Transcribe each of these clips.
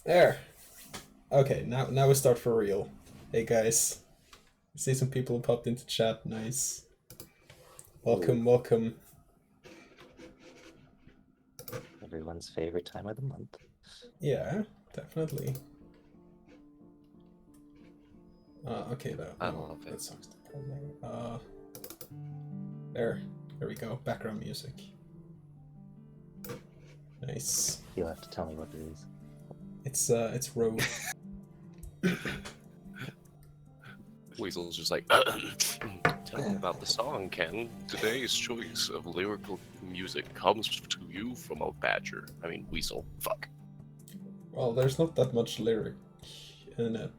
There. Okay, now we start for real. Hey guys, I see some people popped into chat. Nice. Welcome, welcome. Everyone's favorite time of the month. Yeah, definitely. Okay, I love it. that sucks. There we go. Background music. Nice. You'll have to tell me what it is. It's Rogue. Weasel's just like, tell me about the song, Ken. Today's choice of lyrical music comes to you from a badger. I mean, Weasel. Fuck. Well, there's not that much lyric in it.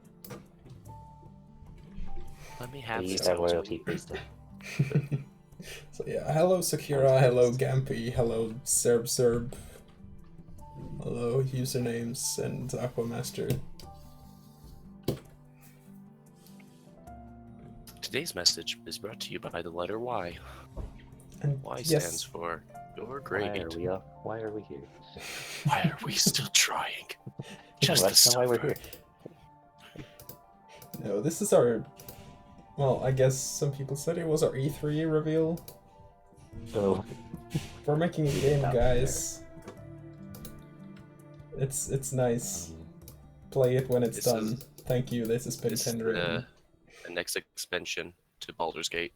Let me have We used this. to have royalty free stuff. So yeah, hello Sakura, hello Gampy, hello Serb, hello usernames and Aquamaster. Today's message is brought to you by the letter Y. And Y yes, stands for you're great. Why are we here? Why are we still trying? Just Well, the that's not why we're silver. here. no, this is our. Well, I guess some people said it was our E3 reveal. So We're making a game, Down guys. It's nice. Play it when it's This done. is- Thank you. This has been This is tender. the next expansion to Baldur's Gate.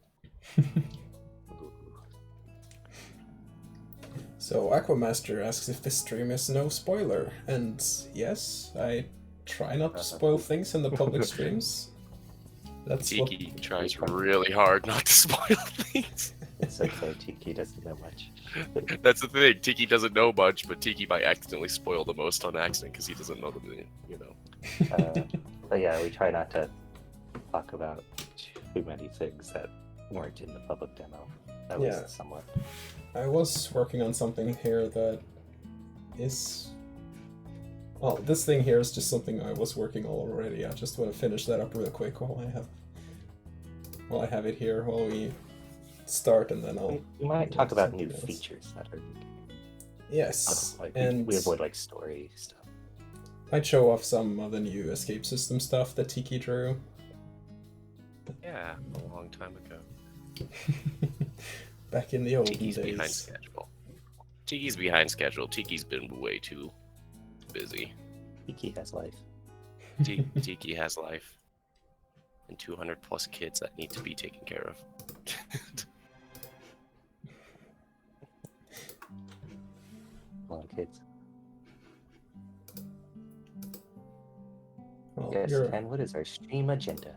So Aquamaster asks if this stream is no spoiler, and yes, I try not to spoil things in the public streams. That's what. Tiki tries really hard not to spoil things. it's okay, Tiki doesn't know much. That's the thing. Tiki doesn't know much, but Tiki might accidentally spoil the most on accident because he doesn't know the, you know. But yeah, we try not to talk about too many things that weren't in the public demo. At Yeah. least somewhat. I was working on something here that is. Well, this thing here is just something I was working on already. I just want to finish that up real quick while I have it here while we start, and then I'll. We might talk about new something else. features that are Yes, like and we avoid like story stuff. I'd show off some of the new escape system stuff that Tiki drew. Yeah, a long time ago. Back in the olden Tiki's behind days. schedule. Tiki's behind schedule. Tiki's been way too busy. Tiki has life. Tiki has life. And 200 plus kids that need to be taken care of. A lot of kids. Well, Yes, your and what is our stream agenda?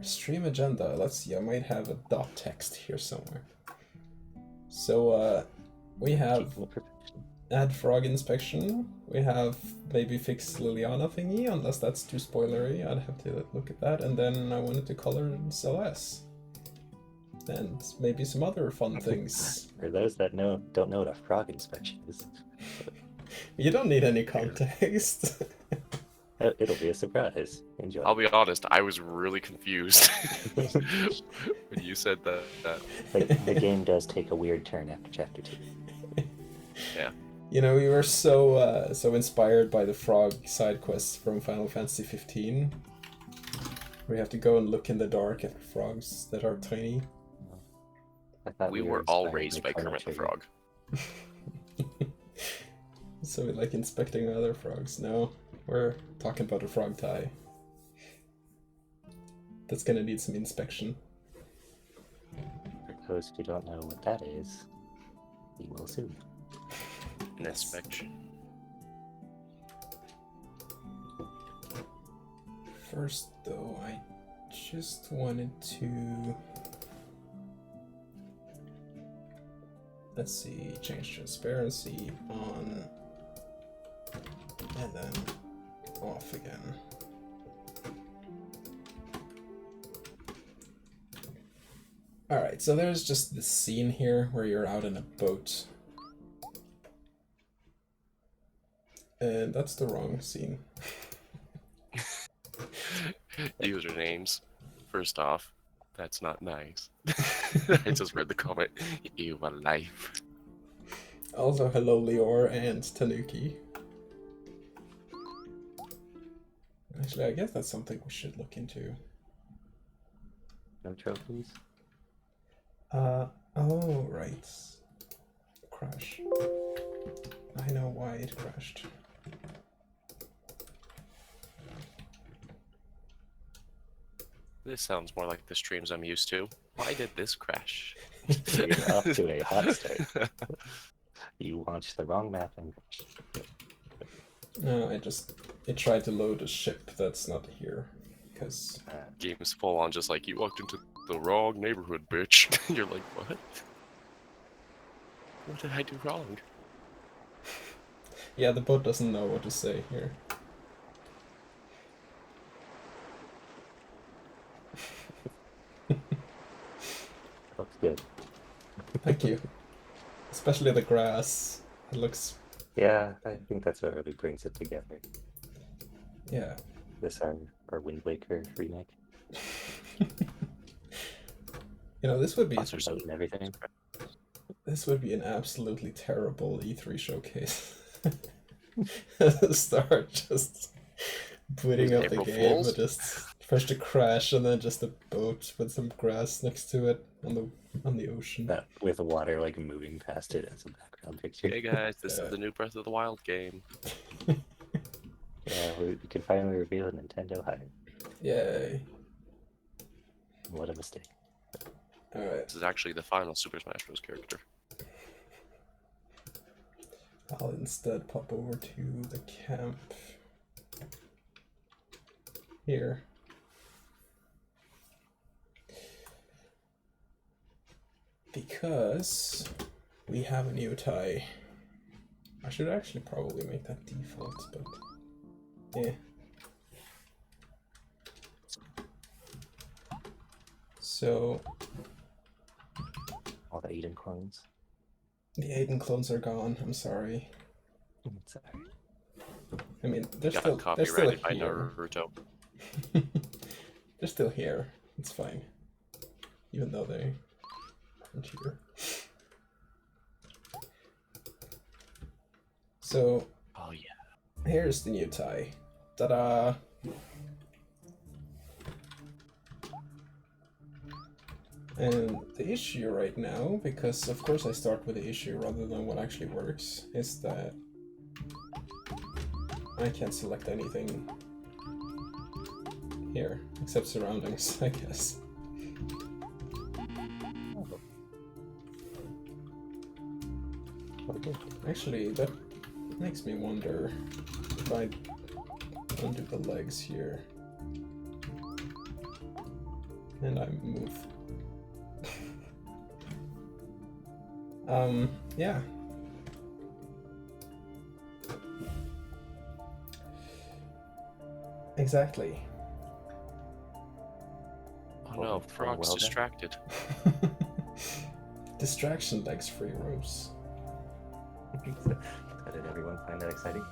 stream agenda. Let's see. I might have a dot text here somewhere. So we have Keeping it professional. add frog inspection. We have maybe fix Liliana thingy, unless that's too spoilery. I'd have to look at that. And then I wanted to color Seles. And maybe some other fun things. For those that don't know what a frog inspection is, You don't need any context. it'll be a surprise. Enjoy. I'll be honest, I was really confused when you said that. The game does take a weird turn after chapter 2. Yeah. You know, we were so inspired by the frog side quests from Final Fantasy 15. We have to go and look in the dark at frogs that are tiny. I thought We were all inspired raised by Kermit the Chrono Frog. So we like inspecting other frogs. No, we're talking about a frog tie. That's gonna need some inspection. Trigger. For those who don't know what that is, you will soon. An inspection. First, though, I just wanted to... Let's see, change transparency on, and then off again. Alright, so there's just this scene here where you're out in a boat. And that's the wrong scene. Usernames. First off, that's not nice. I just read the comment. You alive. Also, hello Lior and Tanuki. Actually, I guess that's something we should look into. No trophies? Oh, right. Crash. I know why it crashed. This sounds more like the streams I'm used to. Why did this crash? You're off to a hot start. You launched the wrong map and No, it tried to load a ship that's not here. Because Game's full on just like, you walked into the wrong neighborhood, bitch. You're like, what? What did I do wrong? yeah, the bot doesn't know what to say here. looks good. Thank you. Especially the grass. It looks... Yeah, I think that's what really brings it together. yeah. This our Wind Waker remake. You know, this would be... Lots of boat and everything. This would be an absolutely terrible E3 showcase. At the start, just booting up the April game, Fools? but just first a crash and then just a boat with some grass next to it on the ocean. That with water like moving past it as a background picture. Hey guys, this is the new Breath of the Wild game. Yeah, we could finally reveal Nintendo hired. Yay. What a mistake. Alright, This is actually the final Super Smash Bros. Character. I'll instead pop over to the camp here. Because we have a new tie. I should actually probably make that default, but yeah. So All the Aiden clones. the Aiden clones are gone. I'm sorry. Sorry. I mean, they're Got still copyrighted by here. Naruto. They're still here. It's fine, even though they aren't here. So Oh yeah. here's the new tie. Ta-da! And the issue right now, because of course I start with the issue rather than what actually works, is that I can't select anything here, except surroundings, I guess. Actually, that makes me wonder if I undo the legs here and I move. Yeah. Exactly. Oh no, Frog's well done. distracted. Distraction legs free rows. Did everyone find that exciting?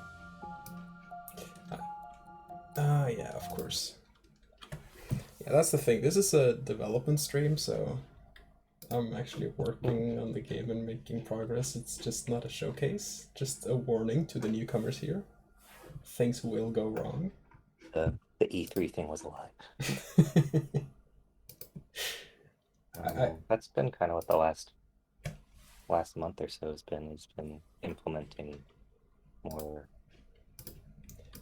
Yeah, of course. Yeah, that's the thing. This is a development stream, so I'm actually working on the game and making progress. It's just not a showcase. Just a warning to the newcomers here. Things will go wrong. The E3 thing was a lie. That's been kind of what the last month or so has been. It's been implementing more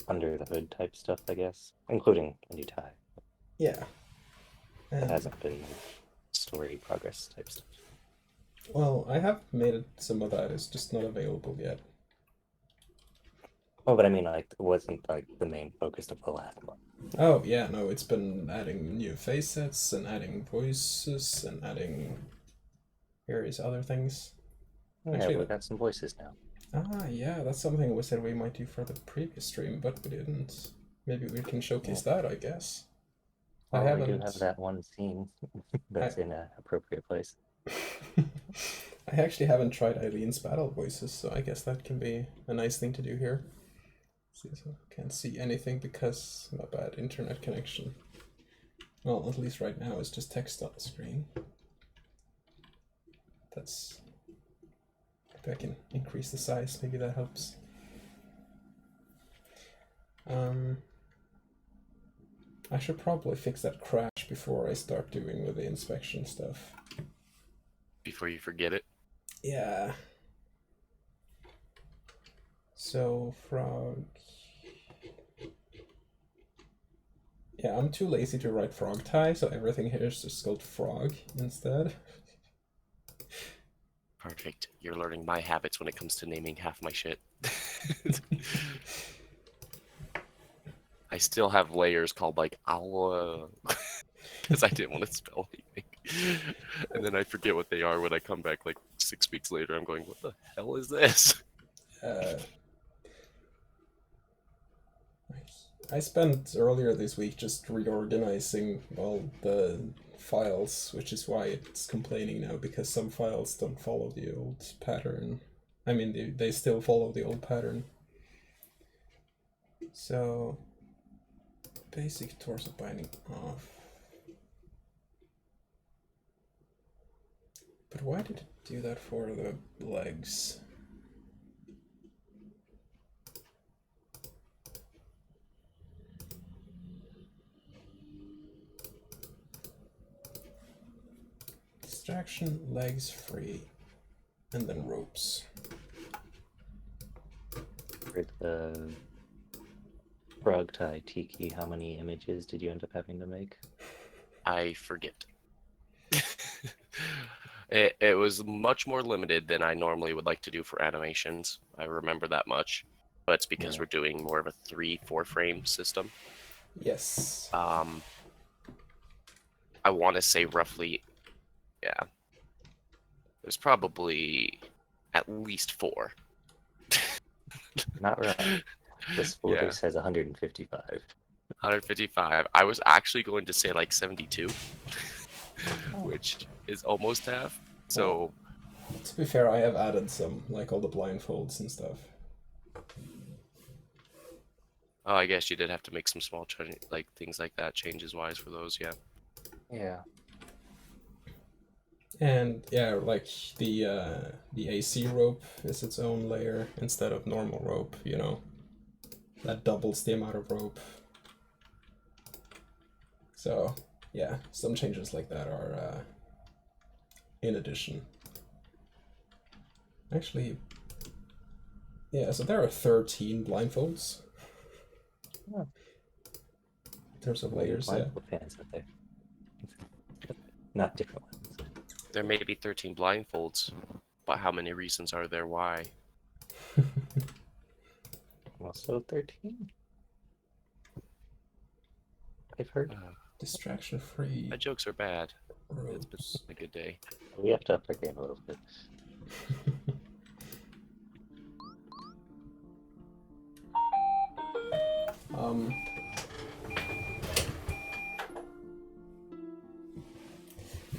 under the hood type stuff, I guess, including a new tie. Yeah. It hasn't been story progress type stuff. Well, I have made it, some of that. It's just not available yet. Oh, but I mean, like, it wasn't like the main focus of the last month. Oh, yeah, no, it's been adding new face sets and adding voices and adding various other things. Yeah, Actually, we got some voices now. Ah, yeah, that's something we said we might do for the previous stream, but we didn't. Maybe we can showcase that, I guess. Well, I haven't. We do have that one scene that's in an appropriate place. I actually haven't tried Eileen's battle voices, so I guess that can be a nice thing to do here. See, so can't see anything because of a bad internet connection. Well, at least right now it's just text on the screen. That's... Maybe I can increase the size, maybe that helps. I should probably fix that crash before I start doing with the inspection stuff. Before you forget it. Yeah. So, frog. Yeah, I'm too lazy to write frog tie, so everything here is just called frog instead. Perfect. You're learning my habits when it comes to naming half my shit. I still have layers called like owl, because I didn't want to spell anything. And then I forget what they are when I come back like 6 weeks later. I'm going, what the hell is this? I spent earlier this week just reorganizing all the files, which is why it's complaining now, because some files don't follow the old pattern. I mean, they still follow the old pattern. So, basic torso binding off. But why did it do that for the legs? Distraction, legs free, and then ropes. For the frog tie tiki, how many images did you end up having to make? I forget. It was much more limited than I normally would like to do for animations. I remember that much. But it's because we're doing more of a 3-4 frame system. Yes. I want to say roughly, yeah. There's probably at least 4. Not right. This folder says 155. 155. I was actually going to say like 72, which is almost half. So, to be fair, I have added some, like all the blindfolds and stuff. oh, I guess you did have to make some small like things like that changes wise for those, yeah. Yeah. And yeah, like the AC rope is its own layer instead of normal rope, you know. That doubles the amount of rope. So yeah, some changes like that are in addition. Actually, yeah, so there are 13 blindfolds. Yeah. In terms of layers, yeah. Blindfold fans out there. Not different ones. There may be 13 blindfolds, but how many reasons are there why? Also 13. I've heard. Distraction free. My jokes are bad. It's Ropes. been a good day. We have to up our game a little bit.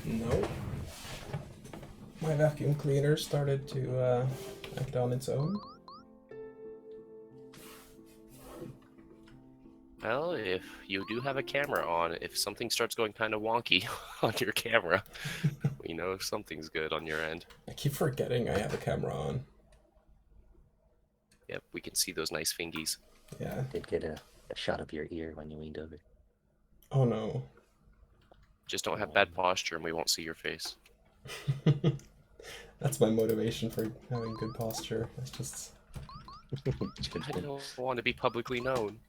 No. My vacuum cleaner started to act on its own. Well, if you do have a camera on, if something starts going kind of wonky on your camera, we know if something's good on your end. I keep forgetting I have a camera on. Yep, we can see those nice fingies. Yeah. I did get a shot of your ear when you leaned over. Oh no. Just don't have bad posture and we won't see your face. That's my motivation for having good posture. It's just... I don't want to be publicly known.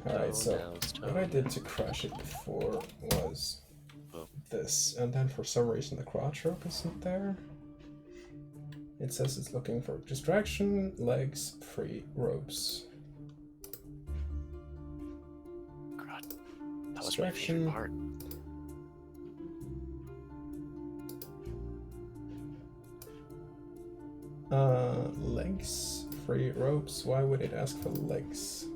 Alright, so what I did to crash it before was this, and then for some reason the crotch rope isn't there. It says it's looking for distraction, legs, free ropes. God, that was my favorite part. Legs, free ropes. Why would it ask for legs?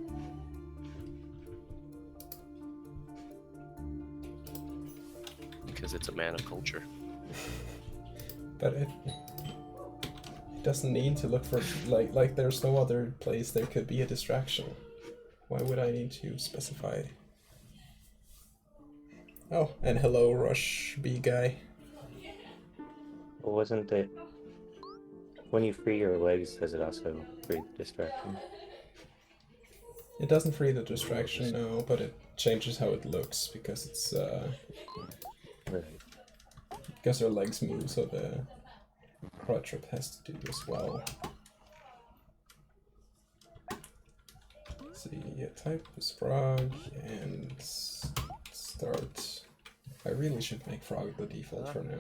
Because it's a man of culture. But it doesn't need to look for like there's no other place there could be a distraction. Why would I need to specify it? Oh, and hello, Rush B guy. Wasn't it When you free your legs, does it also free the distraction? It doesn't free the distraction, no, but it changes how it looks because it's Right. because her legs move, so the quadruped has to do as well. See, yeah, type is frog and start. I really should make frog the default for now.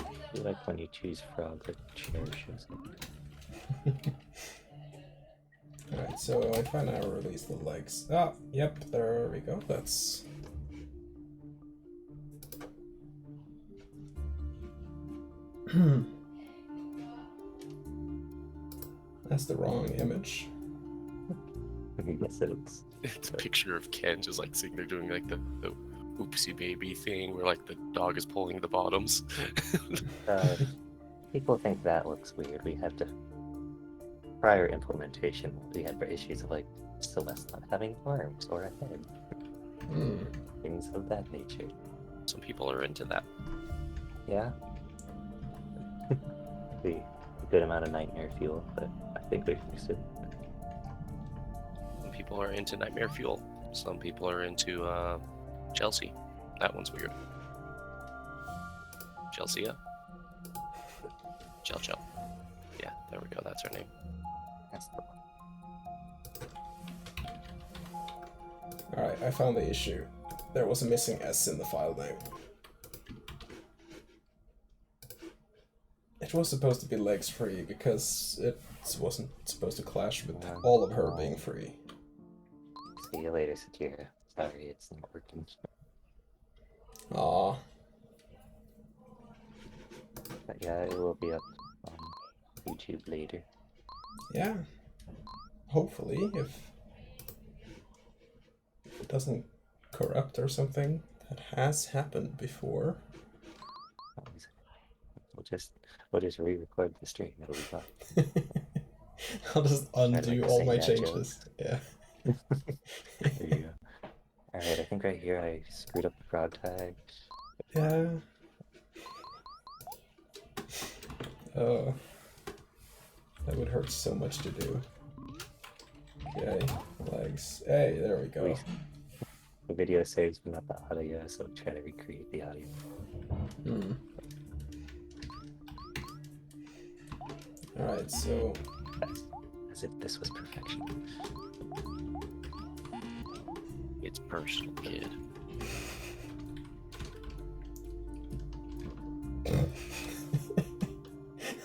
I feel like when you choose frog, the chair shows up. Alright, so if I now release the legs. Ah, yep, there we go. That's. That's the wrong image. Yes, it is. It's a picture of Ken just like sitting there doing like the oopsie baby thing where like the dog is pulling the bottoms. People think that looks weird. We had to prior implementation. We had issues of like Celeste not having arms or a head, things of that nature. Some people are into that. Yeah, a good amount of nightmare fuel, but I think we fixed it. Some people are into Nightmare Fuel. Some people are into Chelsea. That one's weird. Chelsea? Chel. Yeah, there we go. That's her name. That's the one. Alright, I found the issue. There was a missing S in the file name. It was supposed to be legs free because it wasn't supposed to clash with all of her being free. See you later, Satira. Sorry, it's not working. Aww. But yeah, it will be up on YouTube later. Yeah. Hopefully, if it doesn't corrupt or something. That has happened before. We'll just re-record the stream. It'll be fine. I'll just undo all my changes. Yeah. There you go. Alright, I think right here I screwed up the frog tag. Yeah. Oh. That would hurt so much to do. Okay, legs. Hey, there we go. The video saves but not the audio, so try to recreate the audio. Alright, so... As if this was perfection. It's personal, kid.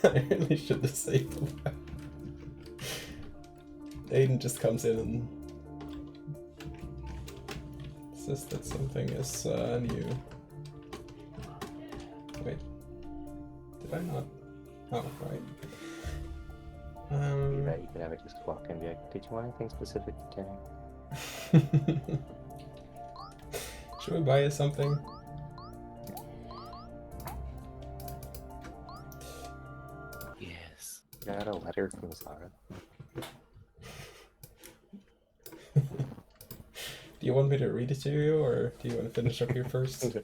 I really should disable that. Aiden just comes in and says that something is new. Wait, did I not? Oh, right. Yeah, you could have it just walk in and be like, did you want anything specific today? Should we buy you something? Yes. Got a letter from Zara. Do you want me to read it to you, or do you want to finish up here first?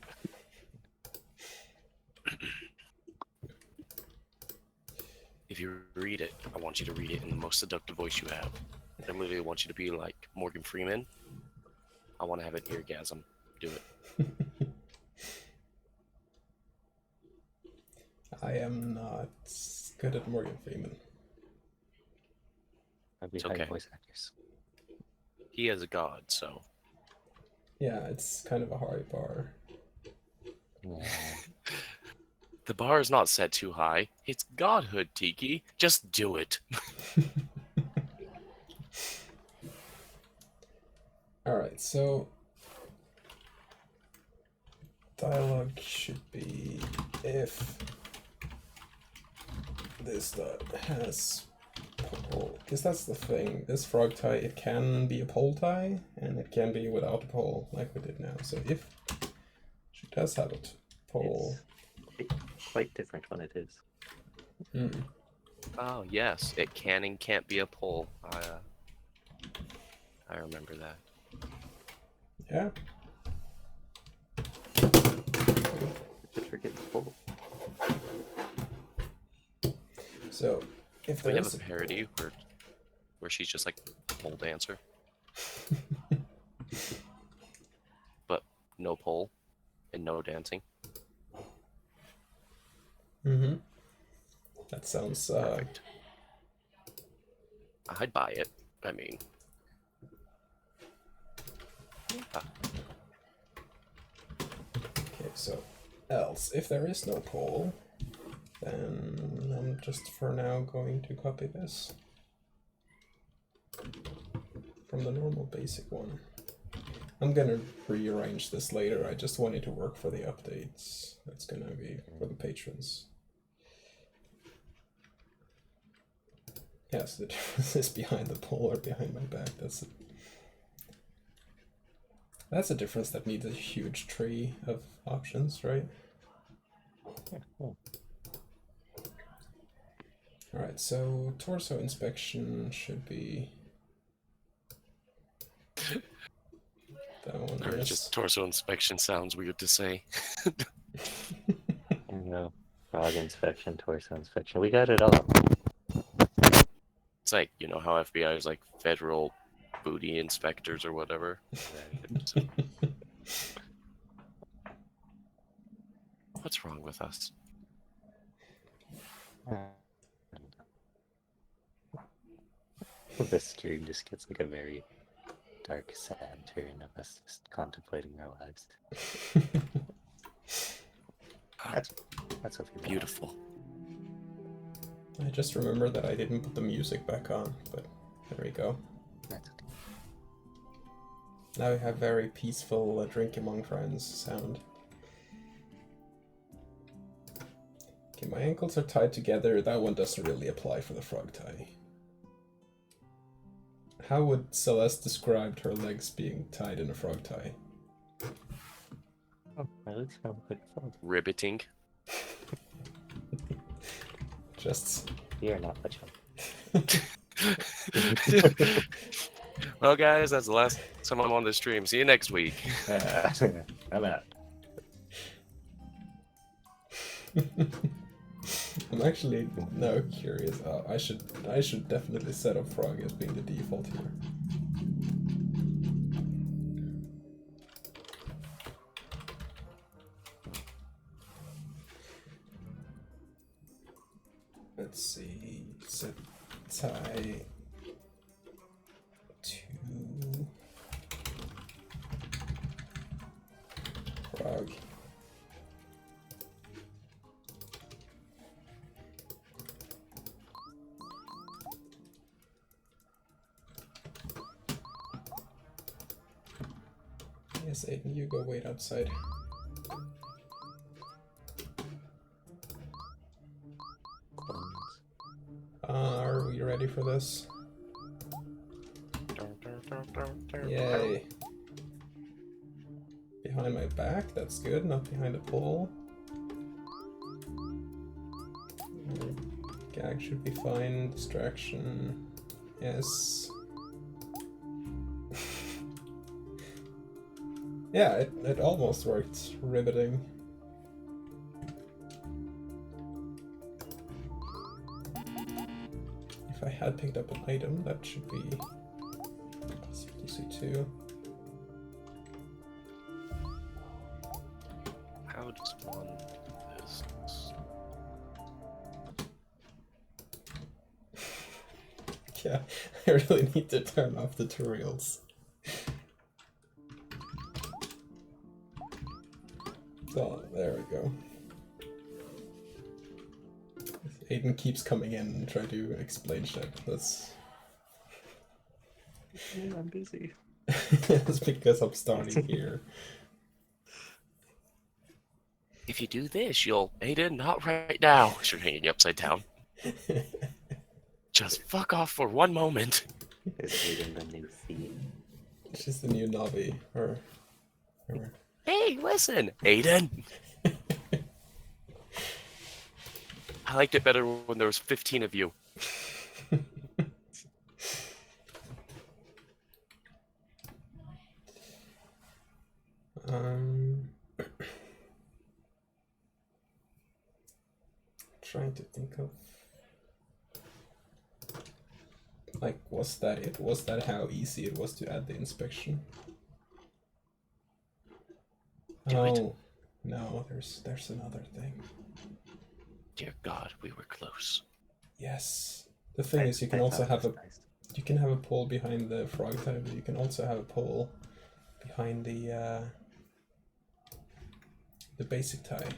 If you read it, I want you to read it in the most seductive voice you have. I literally want you to be like Morgan Freeman. I want to have an eargasm. Do it. I am not good at Morgan Freeman. I'd be It's okay. voice actors. He is a god, so. Yeah, it's kind of a high bar. Yeah. The bar is not set too high. It's godhood, Tiki. Just do it. Alright, so... dialogue should be if this dot has pole, because that's the thing. This frog tie, it can be a pole tie, and it can be without a pole, like we did now. So if she does have a pole... It's quite different when it is. Oh, yes. It can and can't be a pole. I remember that. Yeah. The trick is full. So, if We there have is a parody where she's just like a pole dancer, but no pole and no dancing. Mm-hmm. That sounds Perfect. I'd buy it. I mean, yeah. Okay, so else, if there is no pole, then I'm just for now going to copy this from the normal basic one. I'm gonna rearrange this later, I just want it to work for the updates. That's gonna be for the patrons. Yes, the difference is behind the pole or behind my back. That's a difference that needs a huge tree of options, right? Alright, so torso inspection should be that one. Or Yes. just torso inspection sounds weird to say. No. Frog inspection, torso inspection. We got it all. It's like, you know how FBI is like federal booty inspectors or whatever. So, what's wrong with us? This stream just gets like a very dark, sad turn of us just contemplating our lives. That's what we Beautiful. I just remembered that I didn't put the music back on, but there we go. That's okay. Now we have very peaceful drink among friends sound. Okay, my ankles are tied together. That one doesn't really apply for the frog tie. How would Celeste describe her legs being tied in a frog tie? Oh, my legs sound like frog. Ribbiting. Just... We are not much help. Well, guys, that's the last time I'm on this stream. See you next week. I'm out. I'm actually now curious. I should definitely set up frog as being the default here. Let's see. Set tie to frog. Yes, Aiden, you go wait outside. Are we ready for this? Yay. Behind my back, that's good, not behind a pole. Gag should be fine, distraction, yes. Yeah, it almost worked. Riveting. If I had picked up an item, that should be possibly C2. How does one do this? Yeah, I really need to turn off the tutorials. Oh, there we go. Aiden keeps coming in and trying to explain shit. That's... I'm busy. That's because I'm starting here. If you do this, you'll... Aiden, not right now. She's hanging you upside down. Just fuck off for one moment. Is Aiden the new thief? She's the new Navi, or... Hey, listen, Aiden. I liked it better when there was 15 of you. Trying to think of Like, was that it? Was that how easy it was to add the inspection? Do it. Oh, no, there's another thing. Dear God, we were close. Yes. The thing is, you can also have a Nice. you can have a pole behind the frog type, but you can also have a pole behind the basic tie.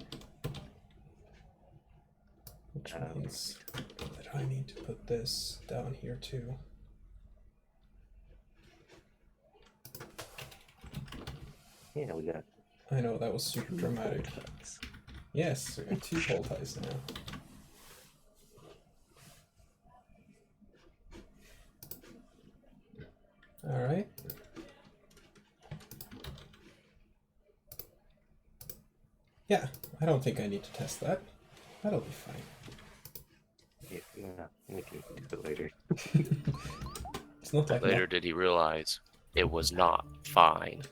Which means that I need to put this down here too. Yeah, we got. I know, that was super dramatic. Yes, we got 2 pole ties now. Alright. Yeah, I don't think I need to test that. That'll be fine. Yeah, we can do it later. It's not like Later did he realize it was not fine.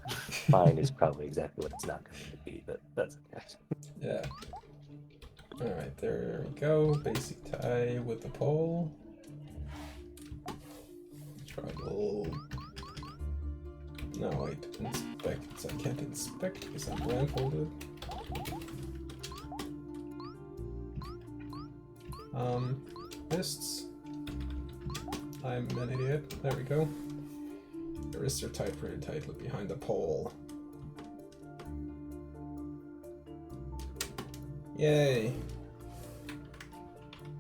Fine is probably exactly what it's not going to be, but that's okay. Yeah. Alright, there we go. Basic tie with the pole. Trouble. No, wait, inspect. I can't inspect because I'm blindfolded. Wrists. I'm an idiot. There we go. The wrists are tied pretty tightly behind the pole. Yay!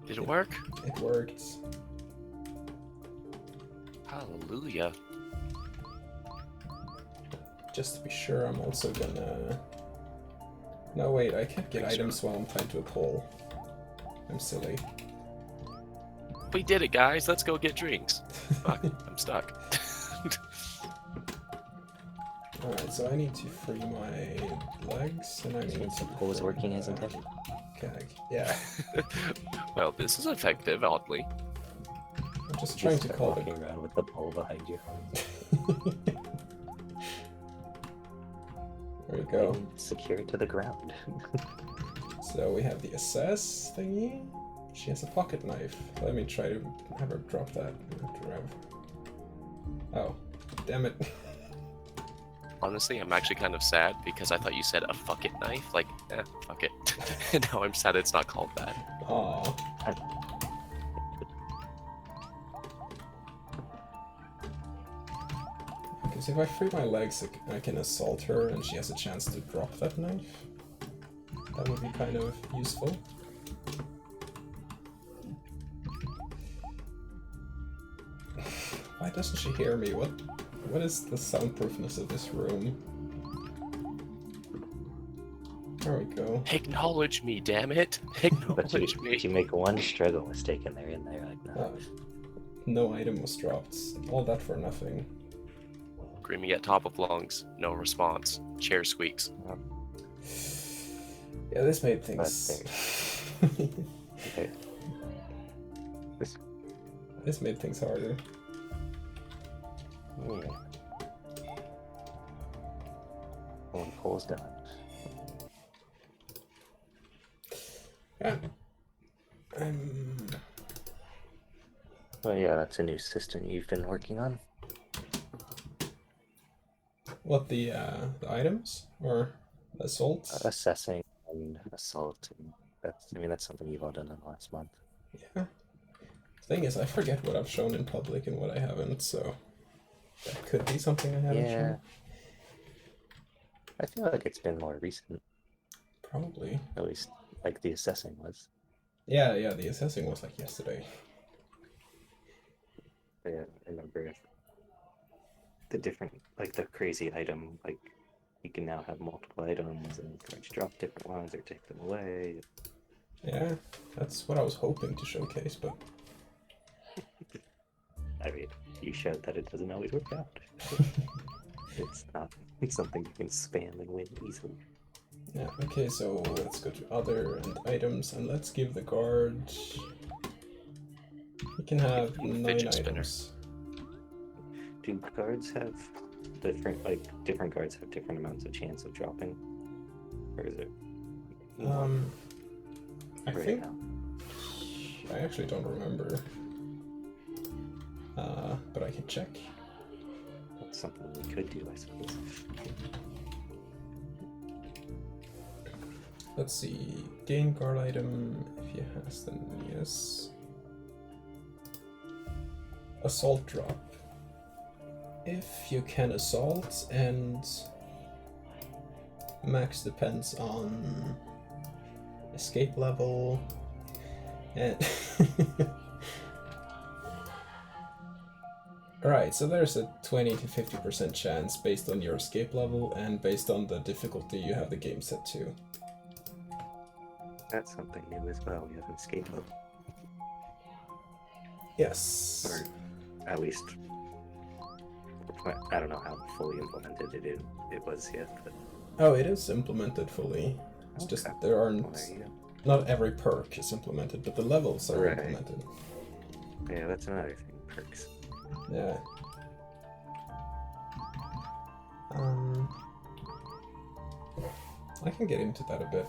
Did it work? It worked. Hallelujah. Just to be sure, I'm also gonna... No, wait, I can't get items while I'm tied to a pole. I'm silly. We did it, guys. Let's go get drinks. Fuck, I'm stuck. Alright, so I need to free my legs, and I need to... What was working as intended? Gag. Yeah, Well, this is effective, oddly. I'm just trying to Start call walking it... around with the pole behind you. There we go. And secure it to the ground. So we have the assess thingy. She has a pocket knife. Let me try to have her drop that. Oh, damn it. Honestly, I'm actually kind of sad because I thought you said a fuck it knife. Like, fuck it. And now I'm sad it's not called that. Aw. Because if I free my legs, I can assault her and she has a chance to drop that knife. That would be kind of useful. Why doesn't she hear me? What is the soundproofness of this room? There we go. Acknowledge me, damn it. But Acknowledge me. you make one struggle mistake and they're in there like, no. No item was dropped. All that for nothing. Screaming at top of lungs. No response. Chair squeaks. Yeah, this made things... Okay. This made things harder. Yeah. One pole's done. Yeah. Well, yeah, that's a new system you've been working on. What, the items? Or assaults? Assessing and assault. And that's something you've all done in the last month. Yeah. Thing is, I forget what I've shown in public and what I haven't, so that could be something I haven't shown. I feel like it's been more recent, Probably. at least like the assessing was. Yeah, the assessing was like yesterday. Yeah, I remember the different, like the crazy item, like you can now have multiple items and you can drop different ones or take them away. Yeah, that's what I was hoping to showcase, but... I mean, you showed that it doesn't always work out. It's not something you can spam and win easily. Yeah, okay, so let's go to other and items, and let's give the guard... He can have 9 Fidget spinner. items. Do guards have different guards have different amounts of chance of dropping? Or is it? I right think... now? I actually don't remember. But I can check. That's something we could do, I suppose. Let's see. Gain guard item. If he has, then yes. Assault drop. If you can assault, and max depends on escape level and Alright, so there's a 20 to 50% chance based on your escape level and based on the difficulty you have the game set to. That's something new as well. We have an escape level. Yes. Or at least, I don't know how fully implemented it was yet. But... Oh, it is implemented fully. It's just there aren't... Well, there you go. Not every perk is implemented, but the levels are Right. implemented. Yeah, that's another thing. Perks. Yeah. I can get into that a bit.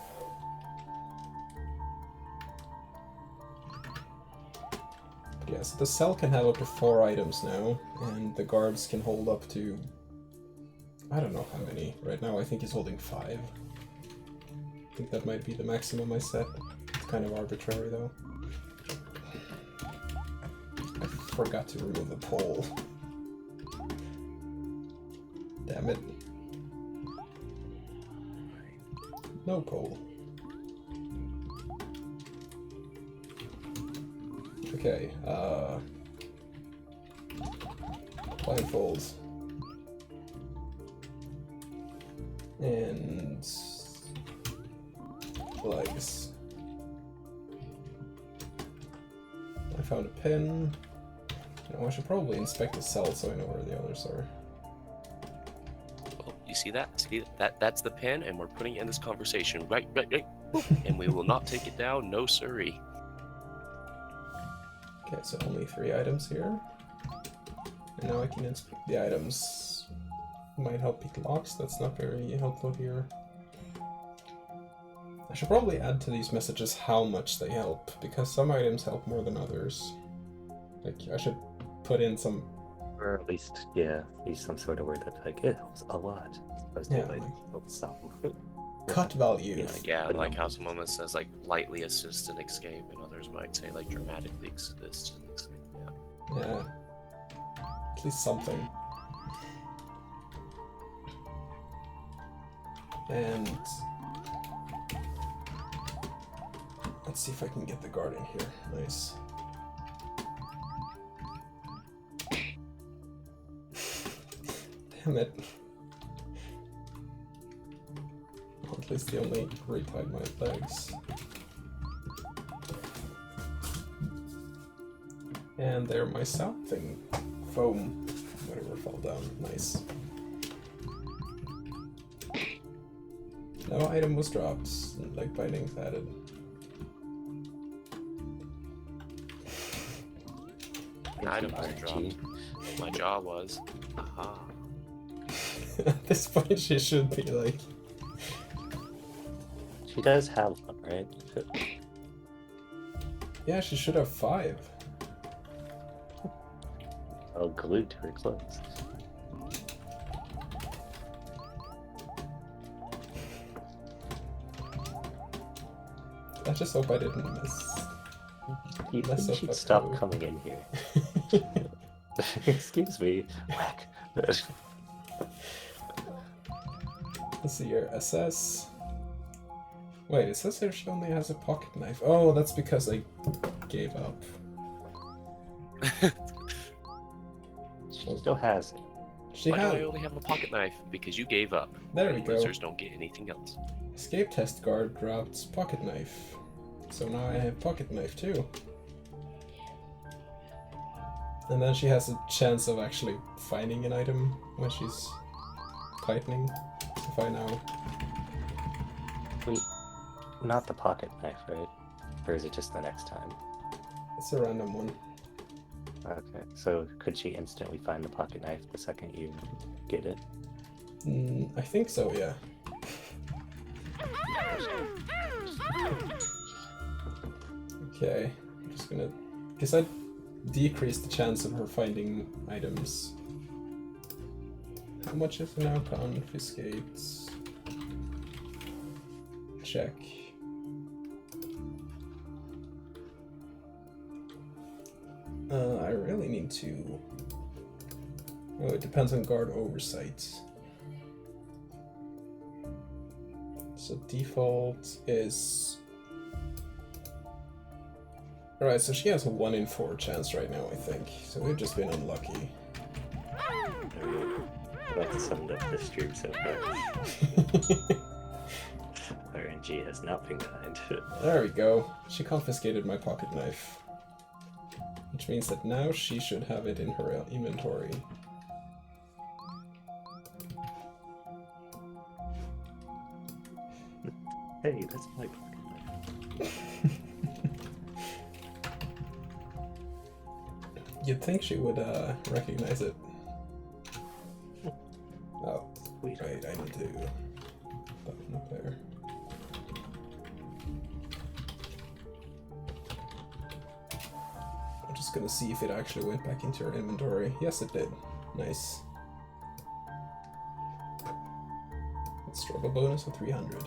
But yeah, so the cell can have up to 4 items now, and the guards can hold up to... I don't know how many. Right now I think he's holding 5. I think that might be the maximum I set. It's kind of arbitrary though. I forgot to remove the pole. Damn it. No pole. Okay, blindfolds. And legs. I found a pin. No, I should probably inspect the cell so I know where the others are. Oh, you see that? See that? That's the pin, and we're putting it in this conversation. Right. And we will not take it down. No siree. Okay, so only 3 items here. And now I can inspect the items. Might help pick locks, that's not very helpful here. I should probably add to these messages how much they help, because some items help more than others. Like, I should put in some... Or at least, yeah, use some sort of word that's like, it helps a lot. As opposed to Yeah, like, like- helps some. cut value. Yeah, Yeah, But like no. how someone that says like lightly assist and escape, and others might say like dramatically assist and escape. Yeah. Yeah. At least something. And... let's see if I can get the guard in here. Nice. Damn it. Well, at least they only retied my legs. And there my sound thing. Foam. Whatever fell down. Nice. No item was dropped. Leg bindings added. An item was RNG. dropped. My jaw was. Aha. At this point, she should be like... She does have one, right? Yeah, she should have 5. Oh, glued to her clothes. I just hope I didn't miss. You Mess think up she'd that stop code. coming in here. Excuse me. Whack. Let's see here. SS. Wait, it says here she only has a pocket knife. Oh, that's because I gave up. She still has it. She Why do I had only have a pocket knife? Because you gave up. There we And go. Losers don't get anything else. escape test guard dropped pocket knife. So now I have pocket knife too. And then she has a chance of actually finding an item when she's tightening. If I know. Wait, not the pocket knife, right? Or is it just the next time? It's a random one. Okay, so could she instantly find the pocket knife the second you get it? I think so, yeah. Okay, I'm just gonna... Because decrease the chance of her finding items. How much is it now? Confiscate. Check. I really need to... Oh, it depends on guard oversight. So default is... Alright, so she has a 1 in 4 chance right now, I think. So we've just been unlucky. That summed up this stream so far. RNG has not been kind. There we go. She confiscated my pocket knife. Which means that now she should have it in her inventory. Hey, that's my pocket knife. You'd think she would recognize it. Oh, wait, I need to button up there. I'm just gonna see if it actually went back into her inventory. Yes, it did. Nice. Struggle bonus of 300.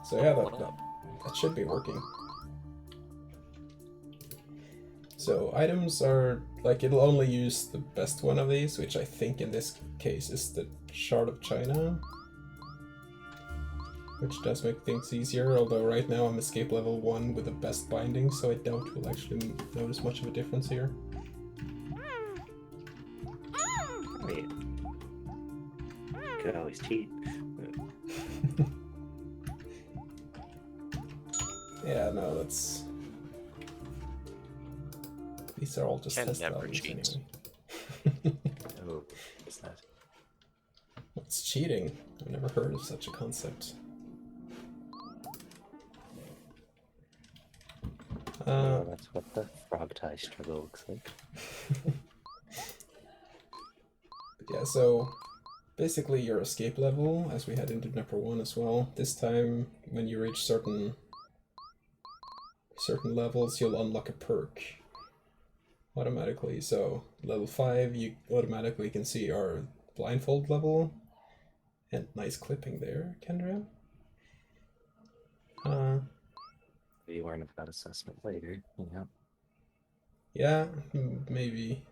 So yeah, that should be working. So items are, like, it'll only use the best one of these, which I think in this case is the Shard of China. Which does make things easier, although right now I'm escape level 1 with the best binding, so I doubt we'll actually notice much of a difference here. Wait. Could always cheat. Yeah, no, that's... These are all just test values anyway. Oh, what's that? What's cheating? I've never heard of such a concept. That's what the frog tie struggle looks like. Yeah, so basically your escape level, as we had in Didnapper 1 as well, this time when you reach certain levels, you'll unlock a perk automatically. So level 5, you automatically can see our blindfold level. And nice clipping there, Kendra. You learn about assessment later, yeah. Yeah, maybe.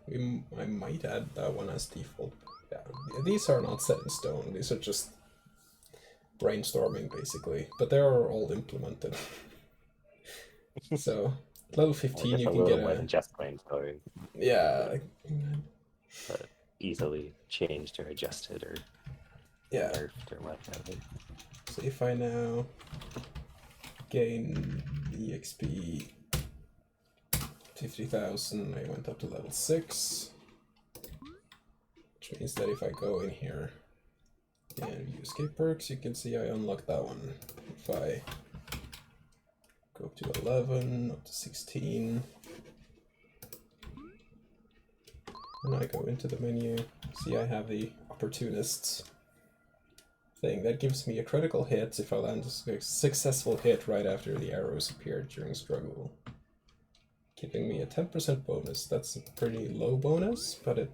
I might add that one as default. Yeah, these are not set in stone. These are just brainstorming, basically. But they are all implemented. So, level 15 you can get more than just brainstorming. Yeah. But easily changed or adjusted or nerfed or whatever. So if I now gain EXP 50,000, I went up to level 6. Which means that if I go in here and view escape perks, you can see I unlocked that one. If I go up to 11, up to 16, and I go into the menu, see I have the opportunists thing. That gives me a critical hit if I land a successful hit right after the arrows appeared during struggle. Giving me a 10% bonus. That's a pretty low bonus, but it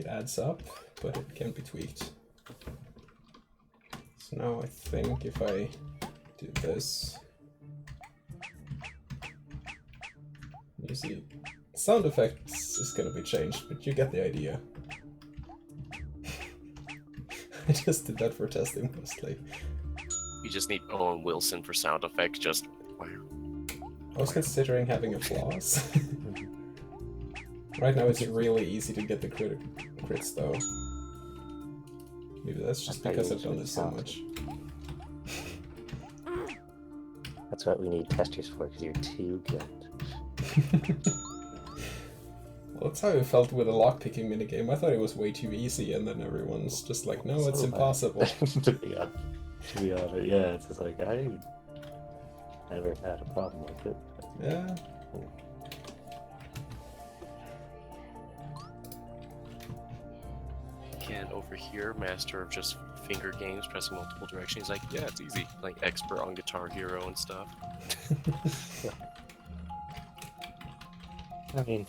adds up, but it can be tweaked. So now I think if I do this, you see, sound effects is gonna be changed, but you get the idea. I just did that for testing mostly. You just need Owen Wilson for sound effects, just wow. I was considering having applause. Right now it's really easy to get the crits though. Maybe that's just because I've done this so much. That's what we need testers for, because you're too good. Well, that's how I felt with the lockpicking minigame. I thought it was way too easy, and then everyone's just like, no, it's impossible. to be honest, yeah, it's just like, I never had a problem with it. Yeah. Ken over here, master of just finger games, pressing multiple directions. He's like, yeah, it's easy. Like expert on Guitar Hero and stuff. I mean,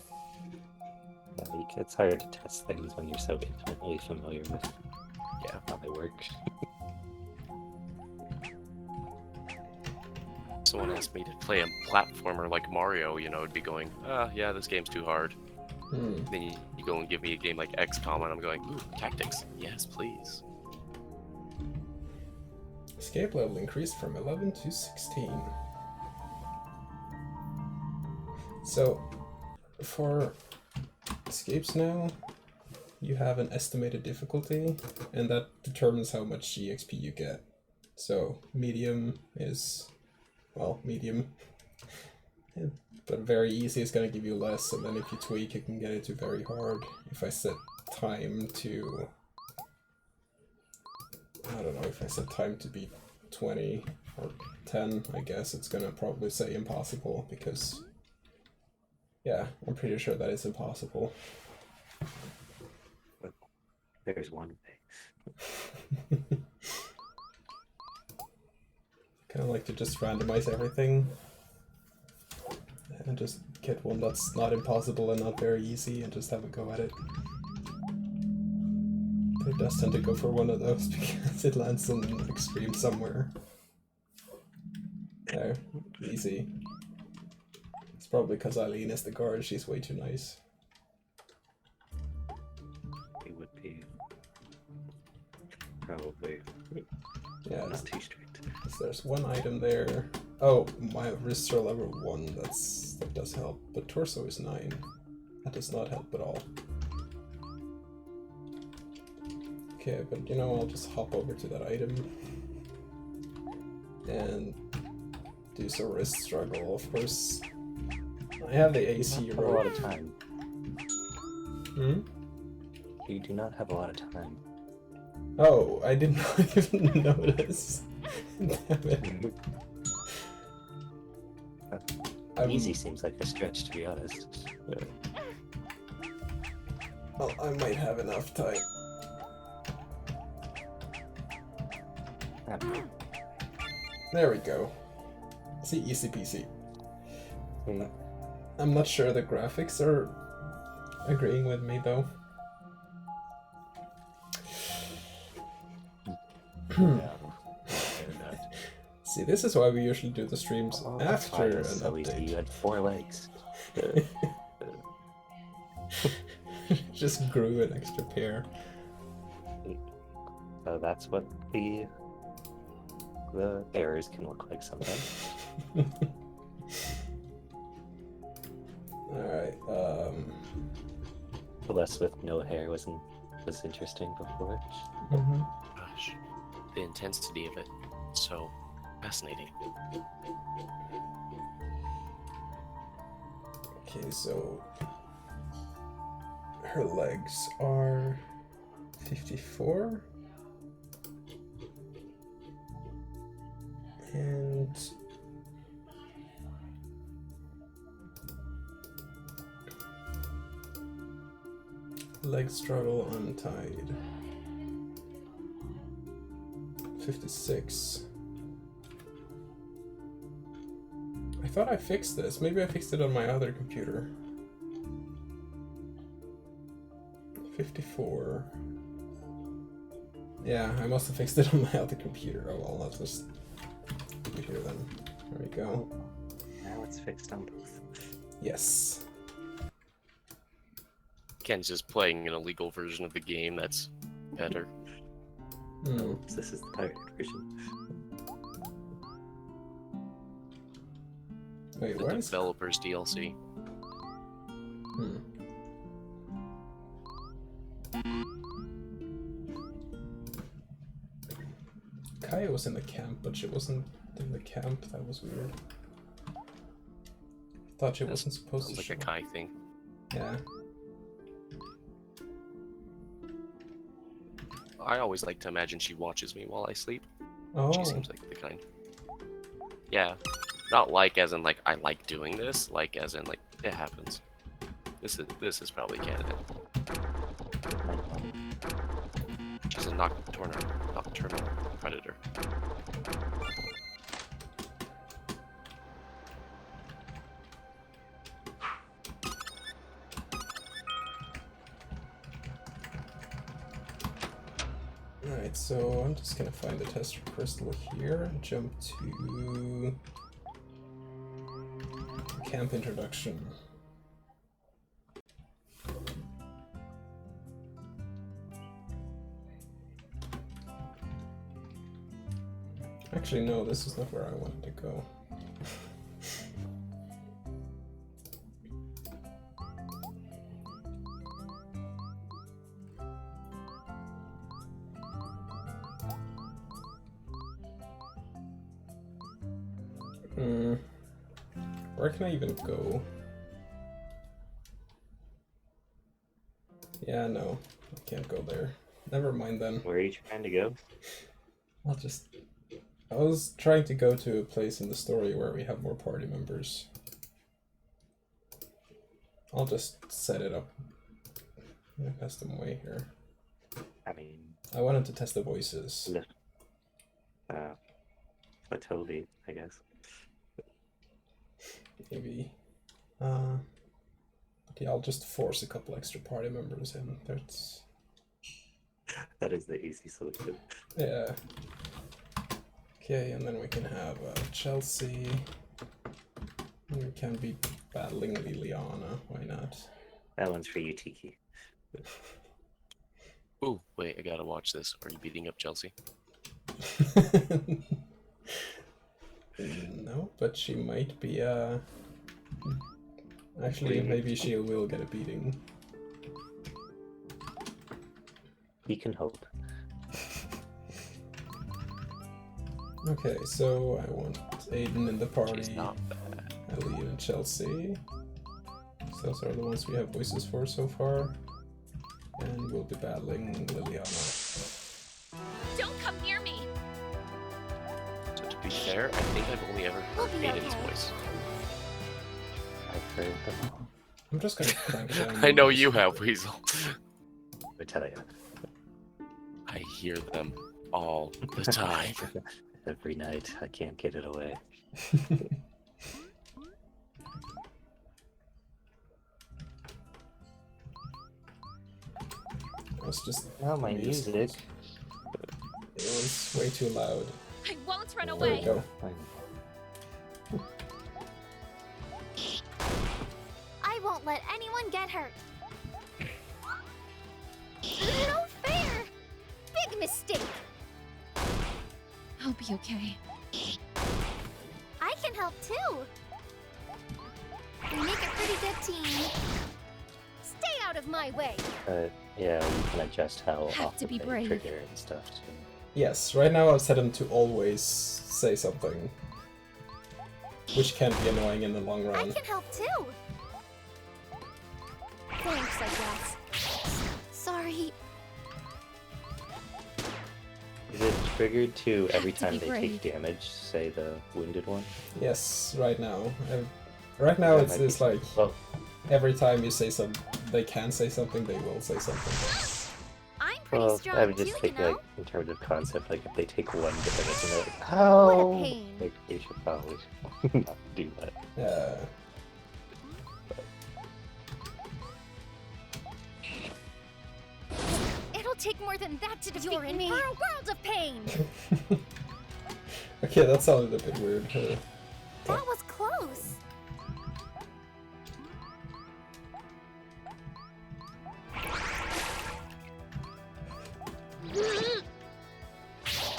yeah, it's hard to test things when you're so intimately familiar with how they work. Someone asked me to play a platformer like Mario, you know, I'd be going, yeah, this game's too hard. Then you go and give me a game like XCOM, and I'm going, ooh, tactics. Yes, please. Escape level increased from 11 to 16. So, for escapes now, you have an estimated difficulty, and that determines how much GXP you get. So, medium is, well, medium. But very easy is going to give you less, and then if you tweak, you can get it to very hard. If I set time to... I don't know, if I set time to be 20 or 10, I guess it's going to probably say impossible, because... yeah, I'm pretty sure that it's impossible. There's one way. Kind of like to just randomize everything and just get one that's not impossible and not very easy and just have a go at it. But it does tend to go for one of those because it lands on an extreme somewhere. There, easy. It's probably because Eileen is the guard, she's way too nice. It would be probably Yeah, not too strict. so there's one item there. Oh, my wrists are level 1, that does help, but torso is 9. That does not help at all. Okay, but you know, I'll just hop over to that item and do some wrist struggle. Of course, I have the AC You don't have a lot of time. You do not have a lot of time. Oh, I did not even notice. Damn it. Easy seems like a stretch, to be honest. Well, I might have enough time. There we go. See, easy peasy. I'm not sure the graphics are agreeing with me though. See, this is why we usually do the streams after an so easy. update. You had 4 legs. Just grew an extra pair. So that's what the errors can look like sometimes. Alright, Celeste with no hair was interesting before. Gosh, the intensity of it, so fascinating. okay, so her legs are 54 and leg struggle untied 56. I thought I fixed this. Maybe I fixed it on my other computer. 54. Yeah, I must have fixed it on my other computer. Oh well, let's just leave it here then. There we go. Now it's fixed on both. Yes. Ken's just playing an illegal version of the game that's better. So this is the pirated version. Wait, The why is... developer's DLC. Kaya was in the camp, but she wasn't in the camp. That was weird. Thought she wasn't supposed to Sounds like show. a Kai thing. Yeah. I always like to imagine she watches me while I sleep. Oh. She seems like the kind. Yeah. Not like as in like I like doing this, like as in like it happens. This is probably candidate. She's a nocturnal predator. Alright, so I'm just gonna find the tester crystal here and jump to camp introduction. Actually, no, this is not where I wanted to go. Where can I even go? Yeah, no, I can't go there. Never mind then. Where are you trying to go? I was trying to go to a place in the story where we have more party members. I'll just set it up in a custom way here. I mean, I wanted to test the voices. but totally, I guess. Maybe. Okay, I'll just force a couple extra party members in. That is the easy solution. Yeah. Okay, and then we can have Chelsea. And we can be battling Liliana. Why not? That one's for you, Tiki. Ooh, wait, I gotta watch this. Are you beating up Chelsea? No, but she might be. Actually, maybe she will get a beating. We can hope. Okay, so I want Aiden in the party. She's not bad. Ellie and Chelsea. So those are the ones we have voices for so far. And we'll be battling Liliana. Don't come near me! So to be fair, I think I've only ever heard Aiden's voice. I've heard them all. I'm just gonna crank down. I know you have, Weasel. I tell you. I hear them all the time. Every night, I can't get it away. I was just. Oh, my music. It was way too loud. I won't run There away! we go. I won't let anyone get hurt. No fair! Big mistake! I'll be okay. I can help too. We make a pretty good team. Stay out of my way. Yeah, you can adjust how Have often to be they brave. trigger and stuff. So. Yes, right now I've set him to always say something. Which can be annoying in the long I run. can help too. Thanks, I guess. Sorry. Is it triggered to every Have to time be they brave. take damage, say the wounded one? Yes, right now. Right now That might it's be- like Well, every time you say they can say something, they will say something. I'm pretty well, strong I would too, just you think know? like in terms of concept, like if they take one damage and they're like, What how? a pain. Like they should probably not do that. Yeah. It'll take more than that to defeat me. For a world of pain. Okay, that sounded a bit weird. That was close.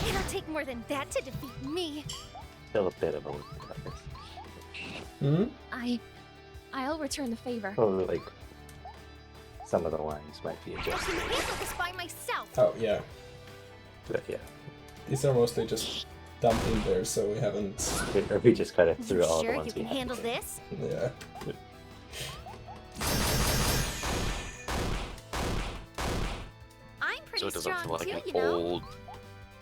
It'll take more than that to defeat me. Still a bit of a work in progress. Hmm? I'll return the favor. Oh, like some of the lines might be I can adjusted, handle this by myself. Oh, yeah. but yeah. These are mostly just dumped in there, so we haven't. Or we just kind of threw You all the sure ones you we can had. handle this? Yeah. I'm pretty So it doesn't strong feel like too, an you know? old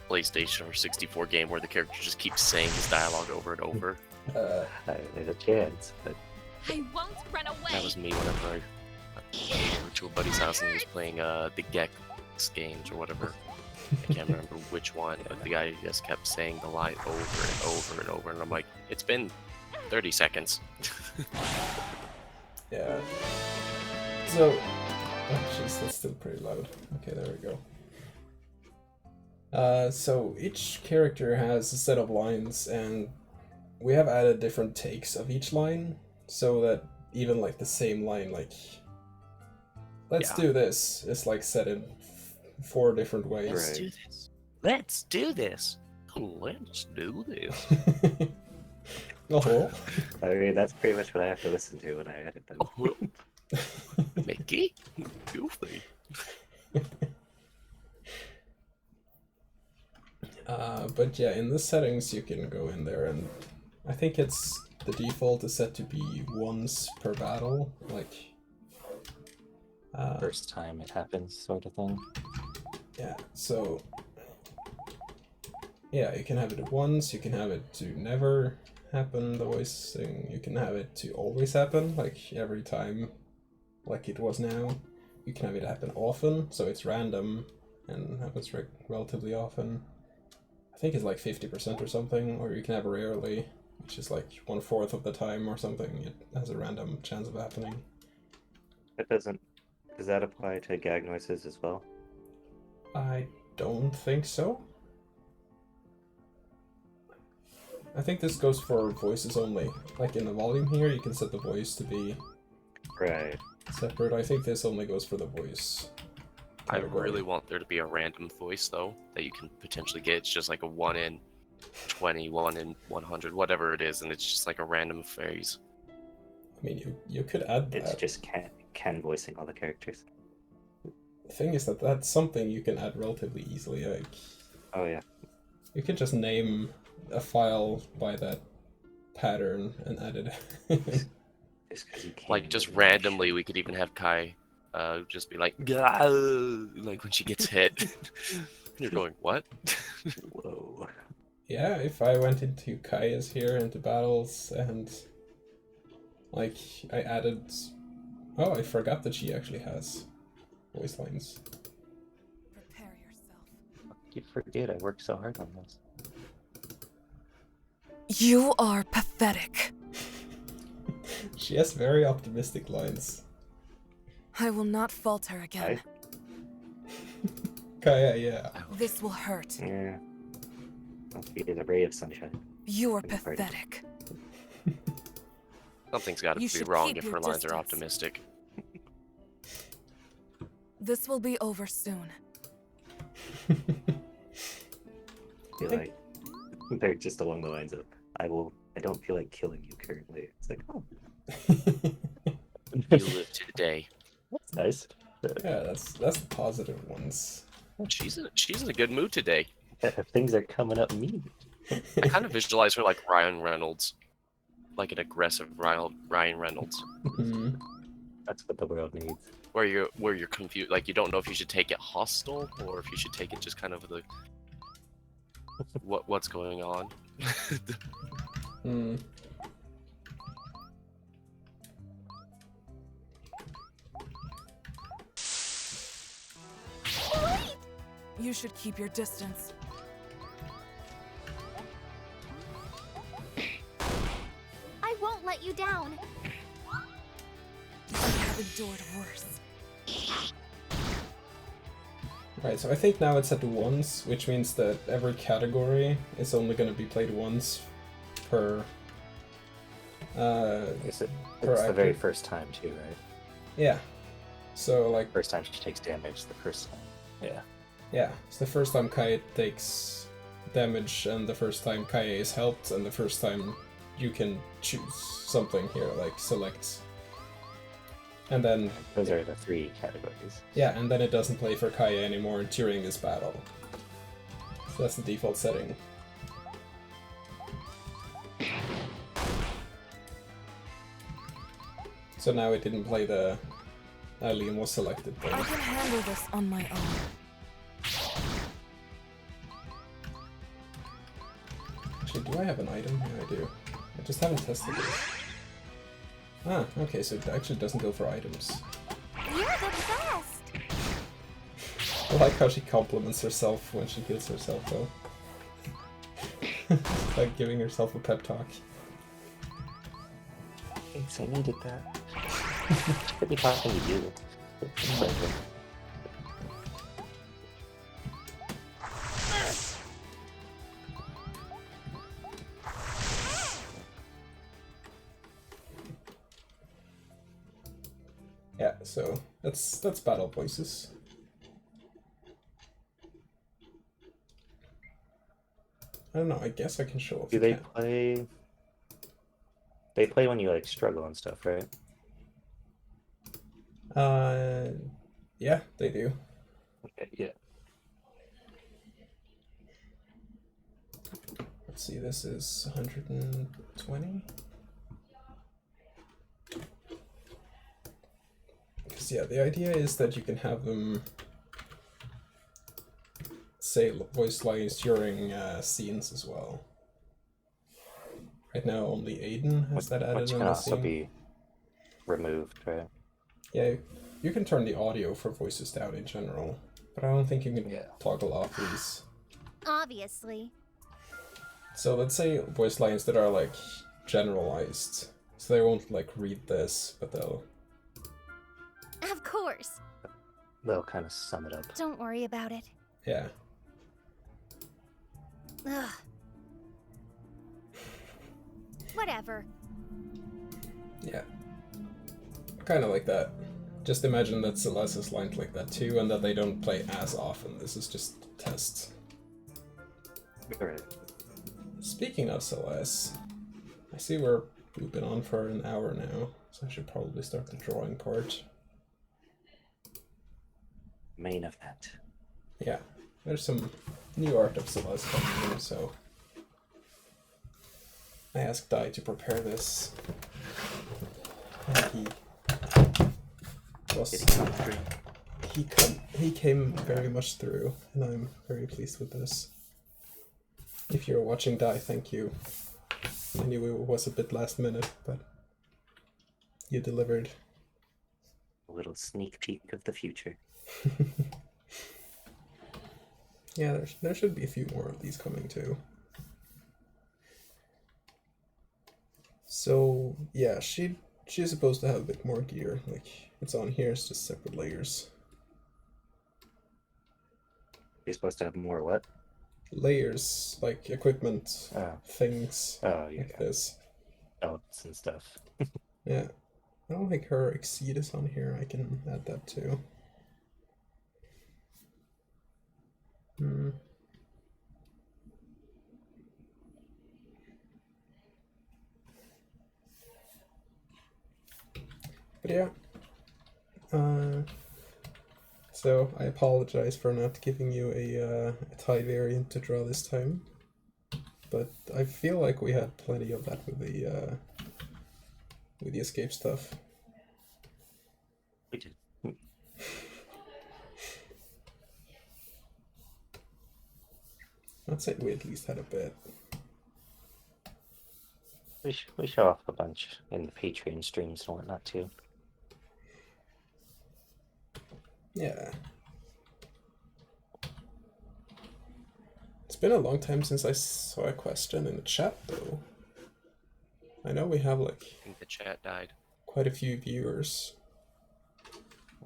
PlayStation or 64 game where the character just keeps saying his dialogue over and over. There's a chance, but I won't run away! That was me whenever I went over to a buddy's house and he was playing the Gex games or whatever. I can't remember which one, but the guy just kept saying the line over and over and over, and I'm like, it's been 30 seconds. Yeah. So. Oh, jeez, that's still pretty loud. Okay, there we go. So each character has a set of lines, and we have added different takes of each line, so that even like the same line, like let's Yeah. do this, is like said in 4 different ways. Let's do this. Let's do this. Let's do this. Oh. I mean, that's pretty much what I have to listen to when I edit them. Oh, Mickey, goofy. But yeah, in the settings you can go in there, and I think it's the default is set to be once per battle, like First time it happens, sort of thing. yeah, so yeah, you can have it once, you can have it to never happen, the voicing, you can have it to always happen, like every time, like it was now. You can have it happen often, so it's random and happens relatively often. I think it's like 50% or something, or you can have rarely, which is like 1/4 of the time or something. It has a random chance of happening. It doesn't. Does that apply to gag noises as well? I don't think so. I think this goes for voices only. Like in the volume here, you can set the voice to be Right. separate. I think this only goes for the voice. I category. really want there to be a random voice though that you can potentially get. It's just like a 1 in 20, 1 in 100, whatever it is, and it's just like a random phrase. I mean, you could add that. It's just Ken voicing all the characters. The thing is that that's something you can add relatively easily. Like, Oh yeah. you can just name a file by that pattern and add it. Just because you can't. Like just randomly, we could even have Kai just be like, "Gah," like when she gets hit. You're going, what? Whoa. Yeah, if I went into Kaya's here, into battles, and like I added... Oh, I forgot that she actually has voice lines. Prepare yourself. You forget I worked so hard on this. You are pathetic. She has very optimistic lines. I will not falter again. Kaya, yeah. This will hurt. Yeah. I'll be the ray of sunshine. You are Pretty hard. pathetic. Something's got to You be should wrong keep if your her lines are distance. optimistic. This will be over soon. I feel like they're just along the lines of, I don't feel like killing you currently. It's like, oh, You live today. that's nice. Yeah, that's the positive ones. She's in a good mood today. Things are coming up mean. I kind of visualize her like Ryan Reynolds, like an aggressive Ryan Reynolds, Mhm. That's what the world needs. where you're confused, like you don't know if you should take it hostile or if you should take it just kind of the what's going on. Mm. You should keep your distance. I won't let you down. I have endured worse. Right, so I think now it's set to once, which means that every category is only going to be played once per... It's the actor. very first time too, right? Yeah. So, like, First time she takes damage, the first time. Yeah. yeah, it's the first time Kai takes damage, and the first time Kai is helped, and the first time you can choose something here, like select. And then, Those are the 3 categories. yeah, and then it doesn't play for Kaya anymore during this battle. So that's the default setting. So now it didn't play the... Liam was selected I then. can handle this on my own. Actually, do I have an item? Yeah, I do. I just haven't tested it. Ah, okay, so it actually doesn't go for items. You're the best. I like how she compliments herself when she heals herself, though. Like giving herself a pep talk. Thanks, I needed that. Should be talking to you. Yeah, so that's battle voices. I don't know, I guess I can show off Do the they cat. play? They play when you like struggle and stuff, right? Yeah, they do. Okay, yeah. Let's see, this is 120. Because yeah, the idea is that you can have them say voice lines during scenes as well. Right now, only Aiden has that added Which in can the also scene. be removed, right? Yeah, you can turn the audio for voices down in general, but I don't think you can Yeah. toggle off these. Obviously. So let's say voice lines that are like generalized, so they won't like read this, but they'll. Of course. They'll kind of sum it up. Don't worry about it. Yeah. Ugh. Whatever. Yeah. Kind of like that. Just imagine that Seles is lined like that too, and that they don't play as often. This is just tests. Right. Speaking of Seles, I see we've been on for an hour now, so I should probably start the drawing part. Main event. Yeah, there's some new art of Seles coming in, so I asked Dai to prepare this. And Did he come through? he came very much through, and I'm very pleased with this. If you're watching Dai, thank you. I knew it was a bit last minute, but you delivered. A little sneak peek of the future. Yeah, there should be a few more of these coming too. So yeah, she's supposed to have a bit more gear. Like it's on here, it's just separate layers. You're supposed to have more what? Layers like equipment, Oh. things Oh, yeah. like this. Belts and stuff. Yeah, I don't think her exceed is on here. I can add that too. But yeah. So I apologize for not giving you a tie variant to draw this time, but I feel like we had plenty of that with the escape stuff. We did. I'd say we at least had a bit. We show off a bunch in the Patreon streams and whatnot too. Yeah. It's been a long time since I saw a question in the chat, though. I know we have, like, I think the chat died. quite a few viewers.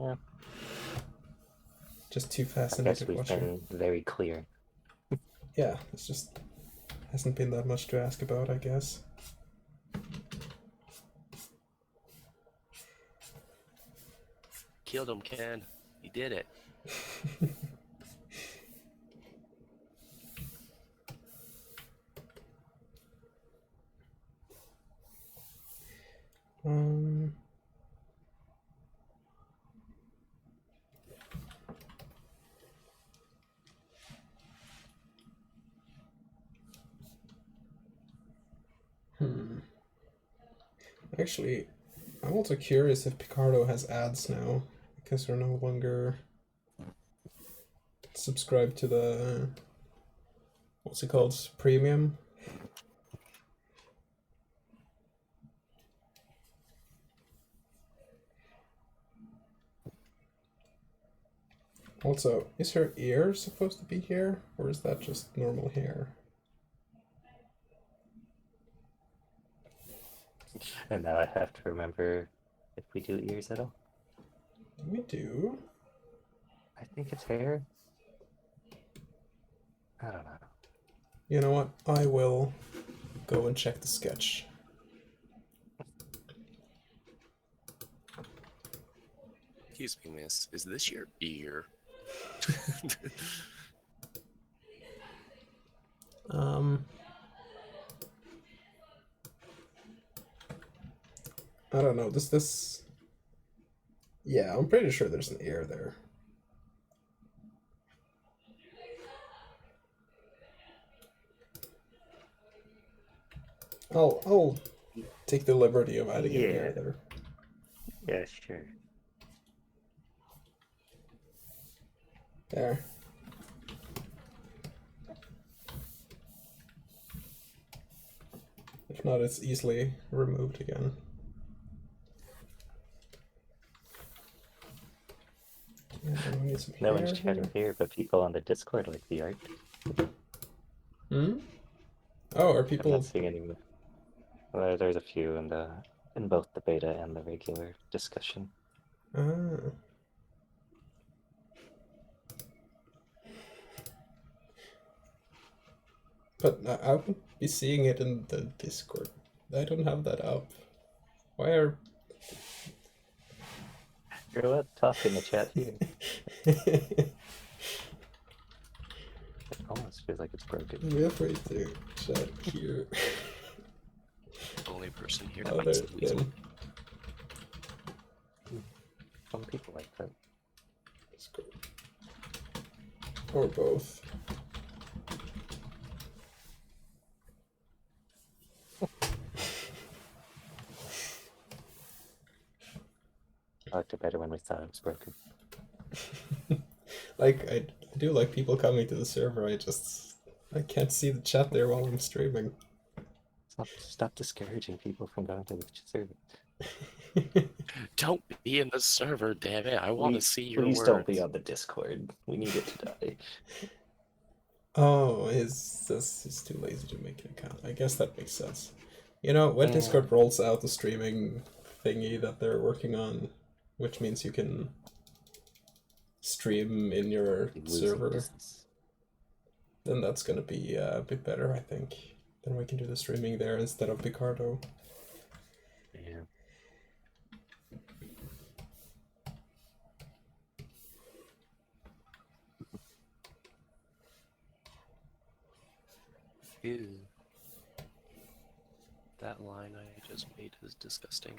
Yeah. Just too I guess fascinated we've watching. been very clear. Yeah, it's just hasn't been that much to ask about, I guess. Killed him, Ken. You did it. Um. Actually, I'm also curious if Picardo has ads now, because we're no longer subscribed to the what's it called? Premium. Also, is her ear supposed to be here, or is that just normal hair? And now I have to remember if we do ears at all. We do. I think it's hair. I don't know. You know what? I will go and check the sketch. Excuse me, miss. Is this your ear? I don't know. Does this? Yeah, I'm pretty sure there's an ear there. I'll take the liberty of adding an ear Yeah. there. Yeah, sure. There. If not, it's easily removed again. Yeah, then we need some No hair one's chatting here, but people on the Discord like the art. Hmm? Oh, are I'm people... not seeing any. There's a few in both the beta and the regular discussion. Ah. But I would be seeing it in the Discord. I don't have that up. Why are... You're allowed to talk in the chat here. It almost feels like it's broken. Feel free to chat here. The only person here that Oh, likes there, the weasel. Some people like that. Discord. Or both. I liked it better when we thought it was broken. Like, I do like people coming to the server, I can't see the chat there while I'm streaming. Stop discouraging people from going to the server. Don't be in the server, damn it. I want to see your Please words. don't be on the Discord. We need it to die. Oh, he's too lazy to make an account. I guess that makes sense. You know, when Yeah. Discord rolls out the streaming thingy that they're working on, which means you can stream in your Losing server, distance. then that's gonna be a bit better, I think. Then we can do the streaming there instead of Picardo. Yeah. Ew. That line I just made is disgusting.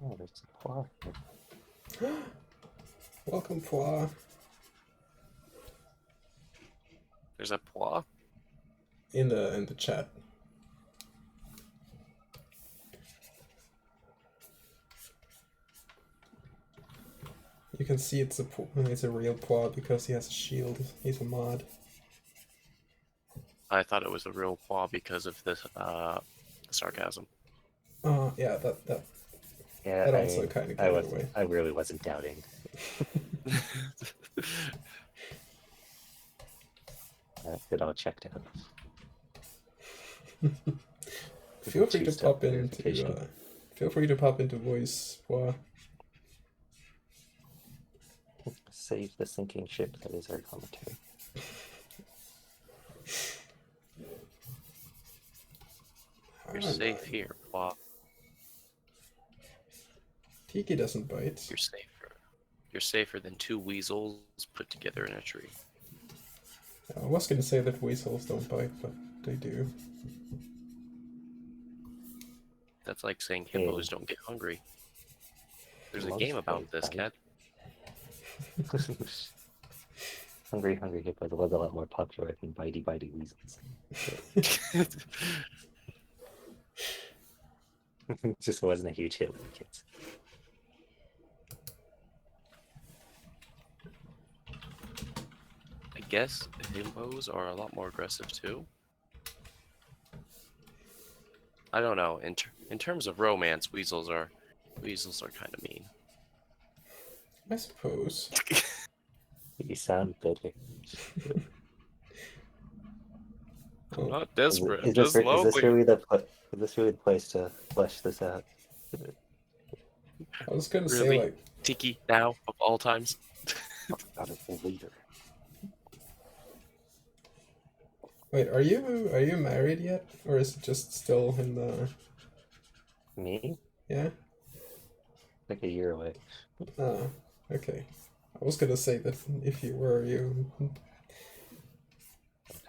Oh, there's a plot. Welcome, Pois. There's a pois? In the chat. You can see it's a real Pois because he has a shield. He's a mod. I thought it was a real pois because of the sarcasm. Yeah, that Yeah, that also kind of gave it away. I really wasn't doubting. It all checked out. Feel free to Two-step pop into verification. feel free to pop into voice. Pois. Save the sinking ship that is our commentary. You're safe here, pois. Tiki doesn't bite. You're safer. You're safer than two weasels put together in a tree. I was gonna say that weasels don't bite, but they do. That's like saying hippos don't get hungry. There's a game about this, cat. Hungry Hippos was a lot more popular than Bitey Weasels. It just wasn't a huge hit with kids. I guess hippos are a lot more aggressive too. I don't know. In terms of romance, weasels are kind of mean. I suppose. You sound bitter. I'm not desperate. I'm Is just this lonely. really the place to flesh this out? I was gonna Really? say like Tiki now of all times. Out of the leader. wait, are you married yet? Or is it just still in the Me? yeah? Like a year away. Okay. I was gonna say that if you were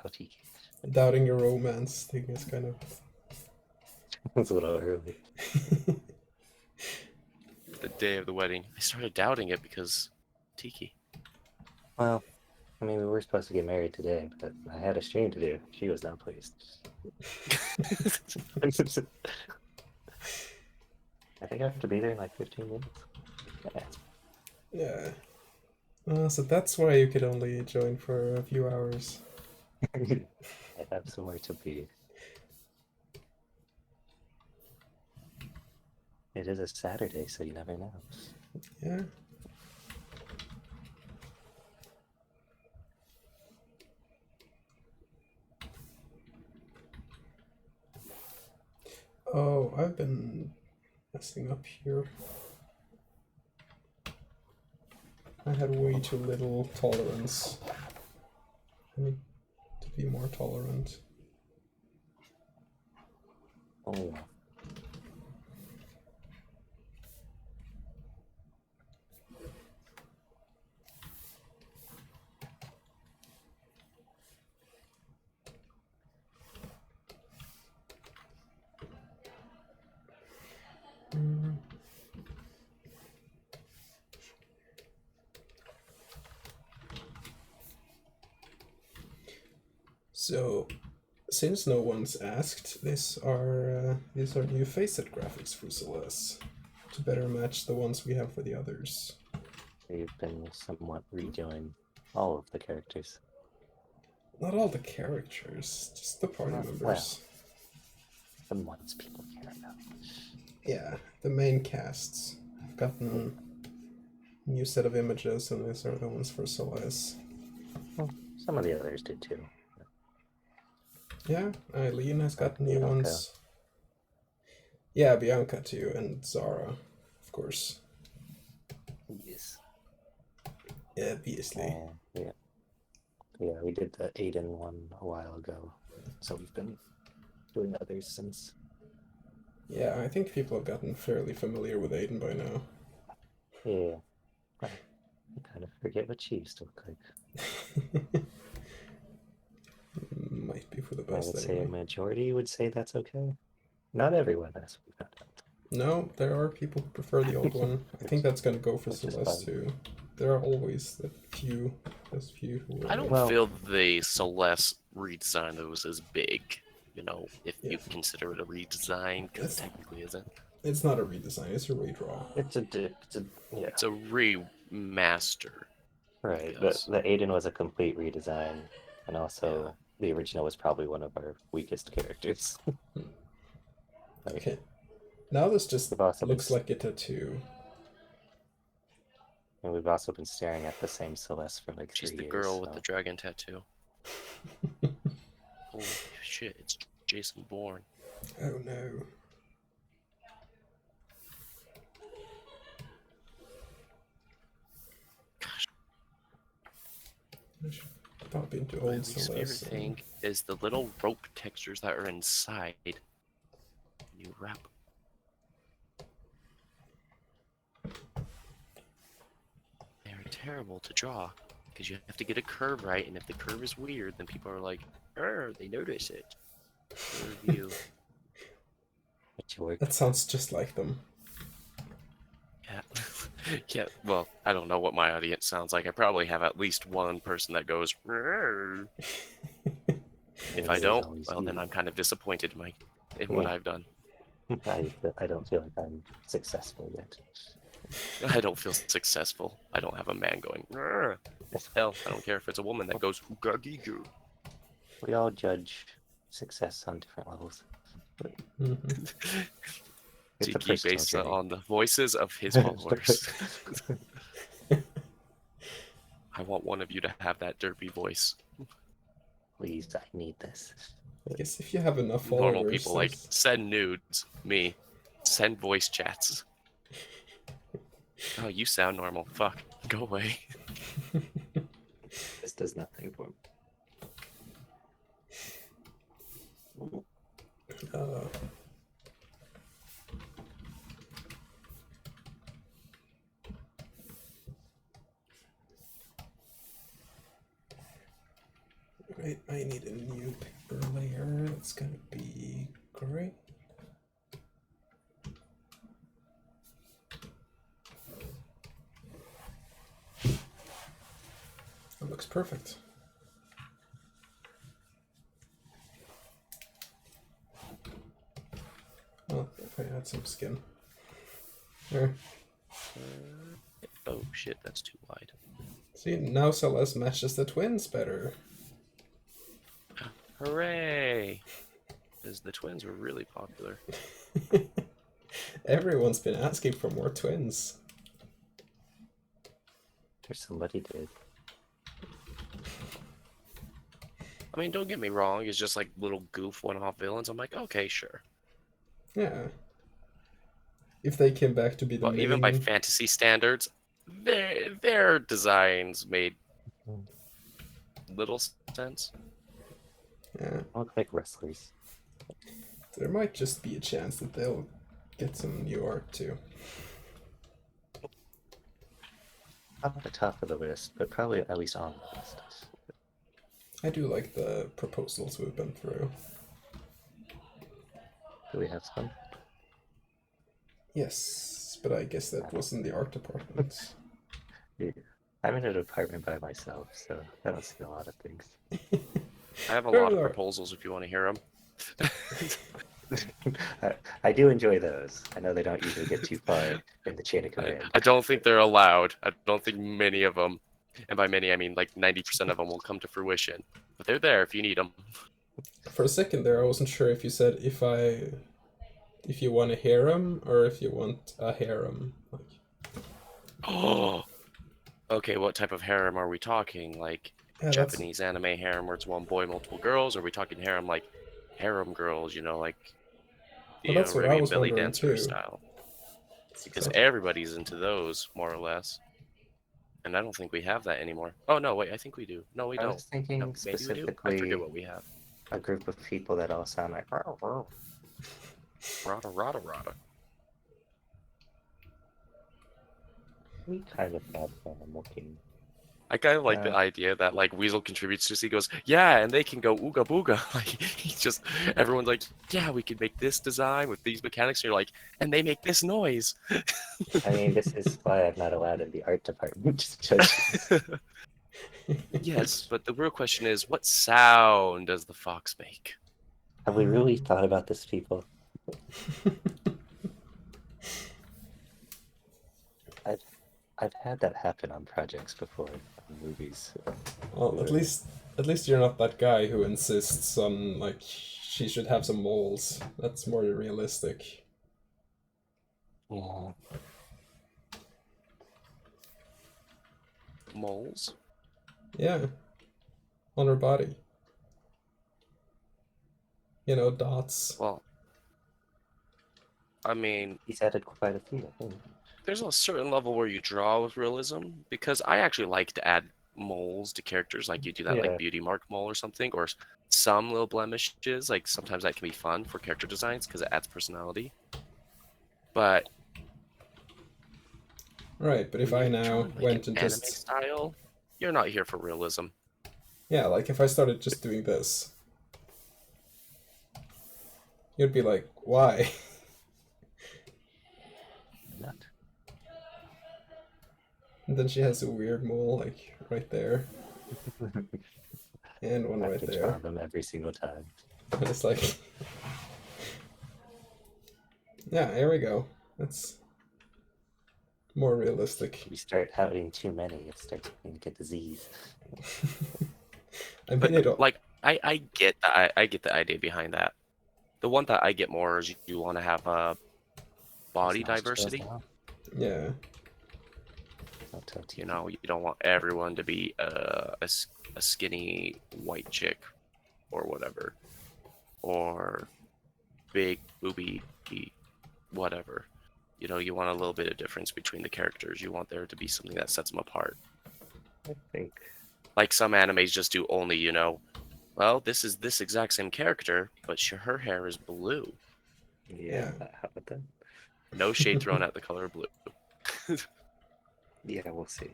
How Tiki. doubting your romance thing is kind of. It's a little early. The day of the wedding, I started doubting it because Tiki. Well, I mean, we were supposed to get married today, but I had a stream to do. She was not pleased. I think I have to be there in like 15 minutes. Yeah. So that's why you could only join for a few hours. I have somewhere to be. It is a Saturday, so you never know. Yeah. Oh, I've been messing up here. I had way too little tolerance. I need to be more tolerant. Oh, So, since no one's asked, these are new facet graphics for Seles to better match the ones we have for the others. you've been somewhat redoing all of the characters. Not all the characters, just the party Well, members. The ones people care about. Yeah, the main casts. I've gotten a new set of images, and these are the ones for Seles. Well, some of the others did too. Yeah, Eileen has got new Bianca. ones. Yeah, Bianca too, and Zara, of course. Yes. Yeah, obviously. Yeah. Yeah, we did the Aiden one a while ago, so we've been doing others since. Yeah, I think people have gotten fairly familiar with Aiden by now. Yeah. I kind of forget what she used to look like. Might be for the I best would say a anyway. majority would say that's okay. Not everyone, as we found out. No, there are people who prefer the old one. I think that's gonna go for Which is Celeste fine. too. There are always the few, those few who. I don't Well- feel the Celeste redesign that was as big. You know, if you Yeah. consider it a redesign, because It's- it technically isn't. It's not a redesign; it's a redraw. Yeah, It's a remaster. right. Yes. The Aiden was a complete redesign, and also the original was probably one of our weakest characters. Like, Okay. Now this just We've also looks been- like a tattoo. and we've also been staring at the same Celeste for like 3 She's years. the girl with so- the dragon tattoo. Holy shit, it's Jason Bourne. Oh no. Gosh, I should pop into my old least favorite Celeste. thing is the little rope textures that are inside. You wrap. They're terrible to draw because you have to get a curve right, and if the curve is weird, then people are like, they notice it. Review. But you work. That sounds just like them. Yeah. Yeah, well, I don't know what my audience sounds like. I probably have at least one person that goes, "Rrr." If I It's don't, always well, then you. I'm kind of disappointed in what I've done. I don't feel like I'm successful yet. I don't feel successful. I don't have a man going, "Rrr." Hell, I don't care if it's a woman that goes, "Hoogagigu." We all judge success on different levels. Mhm. It's a Tiki personal based journey. on the voices of his followers. I want one of you to have that derpy voice. Please, I need this. I guess if you have enough followers, Normal people like there's- send nudes. Me, send voice chats. Oh, you sound normal. Fuck, go away. This does nothing for me. uh, perfect. Oh, I had some skin. There. Oh shit, that's too wide. See, now Seles matches the twins better. Hooray! Because the twins were really popular. Everyone's been asking for more twins. There's somebody did. I mean, don't get me wrong, it's just like little goof one-off villains. I'm like, okay, sure. Yeah. If they came back to be the But main... even by fantasy standards, their designs made little sense. Yeah. Look like wrestlers. There might just be a chance that they'll get some new art too. Not at the top of the list, but probably at least on the list. I do like the proposals we've been through. Do we have some? Yes, but I guess that was in the art department. Yeah. I'm in an apartment by myself, so I don't see a lot of things. I have a Fair lot of enough. proposals if you want to hear them. I do enjoy those. I know they don't usually get too far in the chain of command. I don't think they're allowed. I don't think many of them, and by many I mean like 90% of them will come to fruition. But they're there if you need them. For a second there, I wasn't sure if you said if you want a harem or if you want a harem. Like, Oh, okay. What type of harem are we talking? Like yeah, Japanese anime harem where it's one boy, multiple girls? Or are we talking harem like harem girls? You know, like Well, the that's what I Arabian was belly wondering dancer too. style. Because So- everybody's into those more or less. And I don't think we have that anymore. Oh no, wait, I think we do. No, we I don't. was thinking No, maybe we do. I specifically forget what we have. a group of people that all sound like "Row, row." Rada rada rada. We kind of have fun looking. I kind of like the Yeah. idea that like Weasel contributes to this. He goes, yeah, and they can go ooga booga. Like he's just everyone's like, yeah, we can make this design with these mechanics. And you're like, and they make this noise. I mean, this is why I'm not allowed in the art department to judge. Yes, but the real question is, what sound does the fox make? Have we really thought about this, people? I've had that happen on projects before, on movies. Well, at least you're not that guy who insists on like she should have some moles. That's more realistic. Yeah. Moles? Yeah. On her body. You know, dots. Well, I mean, He's added quite a few, I think. there's a certain level where you draw with realism because I actually like to add moles to characters, like you do that Yeah. like beauty mark mole or something, or some little blemishes. Like sometimes that can be fun for character designs because it adds personality. But Right, but if I when you're now drawing, like, went an and anime just style, you're not here for realism. yeah, like if I started just doing this, you'd be like, why? Not. And then she has a weird mole like right there, and one I right can there. draw them every single time. And it's like, yeah, here we go. That's more realistic. We start having too many, it starts to get disease. I But mean, it. like I get that I get the idea behind that. The one that I get more is you want to have body It's not just diversity. now. Yeah. I'll tell you. You know, you don't want everyone to be a skinny white chick or whatever, or big booby whatever. You know, you want a little bit of difference between the characters. You want there to be something that sets them apart. I think. Like some animes just do only, you know, well, this is this exact same character, but her hair is blue. Yeah. How about that? No shade thrown at the color blue. Yeah, we'll see.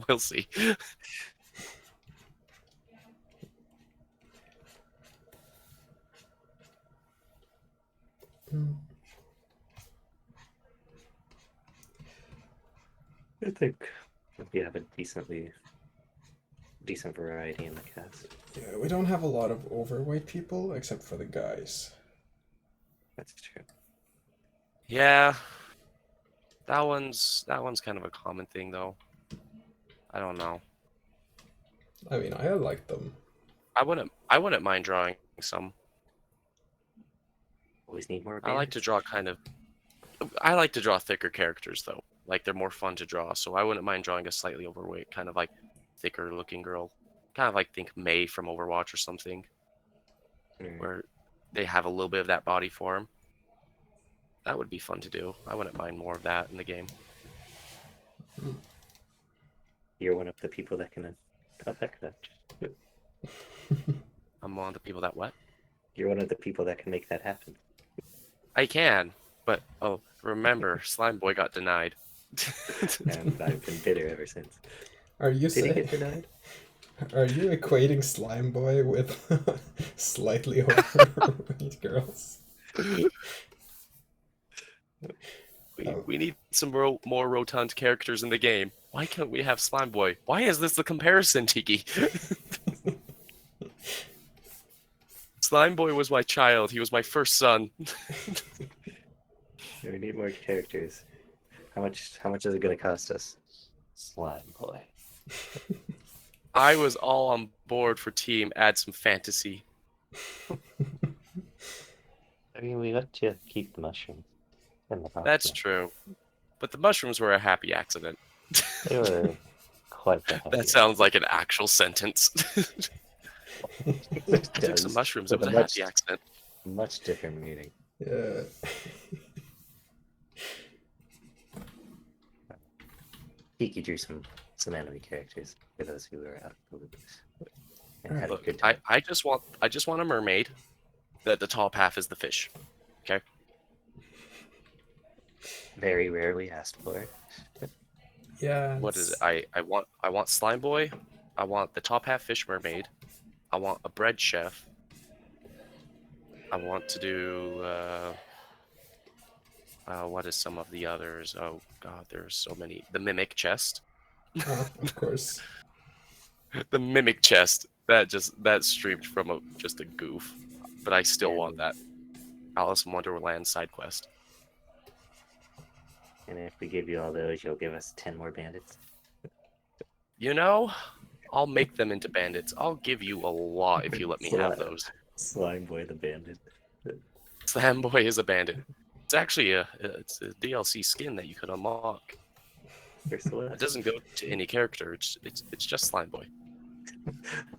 We'll see. I think you have a decent variety in the cast. Yeah, we don't have a lot of overweight people except for the guys. That's true. Yeah, that one's kind of a common thing though. I don't know. I mean, I like them. I wouldn't mind drawing some. Always need more. I like to draw I like to draw thicker characters though. Like they're more fun to draw, so I wouldn't mind drawing a slightly overweight, kind of like thicker looking girl. Kind of like think May from Overwatch or something, where they have a little bit of that body form. That would be fun to do. I wouldn't mind more of that in the game. You're one of the people that can affect that. I'm one of the people that what? You're one of the people that can make that happen. I can, but oh, remember, Slime Boy got denied. And I've been bitter ever since. Are you Did he saying? get denied? Are you equating Slime Boy with slightly overweight girls? We need some more rotund characters in the game. Why can't we have Slime Boy? Why is this the comparison, Tiki? Slime Boy was my child. He was my first son. We need more characters. How much is it gonna cost us? Slime Boy. I was all on board for team. Add some fantasy. I mean, we let you keep the mushrooms in the box. That's true. But the mushrooms were a happy accident. They were quite the That sounds like an actual sentence. I took some mushrooms. It was a happy accident. Much different meaning. Yeah. Kiki drew some anime characters for those who are out of the loop. And had a Look, good time. I just want a mermaid. That the top half is the fish. Okay. Very rarely asked for. Yeah. What is it? I want Slime Boy. I want the top half fish mermaid. I want a bread chef. I want to do what is some of the others? Oh god, there's so many. The mimic chest. Of course. The mimic chest. That streamed from just a goof. But I still want that. Alice in Wonderland side quest. And if we give you all those, you'll give us 10 more bandits. You know, I'll make them into bandits. I'll give you a lot if you let me have those. Slime Boy the bandit. Slime Boy is a bandit. It's actually it's a DLC skin that you could unlock. It doesn't go to any character. It's just Slime Boy.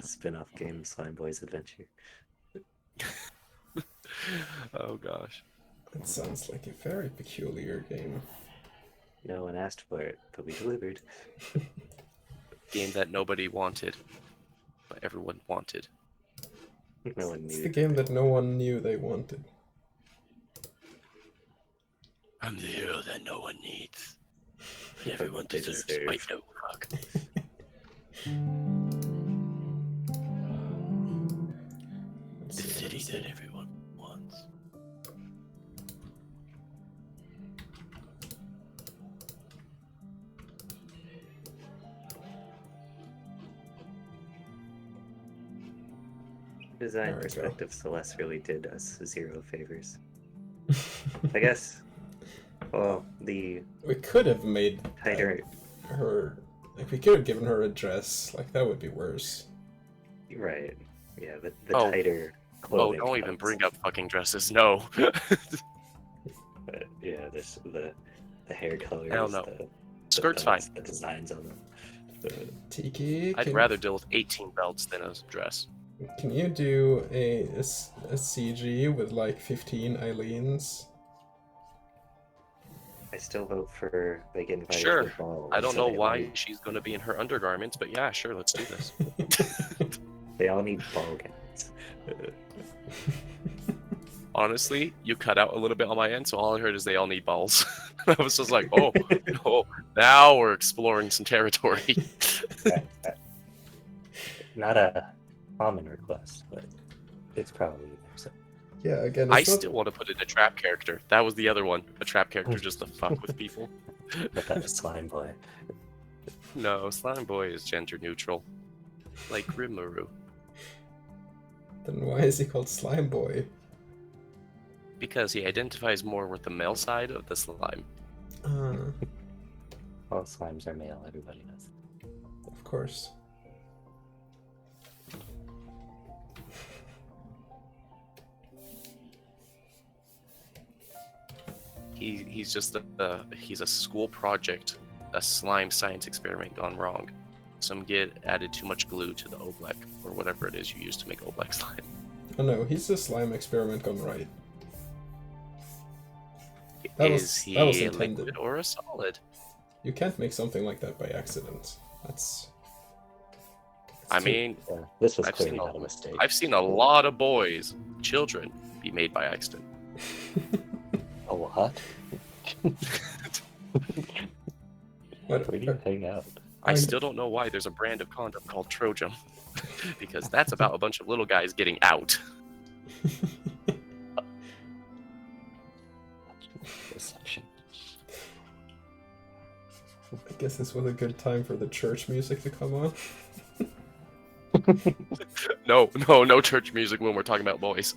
Spin-off game Slime Boy's Adventure. Oh gosh. That sounds like a very peculiar game. No one asked for it, but we delivered. Game that nobody wanted, but everyone wanted. No one It's knew. the game that no one knew they wanted. I'm the hero that no one needs. Everyone deserves. Wait, no, fuck. Let's The see, city let's that see. everyone wants. Design There we go. perspective, Celeste really did us zero favors. I guess. Well, the We could have made tighter. her. Like, we could have given her a dress. Like, that would be worse. Right. Yeah, the Oh. tighter Oh, clothing. don't even codes. bring up fucking dresses. No. But yeah, this the hair colors. Hell no. The Skirt's belts, fine. The designs on them. The, Tiki, I'd rather deal with 18 belts than a dress. can you do a CG with like 15 Eileens? I still vote for they get invited Sure. to the ball. I don't so know they all why need- she's going to be in her undergarments, but yeah, sure, let's do this. They all need ball gowns. Honestly, you cut out a little bit on my end, so all I heard is they all need balls. I was just like, oh, no, now we're exploring some territory. Not a common request, but it's probably there. So. Yeah, again, I it's not... still want to put in a trap character. That was the other one. A trap character just to fuck with people. But that was Slime Boy. No, Slime Boy is gender neutral. Like Rimuru. Then why is he called Slime Boy? Because he identifies more with the male side of the slime. Well, slimes are male, everybody knows. Of course. He's just he's a school project, a slime science experiment gone wrong. Some kid added too much glue to the oblek, or whatever it is you use to make oblek slime. Oh no, he's a slime experiment gone right. That was He a intended. liquid or a solid? You can't make something like that by accident. That's... I mean, Yeah, this was I've clearly seen not a mistake. I've seen a lot of boys, children, be made by accident. A what? What? Where do you hang out? I still don't know why there's a brand of condom called Trojan. Because that's about a bunch of little guys getting out. Deception. I guess this was a good time for the church music to come on. No church music when we're talking about boys.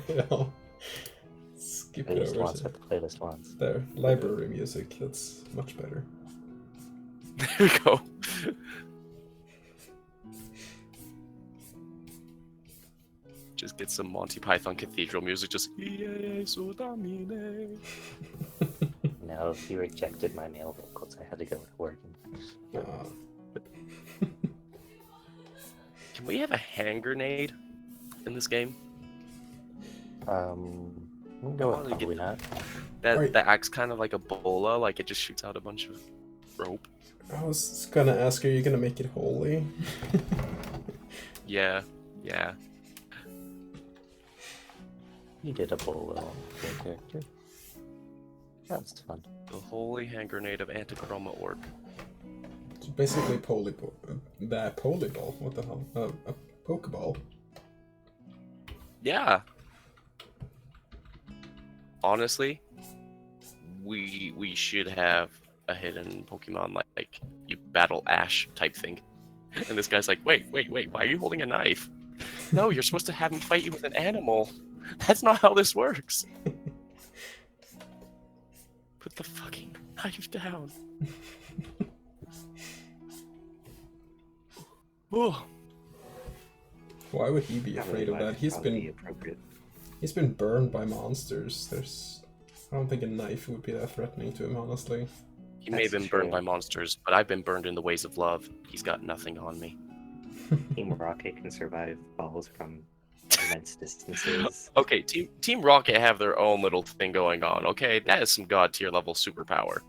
Well, skip it Playlist over. wants what the playlist wants. There, library music. That's much better. There we go. Just get some Monty Python Cathedral music. Just. No, he rejected my male vocals. I had to go with working. Can we have a hand grenade in this game? We'll go with probably not. Right. That acts kind of like a bola, like it just shoots out a bunch of rope. I was gonna ask, are you gonna make it holy? Yeah. He did a bolo on the character. That's fun. The holy hand grenade of Antichroma Orc. It's basically polyball. Polyball? What the hell? A Pokeball. Yeah. Honestly, we should have a hidden Pokemon like you battle Ash type thing. And this guy's like, wait, why are you holding a knife? No, you're supposed to have him fight you with an animal. That's not how this works. Put the fucking knife down. Oh. Why would he be Not afraid really of that? He's probably been appropriate. He's been burned by monsters. I don't think a knife would be that threatening to him, honestly. He may have been That's burned true. by monsters, but I've been burned in the ways of love. He's got nothing on me. Team Rocket can survive balls from immense distances. Okay, Team Rocket have their own little thing going on. Okay, that is some god tier level superpower.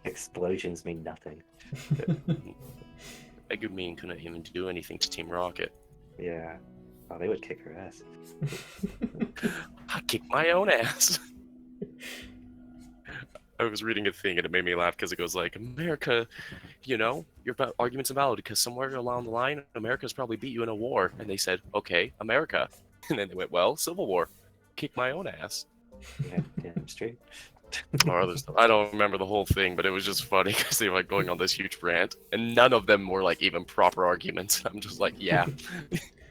Explosions mean nothing. Megumin couldn't even do anything to Team Rocket. Yeah. Oh, they would kick her ass. I kicked my own ass. I was reading a thing and it made me laugh because it goes like, America, your argument's invalid because somewhere along the line, America's probably beat you in a war. And they said, okay, America. And then they went, well, Civil War. Kick my own ass. Yeah, damn straight. Or other stuff. I don't remember the whole thing, but it was just funny because they were like going on this huge rant. And none of them were like even proper arguments. I'm just like, yeah.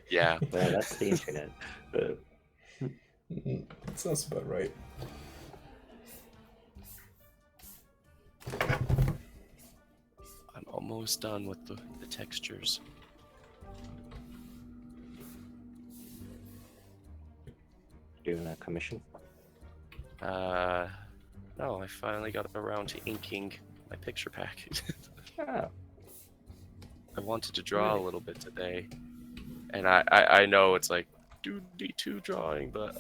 Yeah. Well, that's the internet. But That sounds about right. I'm almost done with the textures. doing a commission. No, I finally got around to inking my picture pack. Oh. I wanted to draw a little bit today. And I know it's like, do D2 drawing, but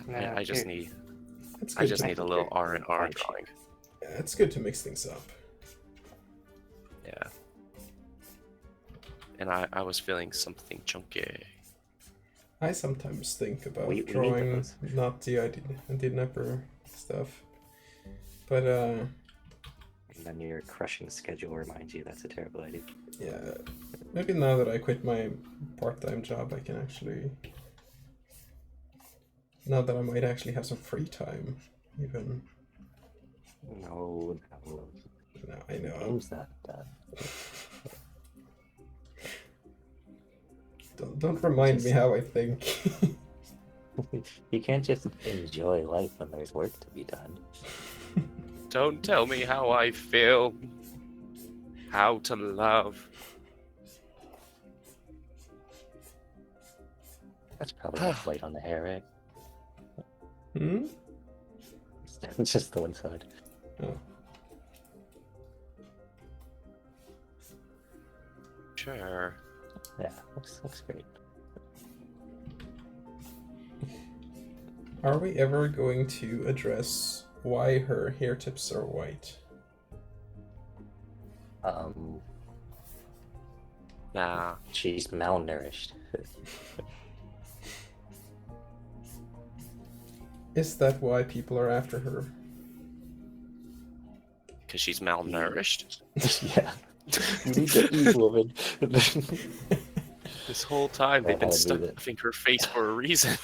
I just need a little R&R drawing. Yeah, it's good to mix things up. Yeah. And I was feeling something chunky. I sometimes think about We need drawing those. not the Didnapper stuff, but And then your crushing schedule reminds you that's a terrible idea. yeah, maybe now that I quit my part-time job, I can actually. Now that I might actually have some free time, even No, no. No, I know. Game's not done. Don't remind me how I think. You can't just enjoy life when there's work to be done. Don't tell me how I feel. How to love. That's probably not light on the hair, right? Hmm? It's just the one side. Oh. Sure. Yeah, looks great. Are we ever going to address why her hair tips are white? Nah. She's malnourished. Is that why people are after her? Because she's malnourished. Yeah. You need to eat, woman. This whole time they've been That would be stuffing her face for a reason.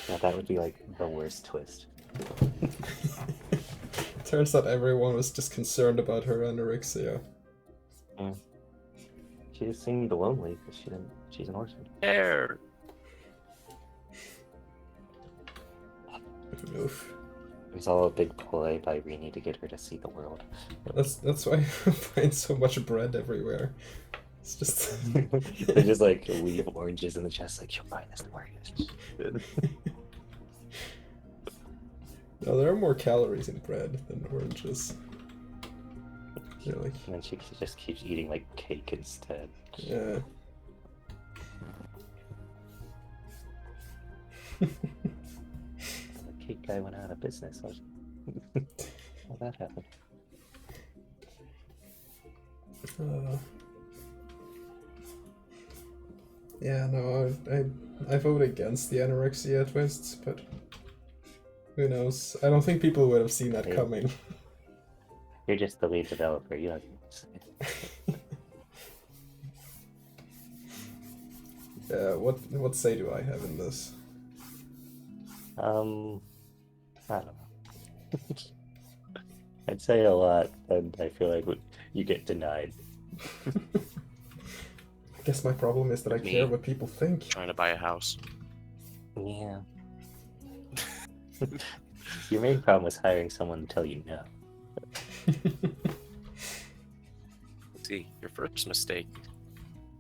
Yeah, that would be like the worst twist. Turns out everyone was just concerned about her anorexia. She just seemed lonely because she's an orphan. Hair. Oof. It was all a big ploy by Rini to get her to see the world. That's why I find so much bread everywhere. It's just They just like leave oranges in the chest, like, you'll find this orange. no, there are more calories in bread than oranges. Really? And then she just keeps eating like cake instead. Yeah. The cake guy went out of business. How'd that happen? Yeah, no, I vote against the anorexia twists, but who knows? I don't think people would have seen that Yeah. coming. You're just the lead developer, you don't Yeah, what say do I have in this? I don't know. I'd say a lot, and I feel like you get denied. I guess my problem is that I Me. care what people think. Trying to buy a house. Yeah. Your main problem was hiring someone to tell you no. See, your first mistake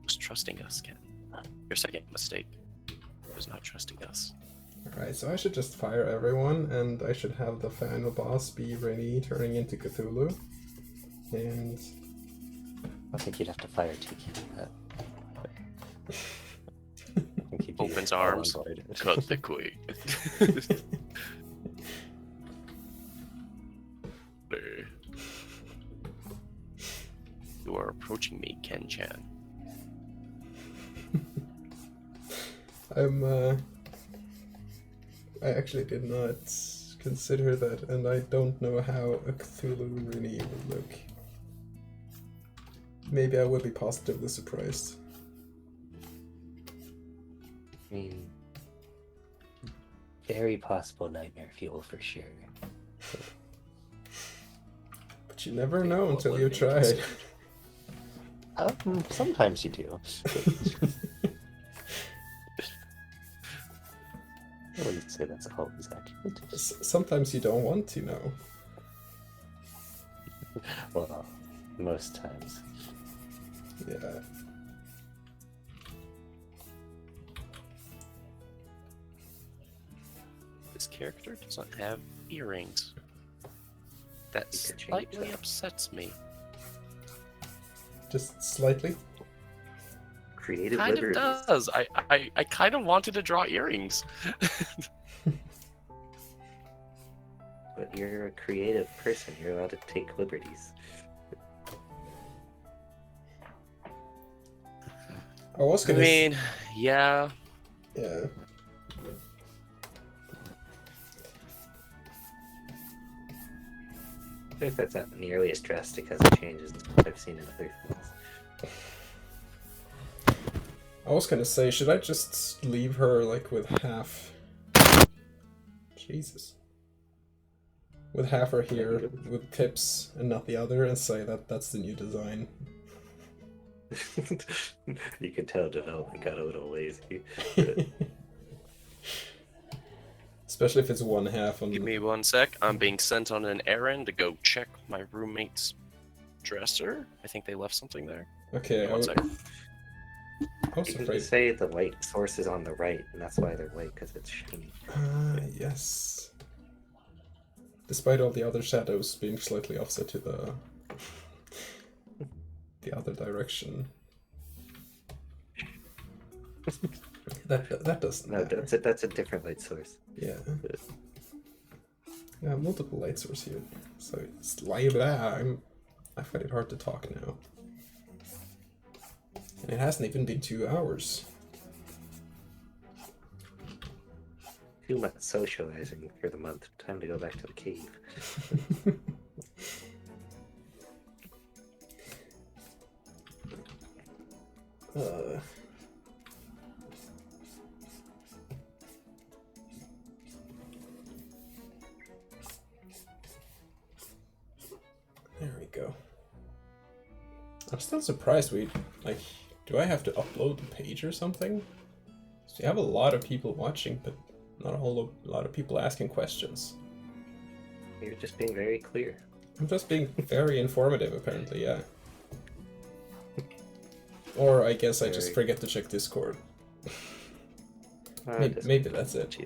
was trusting us, Ken. Your second mistake was not trusting us. Alright, so I should just fire everyone, and I should have the final boss be Rennie turning into Cthulhu. And I think you'd have to fire Tiki for that. I think he'd be Opens all on arms. board. Cut the quick. You are approaching me, Ken-chan. I actually did not consider that, and I don't know how a Cthulhu Rennie would look. Maybe I would be positively surprised. I mean, very possible nightmare fuel for sure. But you never know What until would you be try. considered? Sometimes you do. I wouldn't say that's always accurate. Sometimes you don't want to know. Well, most times. Yeah. This character doesn't have earrings. That You could change slightly that. upsets me. Just slightly. Creative Kind of liberties. does. I kind of wanted to draw earrings. But you're a creative person. You're allowed to take liberties. I was I gonna. mean, yeah. Yeah. I think that's not nearly as drastic as the changes I've seen in other things. I was gonna say, should I just leave her like with half? Jesus. with half her here with tips and not the other, and say that that's the new design. You can tell development got a little lazy. Especially if it's one half on. Give me 1 sec. I'm being sent on an errand to go check my roommate's dresser. I think they left something there. Okay, One sec. I was You can afraid. just say the light source is on the right, and that's why they're white, because it's shiny. Yes. Despite all the other shadows being slightly offset to the other direction. That doesn't No, matter. that's a different light source. Yeah. Yeah, multiple light source here. So it's like that. I find it hard to talk now. And it hasn't even been 2 hours. Too much socializing for the month. Time to go back to the cave. There we go. I'm still surprised do I have to upload the page or something? So you have a lot of people watching, but not a whole lot of people asking questions. You're just being very clear. I'm just being very informative, apparently, yeah. Or I guess I just forget to check Discord. Maybe that's it.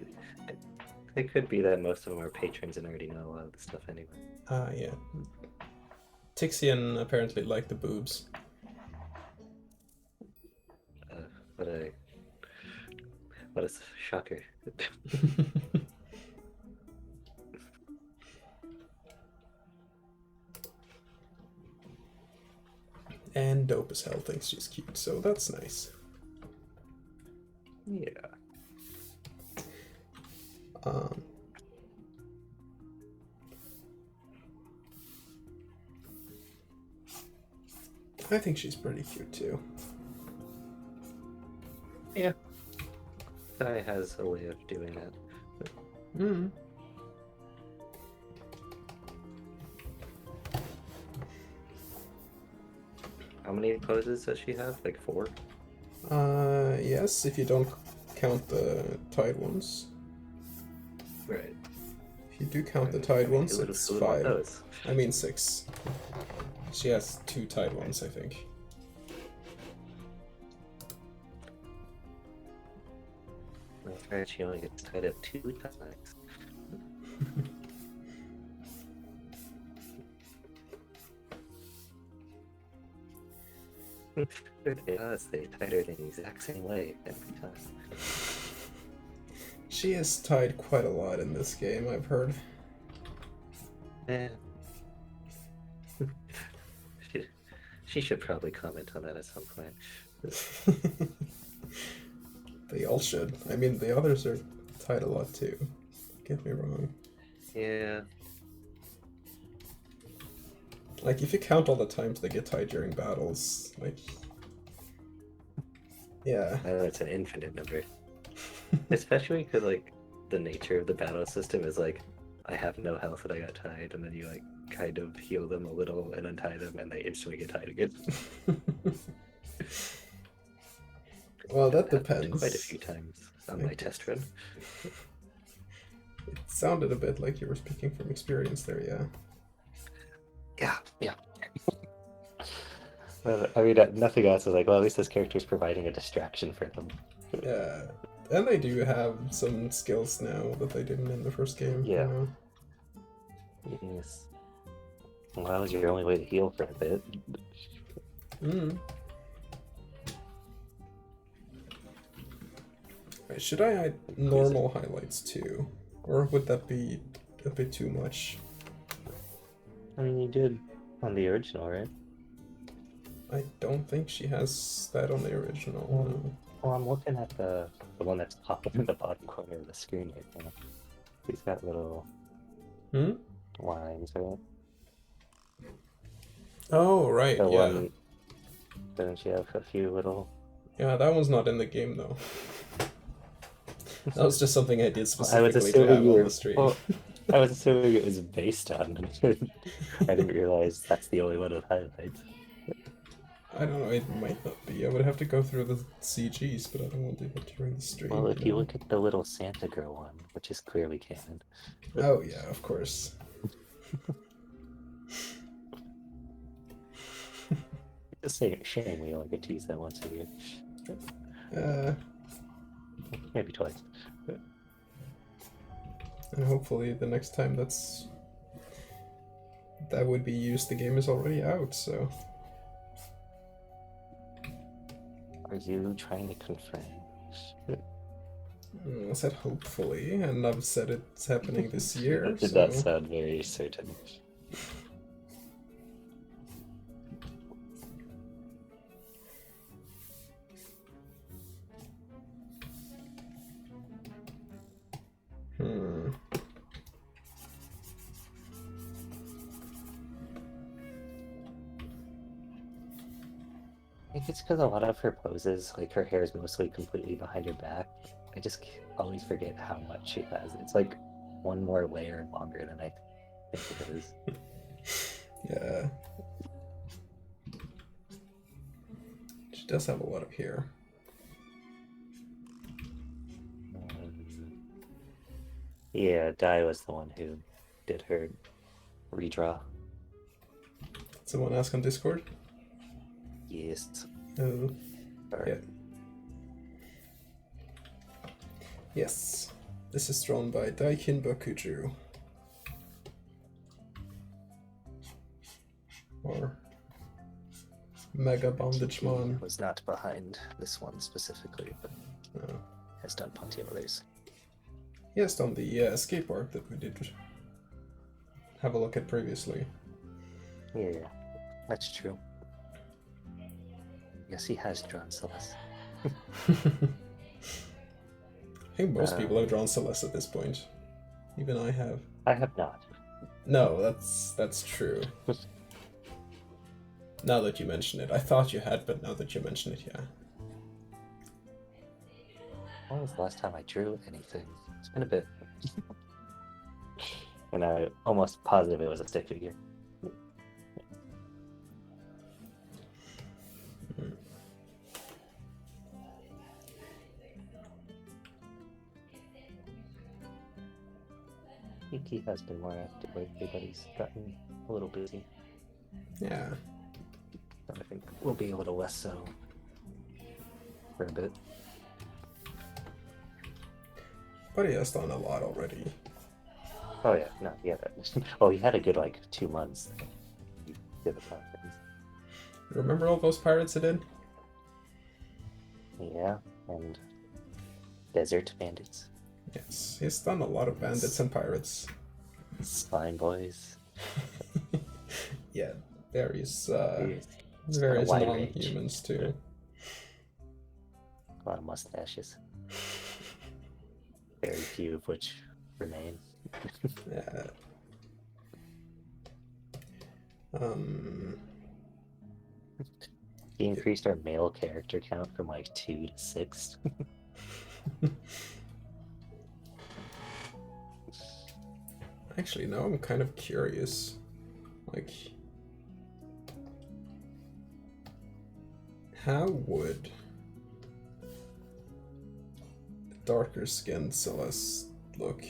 It could be that most of them are patrons and already know a lot of the stuff anyway. Yeah. Tixian apparently liked the boobs. What a shocker. And Dope as Hell thinks she's cute, so that's nice. Yeah. I think she's pretty cute too. Yeah. Guy has a way of doing that. Hmm. How many poses does she have? Like 4? Yes, if you don't count the tied ones. Right. If you do count the tied ones, Who it's would've want 5. those? I mean 6. She has 2 tied ones, I think. That's right, she only gets tied up 2 times. Yes, they tied her in the exact same way every time. She is tied quite a lot in this game, I've heard. Yeah. She should probably comment on that at some point. They all should. I mean, the others are tied a lot too. Get me wrong. Yeah. Like, if you count all the times they get tied during battles, like... Yeah. I know it's an infinite number. Especially because, like, the nature of the battle system is, like, I have no health and I got tied, and then you, like, kind of heal them a little and untie them, and they instantly get tied again. Well, that Happened depends. quite a few times on my test run. It sounded a bit like you were speaking from experience there, yeah. Yeah. Well, I mean, nothing else is like, well, at least this character is providing a distraction for them. Yeah. And they do have some skills now that they didn't in the first game. Yeah. You know? Yes. Well, that was your only way to heal for a bit. Right, should I add normal highlights too? Or would that be a bit too much? I mean, you did on the original, right? I don't think she has that on the original. No. Well, I'm looking at the one that's popping in the bottom corner of the screen right now. He's got little lines, right? Oh, right, The yeah. one, doesn't she have a few little... Yeah, that one's not in the game though. That was just something I did I was specifically to have assuming you on were... the stream. Well, I was assuming it was based on. I didn't realize that's the only one with highlights. I don't know, it might not be. I would have to go through the CGs, but I don't want to do it during the stream. Well, if you know? look at the little Santa girl one, which is clearly canon. Oh, yeah, of course. Just sharing we only get to use that once a year. Maybe twice. And hopefully the next time that would be used, the game is already out, so... Are you trying to confirm? I said hopefully, and I've said it's happening this year, That did so... not sound very certain. Hmm. I think it's because a lot of her poses, like her hair is mostly completely behind her back. I just always forget how much she has. It's like one more layer longer than I think it is. Yeah. She does have a lot of hair. Yeah, Dai was the one who did her redraw. Someone ask on Discord? Yes. Oh. Or- Yeah. Yes. This is drawn by Daikin Bakuju. Or Mega Bondage He Man. was not behind this one specifically, but Oh. has done plenty of others. He has done the escape arc that we did have a look at previously. Yeah, that's true. Yes, he has drawn Seles. I think most people have drawn Celeste at this point. Even I have. I have not. No, that's true. Now that you mention it. I thought you had, but now that you mention it, yeah. When was the last time I drew anything? It's been a bit. And I'm almost positive it was a stick figure. I think he has been more active lately, but he's gotten a little busy. Yeah. So I think we'll be a little less so for a bit. But he has done a lot already. Oh yeah, no, yeah. Oh, he had a good like 2 months. He did a lot of things. Remember all those pirates I did? Yeah, and Desert Bandits, Yes, he's done a lot of bandits and pirates. Slime Boys. Yeah, various He's got a various wide range. non-humans too. A lot of mustaches. Very few of which remain. Yeah. He increased our male character count from like 2 to 6. Actually, now I'm kind of curious. Like, how would a darker skinned Celeste look?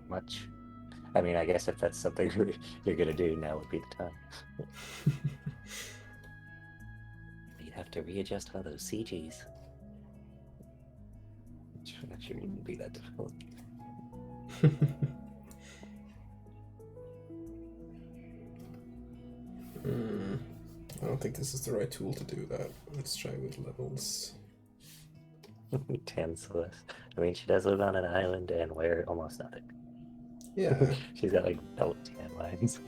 Much. I mean, I guess if that's something you're gonna do, now would be the time. You'd have to readjust all those CGs. Which actually wouldn't be that difficult. I don't think this is the right tool to do that. Let's try with levels. Tan Celeste. I mean, she does live on an island and wear almost nothing. Yeah, She's got like belt tan lines.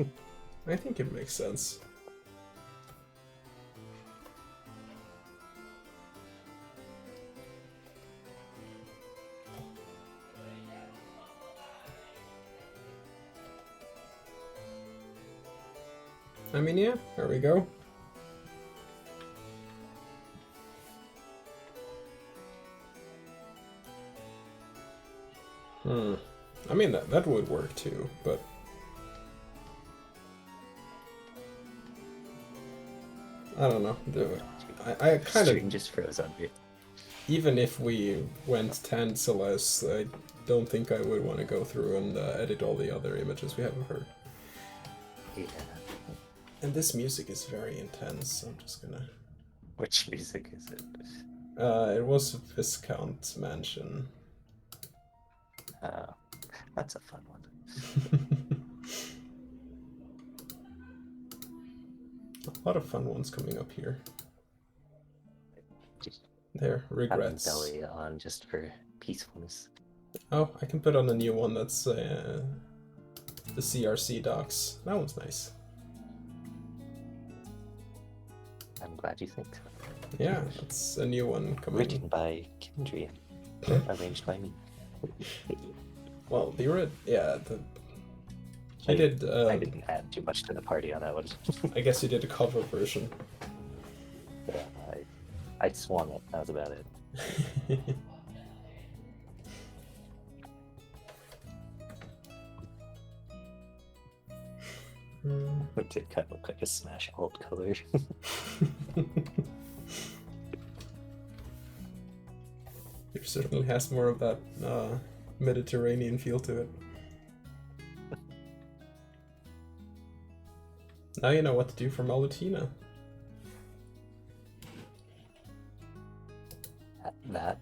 I think it makes sense. I mean, yeah, there we go. I mean, that would work too, but I don't know. I kind Stream of, just froze on me. even if we went 10 Seles, I don't think I would want to go through and edit all the other images we have of her. Yeah. And this music is very intense, so I'm just gonna... Which music is it? It was Viscount Mansion. Oh, that's a fun one. A lot of fun ones coming up here. Just There, having regrets. belly on just for peacefulness. Oh, I can put on a new one that's the CRC docs. That one's nice. I'm glad you think so. Yeah, it's a new one coming. Written by Kendrian. Arranged by me. Well, yeah, I did. I didn't add too much to the party on that one. I guess you did a cover version. Yeah, I swung it. That was about it. It did kind of look like a Smash alt color. It certainly has more of that Mediterranean feel to it. Now you know what to do for Malutina. That.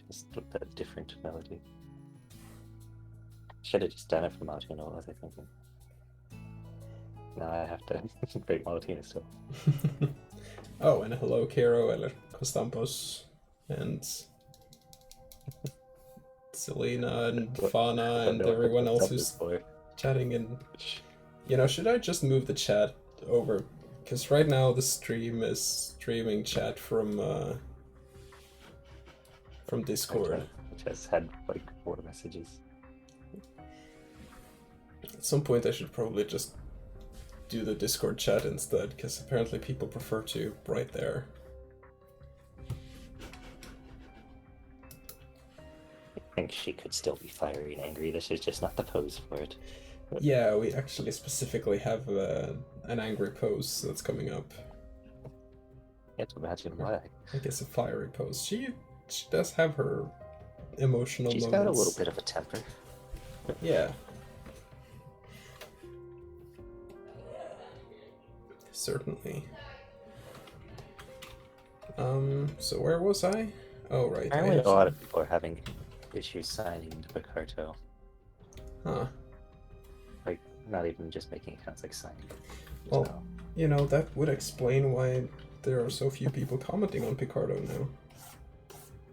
Just with a different melody. Should have just done it for Maltina, what was I thinking? Now I have to break Maltina still. Oh, and hello, Kero, El Costampos, and Selena, and Fana, and everyone else who's chatting. And, you know, should I just move the chat over? Because right now the stream is streaming chat from Discord. Which has had like 4 messages. At some point I should probably just do the Discord chat instead, because apparently people prefer to right there. I think she could still be fiery and angry, this is just not the pose for it. Yeah, we actually specifically have an angry pose that's coming up. Can't imagine why. I guess a fiery pose. She does have her emotional She's moments. got a little bit of a temper. Yeah. Certainly. So where was I? Oh, right. Apparently a lot of people are having issues signing into Picarto. Huh. Like, not even just making accounts, like signing. Well, So, you know, that would explain why there are so few people commenting on Picardo now.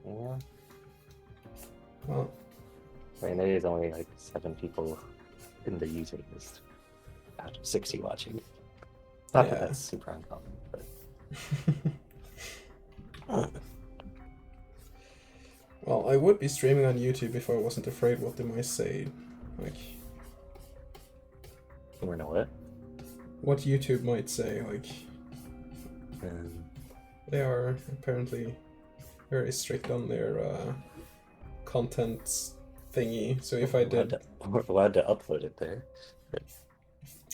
yeah. Well, I mean, there is only like 7 people in the user list out of 60 watching. Not that Yeah. that's super uncommon, but well, I would be streaming on YouTube if I wasn't afraid what they might say. Like, you know what? what YouTube might say. Like, Um, they are apparently very strict on their content thingy. So if I did, we're allowed to upload it there.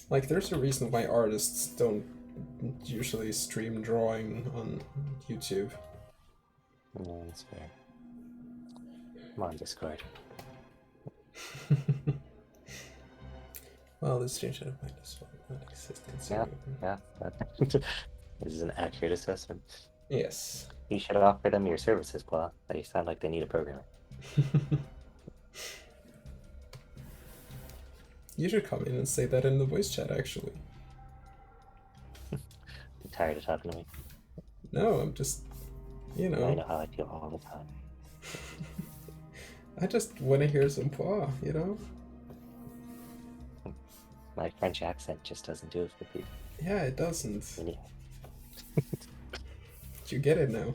like, there's a reason why artists don't usually stream drawing on YouTube. No, that's fair. Come on, Discord. Well, this change of mind is not existence. Yeah, yeah. This is an accurate assessment. Yes. You should offer them your services, Blah. They sound like they need a programmer. You should come in and say that in the voice chat, actually. I'm tired of talking to me. No, I'm just, you I know, know how I feel all the time. I just want to hear some pwa, you know? My French accent just doesn't do it for people. Yeah, it doesn't. Really. You get it now.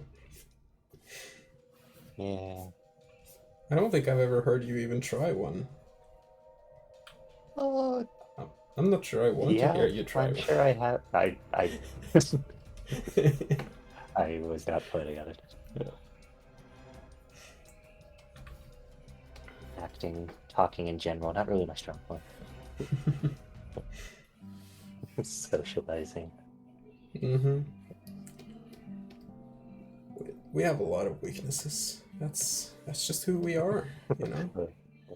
Yeah. I don't think I've ever heard you even try one. Oh, I'm not sure I want to hear you try I'm one. sure I have. I I was not planning on it. acting, talking in general, not really my strong point. Socializing. Mm-hmm. We have a lot of weaknesses. That's just who we are, you know? Well,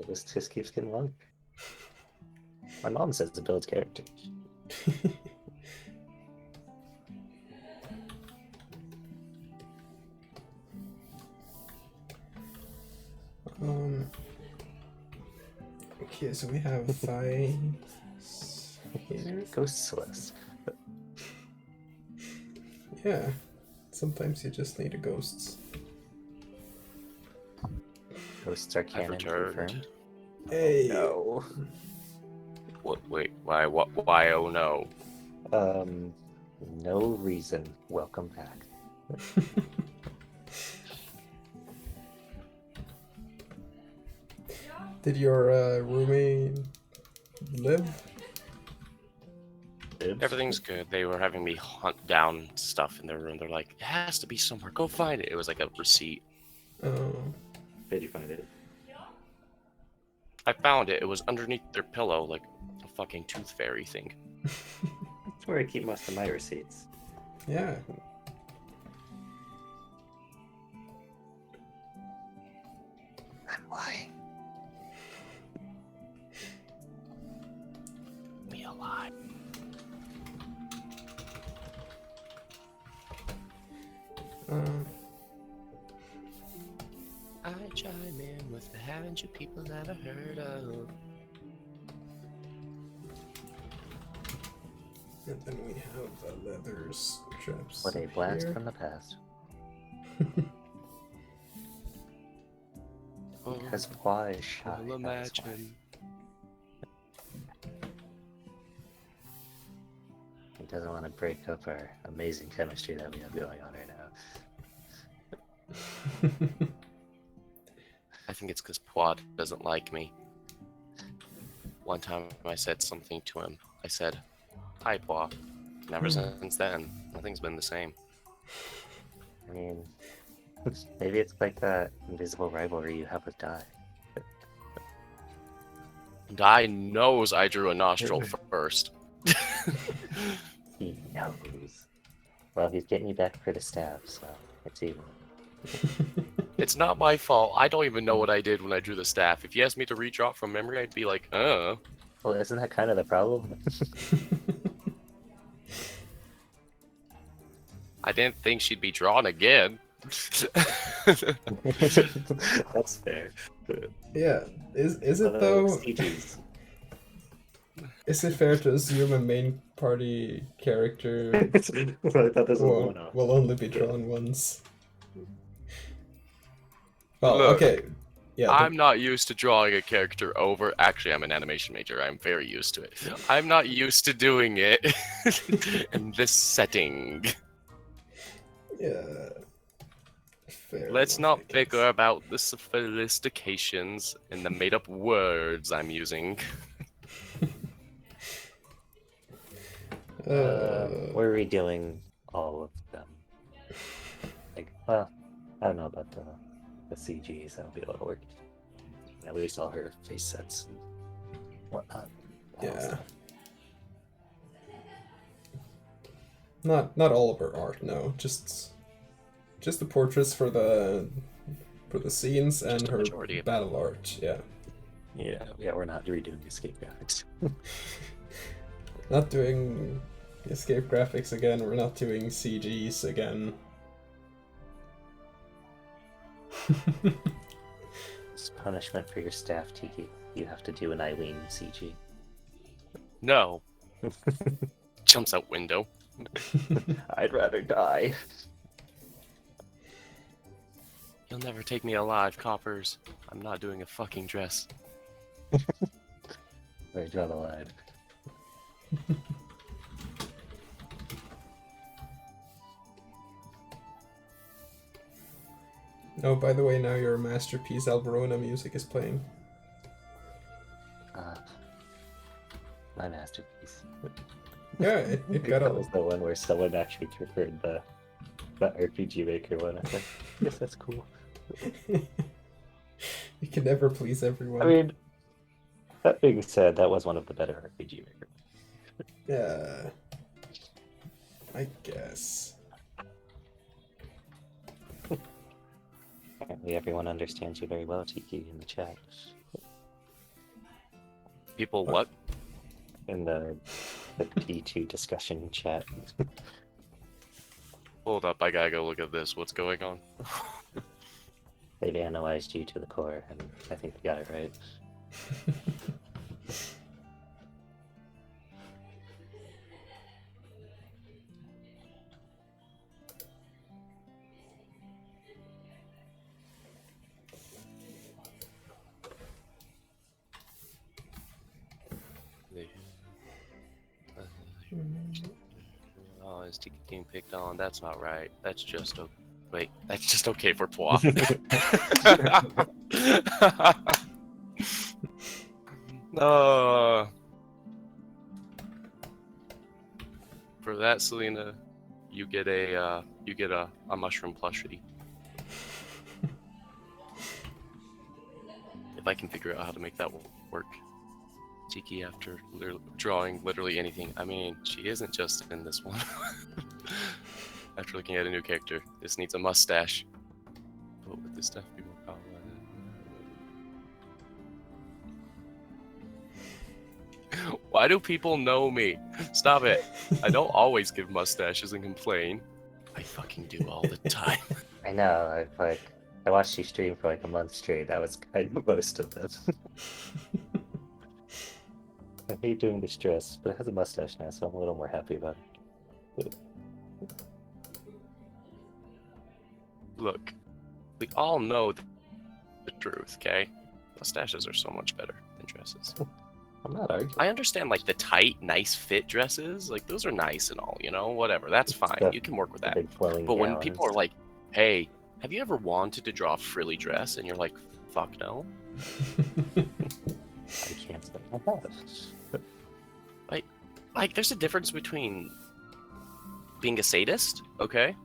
this just keeps getting longer. My mom says it builds character. Okay, so we have 5 here. Ghost Celeste. Yeah. Sometimes you just need a ghosts. Ghosts are I've canon returned. confirmed. Hey. No. What? Wait. Why? What? Why? Oh no. No reason. Welcome back. Did your roommate live? Everything's good. They were having me hunt down stuff in their room. They're like, it has to be somewhere. Go find it. It was like a receipt. Oh. Did you find it? I found it. It was underneath their pillow, like a fucking tooth fairy thing. That's where I keep most of my receipts. Yeah. I'm lying. Me alive. I chime in with the haven't you people ever heard of? And then we have the leather straps. What a blast here. from the past. Because why is shy? Well, That's why. imagine. He doesn't want to break up our amazing chemistry that we have going on right now. I think it's because Pwad doesn't like me. One time I said something to him. I said, "Hi, Pwad." And ever since then, nothing's been the same. I mean, maybe it's like that invisible rivalry you have with Dai. Dai knows I drew a nostril first. He knows. Well, he's getting you back for the stab, so it's even. It's not my fault. I don't even know what I did when I drew the staff. If you asked me to redraw it from memory, I'd be like, Well, isn't that kind of the problem? I didn't think she'd be drawn again. That's fair. Yeah. Is it though? CGs. Is it fair to assume a main party character I thought this was will, one off. will only be drawn once? Well, Look, okay. Yeah. I'm not used to drawing a character over. Actually, I'm an animation major. I'm very used to it. I'm not used to doing it in this setting. Yeah. Fair Let's enough, not I bicker guess. about the sophistications and the made-up words I'm using. We're redoing all of them. Like, well, I don't know about the CGs. That'll be a lot of work. At least all her face sets and whatnot. Yeah. Not all of her art, no. Just the portraits for the scenes and Just a her majority of it. battle art. Yeah. Yeah, we're not redoing escape graphics. Not doing escape graphics again. We're not doing CGs again. It's punishment for your staff, Tiki. You have to do an Eileen CG. No. Jumps out window. I'd rather die. You'll never take me alive, coppers. I'm not doing a fucking dress. I draw the line. Oh, by the way, now your masterpiece Alberona music is playing. My masterpiece. Yeah, it got That a was the one where someone actually preferred the RPG Maker one. I think. I guess that's cool. You can never please everyone. I mean, that being said, that was one of the better RPG makers. Yeah. I guess. Apparently, everyone understands you very well, Tiki, in the chat. People what? In the P2 discussion chat. Hold up, I gotta go look at this. What's going on? They've analyzed you to the core, and I think they got it right. Oh, is Tiki getting picked on? That's not right. That's just okay. Wait, that's just okay for Poi. For that, Selena, you get a mushroom plushie. If I can figure out how to make that work. Tiki, after drawing literally anything. I mean, she isn't just in this one. After looking at a new character, this needs a mustache. But would this stuff be more problematic? Why do people know me? Stop it. I don't always give mustaches and complain. I fucking do all the time. I know, I watched you stream for like a month straight. That was kind of most of them. I hate doing this dress, but it has a mustache now, so I'm a little more happy about it. Look, we all know the truth, okay? Mustaches are so much better than dresses. I'm not arguing. I understand, like, the tight, nice fit dresses. Like, those are nice and all, you know? Whatever, that's fine. You can work with that. Big flowing But when gowns. people are like, hey, have you ever wanted to draw a frilly dress? And you're like, fuck no. I can't say I have. Like, there's a difference between being a sadist, okay?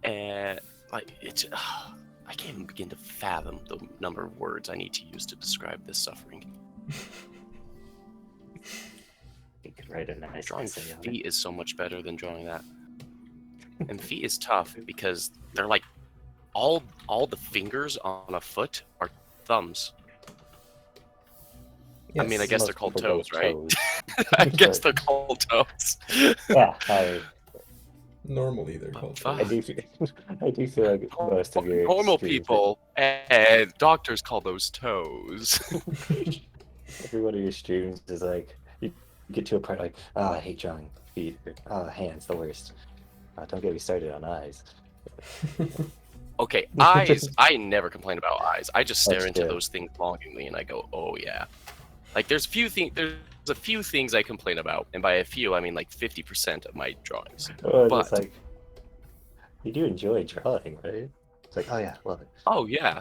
And, like, it's... I can't even begin to fathom the number of words I need to use to describe this suffering. You could write a nice Drawing essay on it. feet is so much better than drawing that. And feet is tough because they're like... All the fingers on a foot are thumbs. I mean, I Yes. guess Most they're called people go toes, right? toes. I guess they're called toes. Yeah, Normally they're called. Fuck. I do feel like most of your Normal streams- people and doctors call those toes. every one of your streams is like you get to a part like, I hate drawing feet, or hands the worst. Don't get me started on eyes. Okay, eyes. I never complain about eyes. I just stare That's into good. those things longingly, and I go, "Oh yeah." Like there's a few things I complain about, and by a few I mean like 50% of my drawings. Oh, But- it's like you do enjoy drawing, right? It's like, oh yeah, love it. Oh yeah,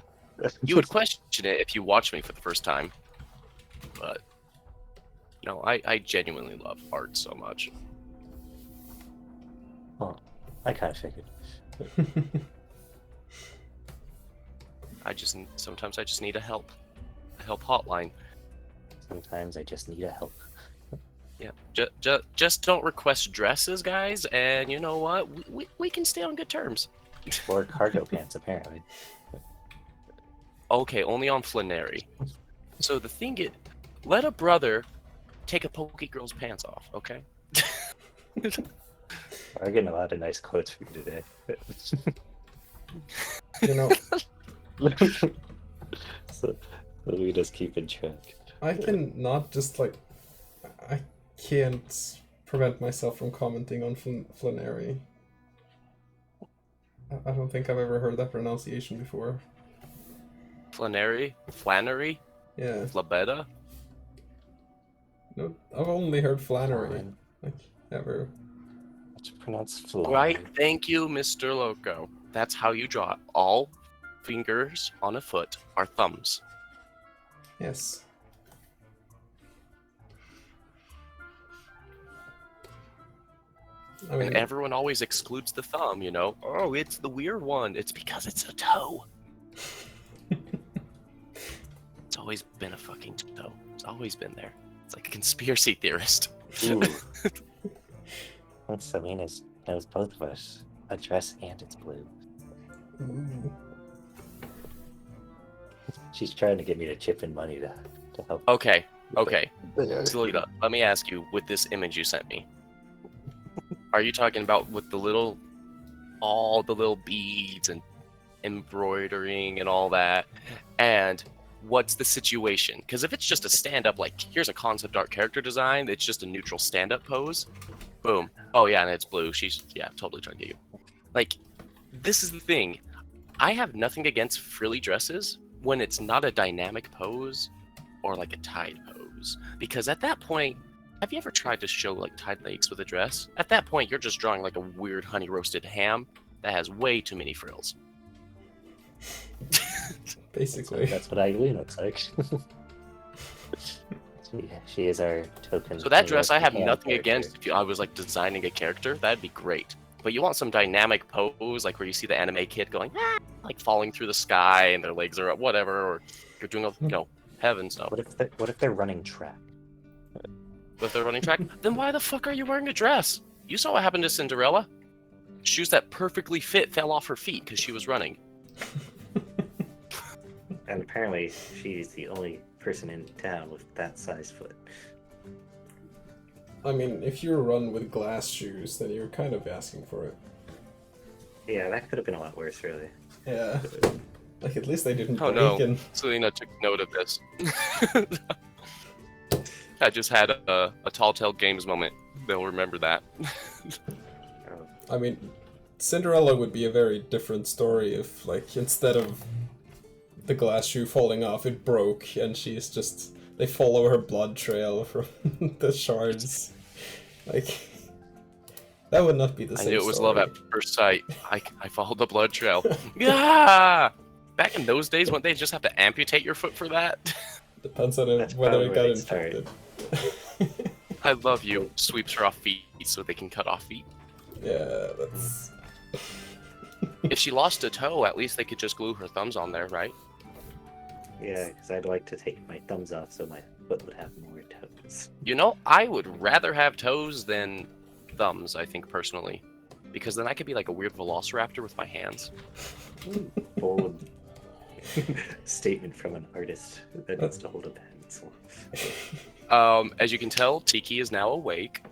you would question it if you watched me for the first time, but no, I genuinely love art so much. Oh, I kind of figured. Sometimes I just need a help hotline. Sometimes I just need a help. Yeah, just don't request dresses, guys, and you know what? We can stay on good terms. Or cargo pants, apparently. Okay, only on Flannery. So the thing is, let a brother take a pokey girl's pants off, okay? I'm getting a lot of nice quotes for you today. You know, so we just keep in track. I can not just like, I can't prevent myself from commenting on Flannery. I don't think I've ever heard that pronunciation before. Flannery, Yeah, Flabetta. no, I've only heard Flannery, Flan. like, ever. It's pronounced fly. Right, thank you, Mr. Loco. That's how you draw it. All fingers on a foot are thumbs. Yes. I And mean, everyone always excludes the thumb, you know? Oh, it's the weird one. It's because it's a toe. It's always been a fucking toe. It's always been there. It's like a conspiracy theorist. Ooh. Selena knows both of us. A dress and it's blue. Ooh. She's trying to get me to chip in money to help. Okay. Selena, let me ask you, with this image you sent me, are you talking about with all the little beads and embroidering and all that? And what's the situation? Because if it's just a stand-up, like, here's a concept art character design, it's just a neutral stand-up pose, boom. Oh yeah, and it's blue. She's, yeah, totally trying to get you. Like, this is the thing. I have nothing against frilly dresses when it's not a dynamic pose or like a tied pose. Because at that point, have you ever tried to show like tied legs with a dress? At that point, you're just drawing like a weird honey roasted ham that has way too many frills. Basically. That's what Eileen looks like. she is our token. So that dress, I have ham nothing character. against. If I was like designing a character, that'd be great. But you want some dynamic pose, like where you see the anime kid going, like falling through the sky and their legs are up, whatever, or you're doing a, heavens no. What if they're running track? If they're running track, then why the fuck are you wearing a dress? You saw what happened to Cinderella. Shoes that perfectly fit fell off her feet because she was running. And apparently, she's the only person in town with that size foot. I mean, if you run with glass shoes, then you're kind of asking for it. Yeah, that could have been a lot worse, really. Yeah. Like, at least they didn't Oh break no, and... Selena took note of this. I just had a Telltale Games moment. They'll remember that. I mean, Cinderella would be a very different story if, like, instead of the glass shoe falling off, it broke, and she's just... They follow her blood trail from the shards. Like, that would not be the I same knew it was story. love at first sight. I followed the blood trail. Yeah! Back in those days, wouldn't they just have to amputate your foot for that? Depends on That's whether probably it got where they start. infected. I love you. Sweeps her off feet so they can cut off feet. Yeah, that's... If she lost a toe, at least they could just glue her thumbs on there, right? Yeah, because I'd like to take my thumbs off so my foot would have more toes. You know, I would rather have toes than thumbs, I think, personally. Because then I could be like a weird velociraptor with my hands. Bold statement from an artist that needs to hold a pencil. As you can tell, Tiki is now awake.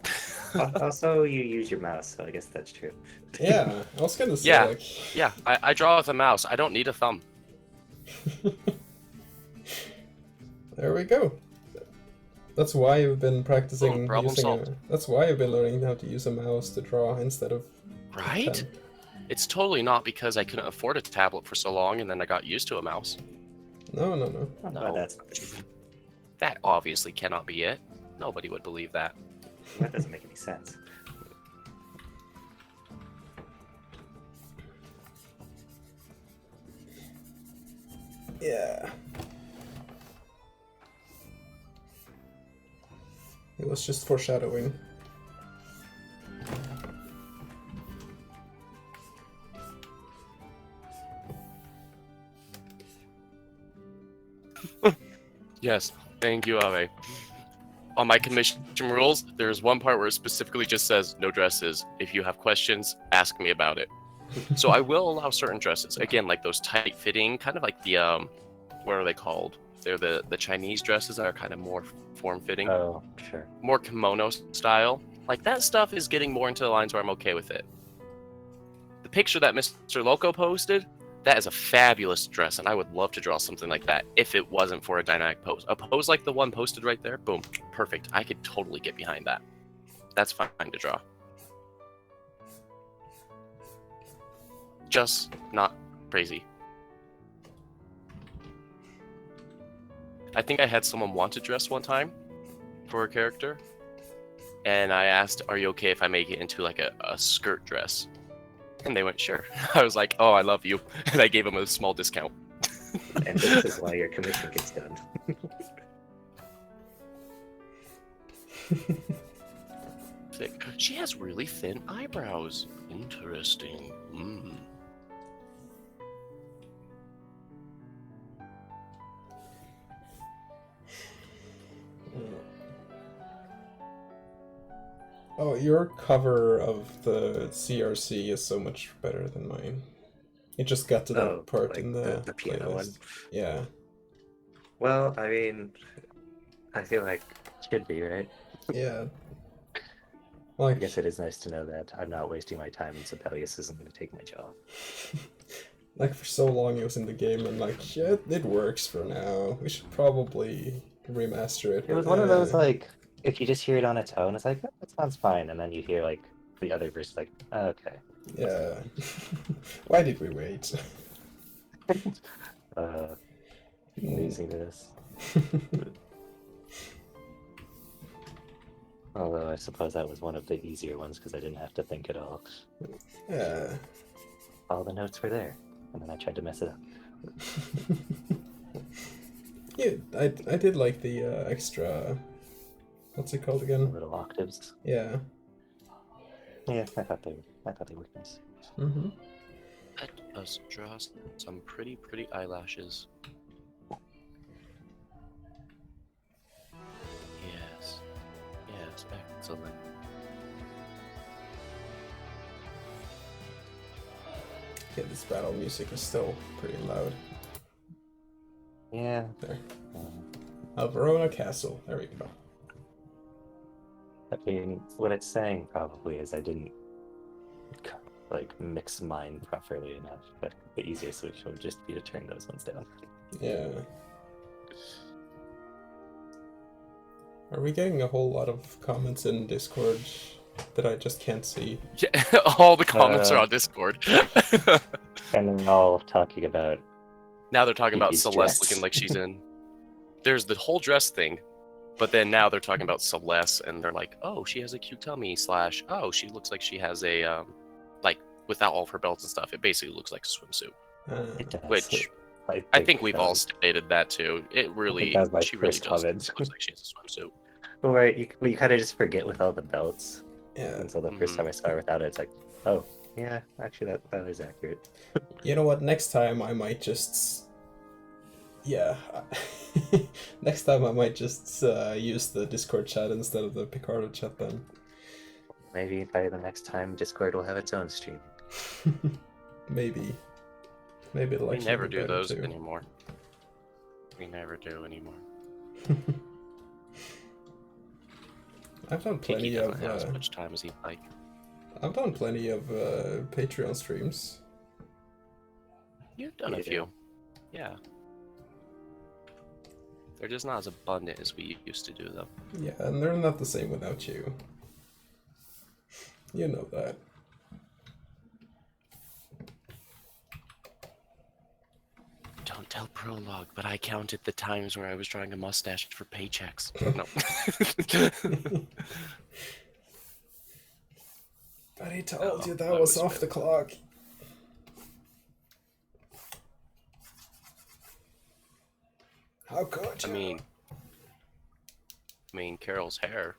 Also, you use your mouse, so I guess that's true. Yeah, I was gonna say, Yeah. like... Yeah, I draw with a mouse. I don't need a thumb. There we go. That's why you've been practicing problem using solved. That's why you've been learning how to use a mouse to draw instead of Right? pen. It's totally not because I couldn't afford a tablet for so long and then I got used to a mouse. No. No, that's That obviously cannot be it. Nobody would believe that. that doesn't make any sense. Yeah. It was just foreshadowing. Yes, thank you, Ave. On my commission rules, there's one part where it specifically just says no dresses. If you have questions, ask me about it. So I will allow certain dresses. Again, like those tight fitting, kind of like the what are they called? They're the Chinese dresses that are kind of more form fitting, Oh, sure. more kimono style. Like that stuff is getting more into the lines where I'm okay with it. The picture that Mr. Loco posted, that is a fabulous dress, and I would love to draw something like that if it wasn't for a dynamic pose. A pose like the one posted right there, boom, perfect. I could totally get behind that. That's fine to draw. Just not crazy. I think I had someone want to dress one time for a character, and I asked, are you okay if I make it into like a skirt dress? And they went, sure. I was like, oh, I love you. And I gave them a small discount. And this is why your commission gets done. Thick. She has really thin eyebrows. Interesting. Mm. Oh, your cover of the CRC is so much better than mine. You just got to that Oh, part like in the the piano one. playlist. Yeah. Well, I mean, I feel like it should be, right? Yeah. I Like, guess it is nice to know that I'm not wasting my time and Sibelius isn't going to take my job. like for so long it was in the game and like, yeah, it works for now. We should probably remaster it. It was but, one of those, like, if you just hear it on its own, it's like, oh, that sounds fine. And then you hear, like, the other verse, like, oh, okay. Yeah. Why did we wait? Laziness. Although I suppose that was one of the easier ones because I didn't have to think at all. Yeah. All the notes were there, and then I tried to mess it up. Yeah, I did like the extra. What's it called again? Little octaves. Yeah. Yeah, I thought they were nice. Mm-hmm. Let us draw some pretty eyelashes. Yes. Yes, excellent. Yeah, this battle music is still pretty loud. Yeah. There. Um, Verona Castle. There we go. I mean, what it's saying probably is I didn't like mix mine properly enough, but the easiest solution would just be to turn those ones down. Yeah. Are we getting a whole lot of comments in Discord that I just can't see? Yeah, all the comments are on Discord. And they're all talking about Now they're talking about Kiki's Celeste dress. looking like she's in. There's the whole dress thing, but then now they're talking about Celeste, and they're like, "Oh, she has a cute tummy." / "Oh, she looks like she has a like without all of her belts and stuff. It basically looks like a swimsuit." it does. Which I think we've all stated that too. It really, that was my she really first does comment. looks like she has a swimsuit. Well, right, you kind of just forget with all the belts. Yeah. And so the first time I saw her without it, it's like, oh, yeah, actually that is accurate. You know what? Next time I might just. Yeah. Next time I might just use the Discord chat instead of the Picardo chat then. Maybe by the next time, Discord will have its own stream. Maybe. Maybe it'll We actually never be do better those too. anymore. We never do anymore. I've done Kiki plenty doesn't of. have as much time as he'd like. I've done plenty of Patreon streams. You've done a Yeah. few. Yeah. They're just not as abundant as we used to do, though. Yeah, and they're not the same without you. You know that. Don't tell Prologue, but I counted the times where I was drawing a mustache for paychecks. No. But he told you Oh, that that was was off the clock. How could you? I mean, Carol's hair.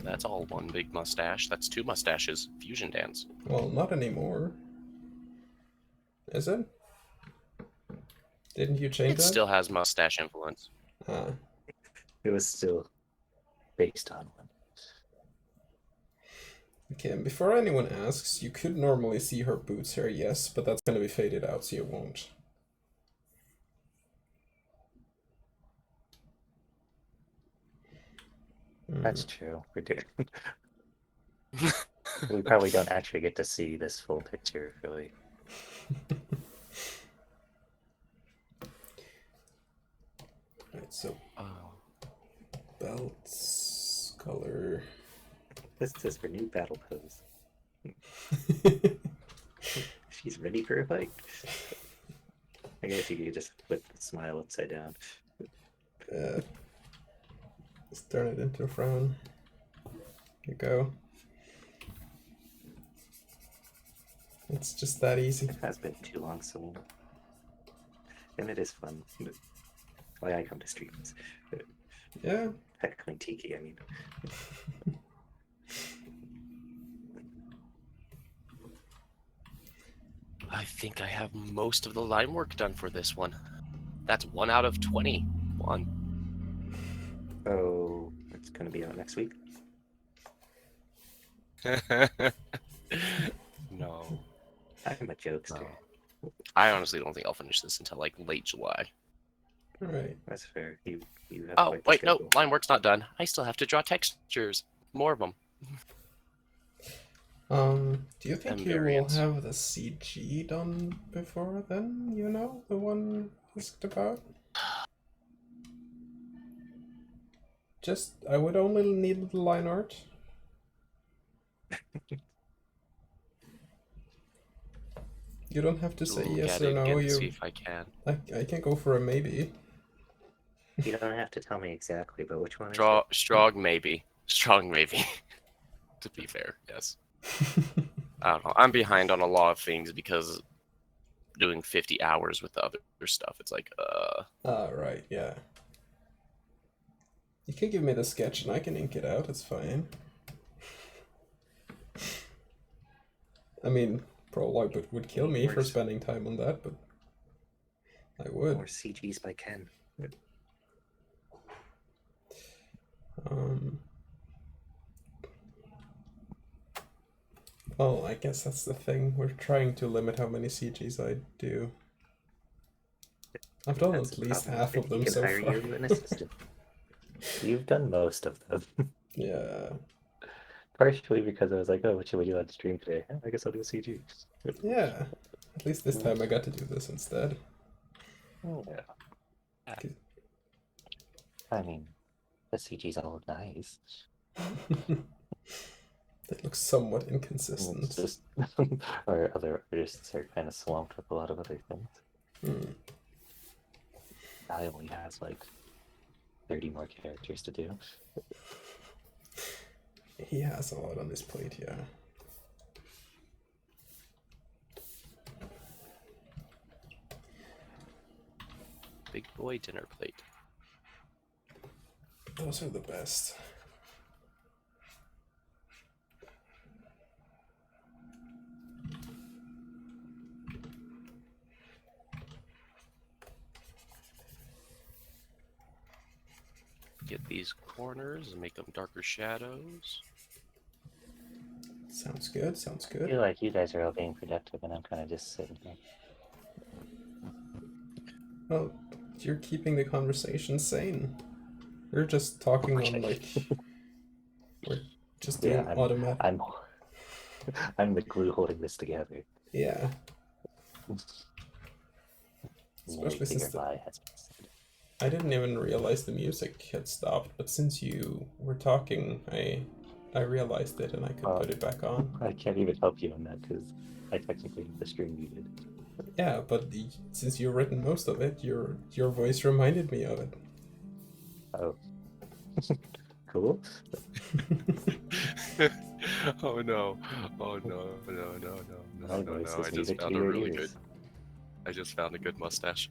That's all one big mustache. That's two mustaches. Fusion dance. Well, not anymore. Is it? Didn't you change It that? still has mustache influence. Ah. It was still based on one. Okay, and before anyone asks, you could normally see her boots hair, yes, but that's gonna be faded out, so you won't. That's true. We do. We probably don't actually get to see this full picture, really. Right, so Oh. belts, color. This is her new battle pose. She's ready for a fight. I guess you could just flip the smile upside down. Let's turn it into a frown. Here you go. It's just that easy. It has been too long, so. And it is fun. Why I come to streams. Yeah. Heckling Tiki, I mean. I think I have most of the line work done for this one. That's 1 out of 21. Oh, it's going to be out next week. No, I'm a jokester. no. I honestly don't think I'll finish this until like late July. Alright. That's fair. You have Oh, quite the wait, no, schedule. line work's not done. I still have to draw textures. More of them. Do you think And you will variants. have the CG done before then? You know, the one asked about? Just, I would only need the line art. You don't have to say Look yes at or it no. again, see You, if I can. I can go for a maybe. You don't have to tell me exactly, but which one is Draw it? strong maybe. Strong maybe. To be fair, yes. I don't know. I'm behind on a lot of things because doing 50 hours with the other stuff. It's like, Right, yeah. You can give me the sketch and I can ink it out, it's fine. I mean, Prologue would kill me for spending time on that, but I would. More CGs by Ken. Well, I guess that's the thing. We're trying to limit how many CGs I do. I've done That's at the least problem. half of He them can so hire far. you an assistant. You've done most of them. Yeah. Partially because I was like, oh, what should we do on stream today? Oh, I guess I'll do CG. Yeah. At least this time I got to do this instead. Oh, yeah. I mean, the CG's all nice. It looks somewhat It's inconsistent. just our other artists are kind of swamped with a lot of other things. I only has like 30 more characters to do. He has a lot on his plate, yeah. big boy dinner plate. Those are the best. Get these corners and make them darker shadows. Sounds good, sounds I feel good. like you guys are all being productive and I'm kind of just sitting here. Well, you're keeping the conversation sane. We're just talking on Okay. like... We're just doing Yeah, automatic... I'm the glue holding this together. Yeah. No Especially since bigger lie has been said. I didn't even realize the music had stopped, but since you were talking, I realized it and I could put it back on. I can't even help you on that because I technically have the stream muted. Yeah, but since you've written most of it, your voice reminded me of it. Oh. Cool. Oh no. Oh no, no. My voice is I just music found to a your really ears. good. I just found a good mustache.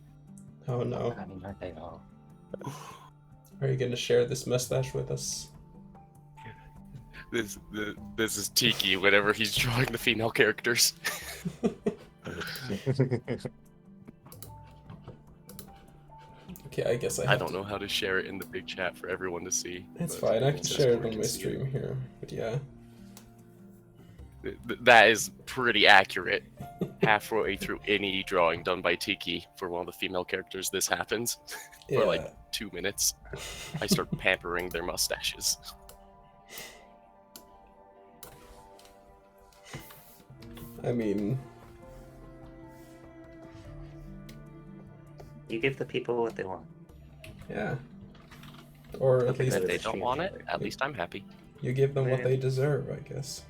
Oh no. I mean, aren't they all? Are you gonna share this mustache with us? This is Tiki whenever he's drawing the female characters. Okay, I guess I don't know how to share it in the big chat for everyone to see. It's but fine, I people can in share it Discord on can my see it. stream here, but yeah. That is pretty accurate. Halfway through any drawing done by Tiki for one of the female characters, this happens. For like 2 minutes. I start pampering their mustaches. I mean, You give the people what they want. yeah. Or at Okay, least If they don't want it, at least I'm happy. you give them what they deserve, I guess.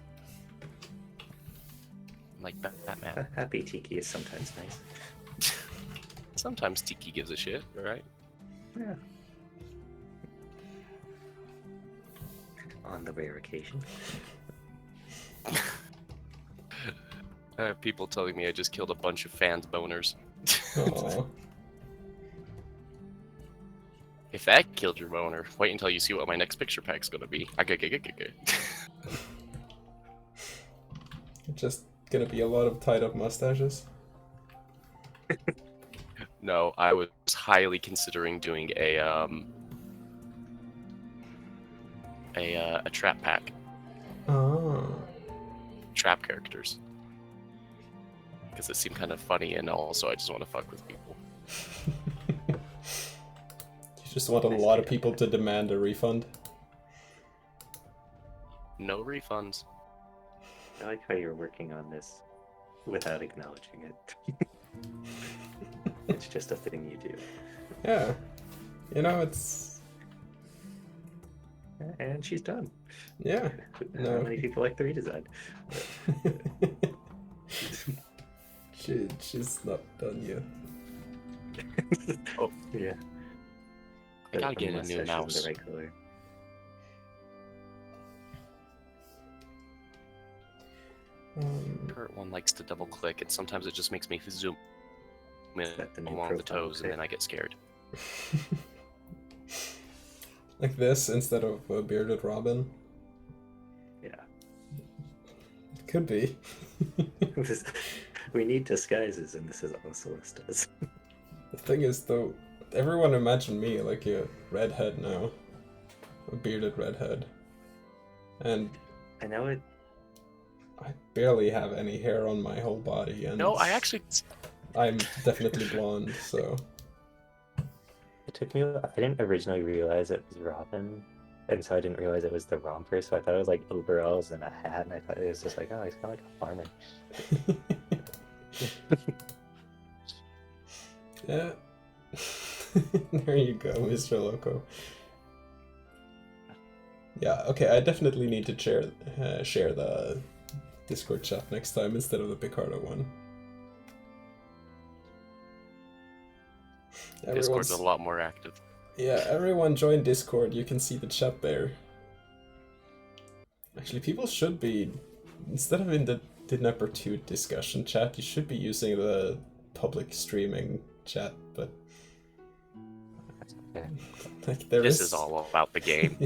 Like Batman. A happy Tiki is sometimes nice. Sometimes Tiki gives a shit, alright? Yeah. On the rare occasion. I have people telling me I just killed a bunch of fans' boners. Aww. If that killed your boner, wait until you see what my next picture pack's gonna be. Just gonna be a lot of tied up mustaches. No, I was highly considering doing a trap pack. Oh. trap characters. Because it seemed kind of funny, and also I just want to fuck with people. You just want a lot of people to demand a refund. No refunds. I like how you're working on this without acknowledging it. It's just a thing you do. Yeah. You know, it's... And she's done. Yeah. How No. many people like the redesign? She's not done yet. Oh. Yeah. I gotta The get a new mustache isn't mouse. the right color. Kurt one likes to double click, and sometimes it just makes me zoom in that the new along the profile toes, and then pic? I get scared. Like this instead of a bearded Robin. Yeah. It could be. We need disguises, and this is all Seles does. The thing is, though, everyone imagine me like a redhead now. A bearded redhead. And I know it. I barely have any hair on my whole body, and No, I actually. I'm definitely blonde, so... It took me. I didn't originally realize it was Robin, and so I didn't realize it was the romper. So I thought it was like overalls and a hat, and I thought it was just like, oh, he's kind of like a farmer. Yeah. There you go, Mr. Loco. Yeah, okay, I definitely need to share the Discord chat next time instead of the Picardo one. Discord's a lot more active. Yeah, everyone join Discord, you can see the chat there. Actually, people should be, instead of in the Didnapper 2 discussion chat, you should be using the public streaming chat, but... Okay. Like, there This is all about the game.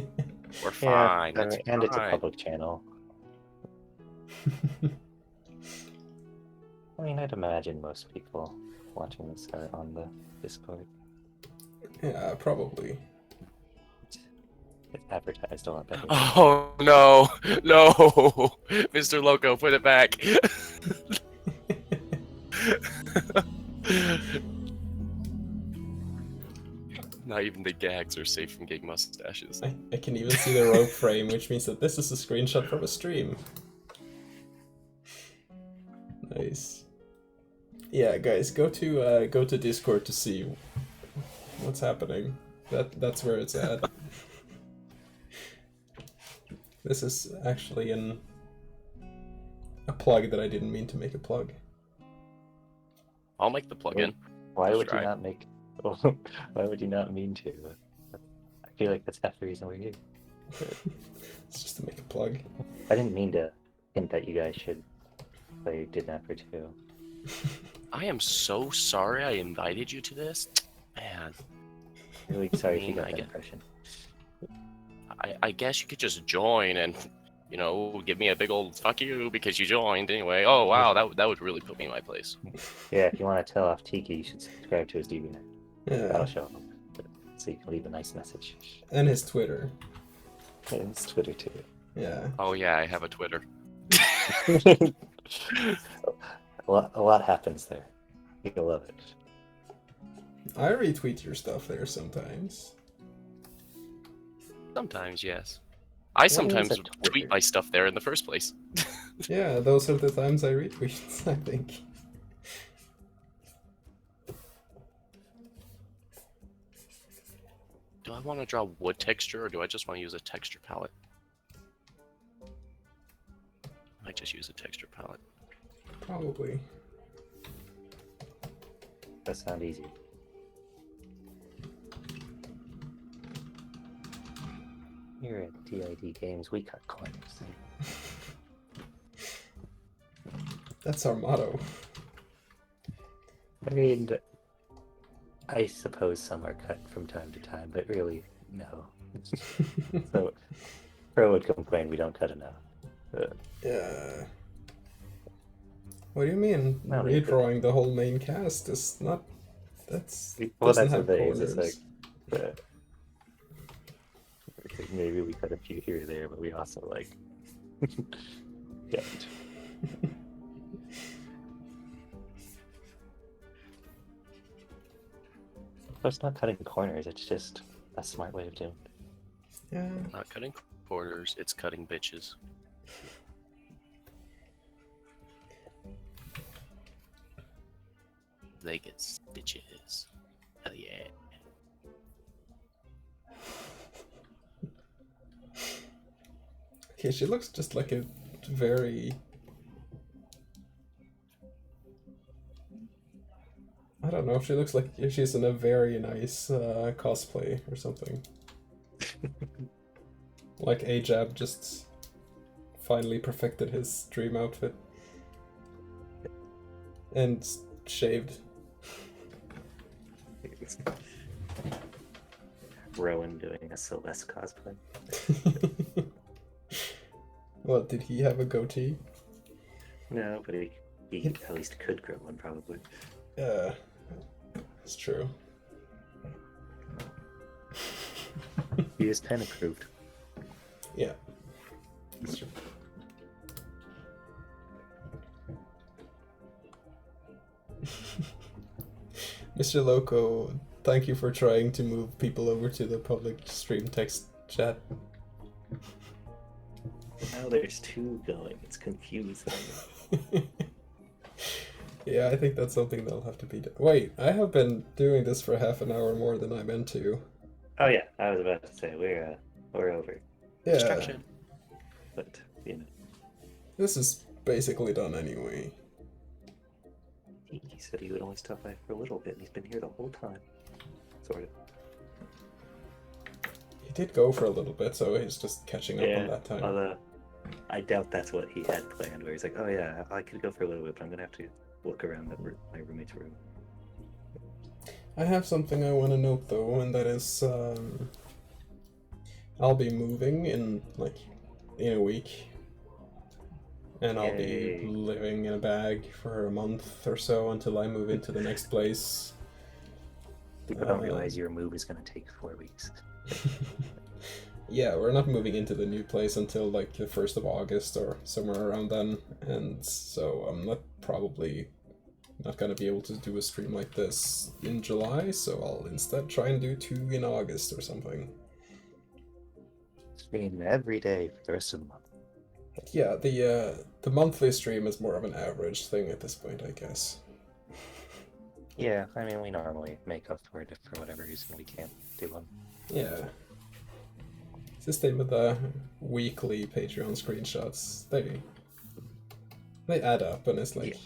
We're fine. Yeah, That's and it's a fine. public channel. I mean, I'd imagine most people watching this are on the Discord. Yeah, probably. It's advertised a lot better. Oh no, no, Mr. Loco, put it back. Not even the gags are safe from getting mustaches. I can even see the rope frame, which means that this is a screenshot from a stream. Nice. Yeah, guys, go to Discord to see what's happening. That's where it's at. This is actually a plug that I didn't mean to make a plug. I'll make the plugin. Why Just would you try. not make? Why would you not mean to? I feel like that's half the reason we're here. It's just to make a plug. I didn't mean to hint that you guys should play Didnapper 2. I am so sorry I invited you to this. Man, Really sorry if you mean, got I that get- impression. I guess you could just join and, you know, give me a big old fuck you because you joined anyway. Oh wow, that would really put me in my place. Yeah, if you want to tell off Tiki, you should subscribe to his DB. That'll Yeah, show him. So you can leave a nice message. and his Twitter. And his Twitter too. Yeah. Oh yeah, I have a Twitter. A lot happens there. You'll love it. I retweet your stuff there sometimes. Sometimes, yes. I is sometimes a Twitter? tweet my stuff there in the first place. Yeah, those are the times I retweet, I think. Do I want to draw wood texture or do I just want to use a texture palette? I might just use a texture palette. Probably. That sounds easy. Here at DID Games, we cut corners. That's our motto. I mean, I suppose some are cut from time to time, but really, no. So, Pro would complain we don't cut enough. Yeah. What do you mean? No, Redrawing the whole main cast is not. That's. Well, doesn't that's the have thing. It's corners. like, maybe we cut a few here or there, but we also like. Yeah. But it's not cutting corners, it's just a smart way of doing it. Yeah. Not cutting corners, it's cutting bitches. They get stitches. Hell yeah. Okay, she looks just like a very... I don't know if she looks like she's in a very nice cosplay or something. Like Ajab just finally perfected his dream outfit. And shaved. Rowan doing a Seles cosplay. What, did he have a goatee? No, but he at least could grow one, probably. Yeah, it's true. He is pen approved. Yeah, it's true. Mr. Loco, thank you for trying to move people over to the public stream text chat. Now there's two going. It's confusing. Yeah, I think that's something that'll have to be done. Wait, I have been doing this for half an hour more than I meant to. Oh yeah, I was about to say we're over, Yeah, Distraction. but you know, this is basically done anyway. he said he would only stop by for a little bit, and he's been here the whole time, sort of. He did go for a little bit, so he's just catching up on that time. Although I doubt that's what he had planned. Where he's like, "Oh yeah, I could go for a little bit, but I'm gonna have to look around my roommate's room." I have something I want to note though, and that is I'll be moving in a week, and I'll Yay. be living in a bag for a month or so until I move into the next place. People don't realize your move is gonna take 4 weeks. Yeah, we're not moving into the new place until like the 1st of August or somewhere around then, and so I'm probably not gonna be able to do a stream like this in July, so I'll instead try and do 2 in August or something. Stream every day for the rest of the month. Yeah, the monthly stream is more of an average thing at this point, I guess. Yeah, I mean, we normally make up for it if for whatever reason we can't do one. Yeah. It's the same with the weekly Patreon screenshots. They add up, and it's like...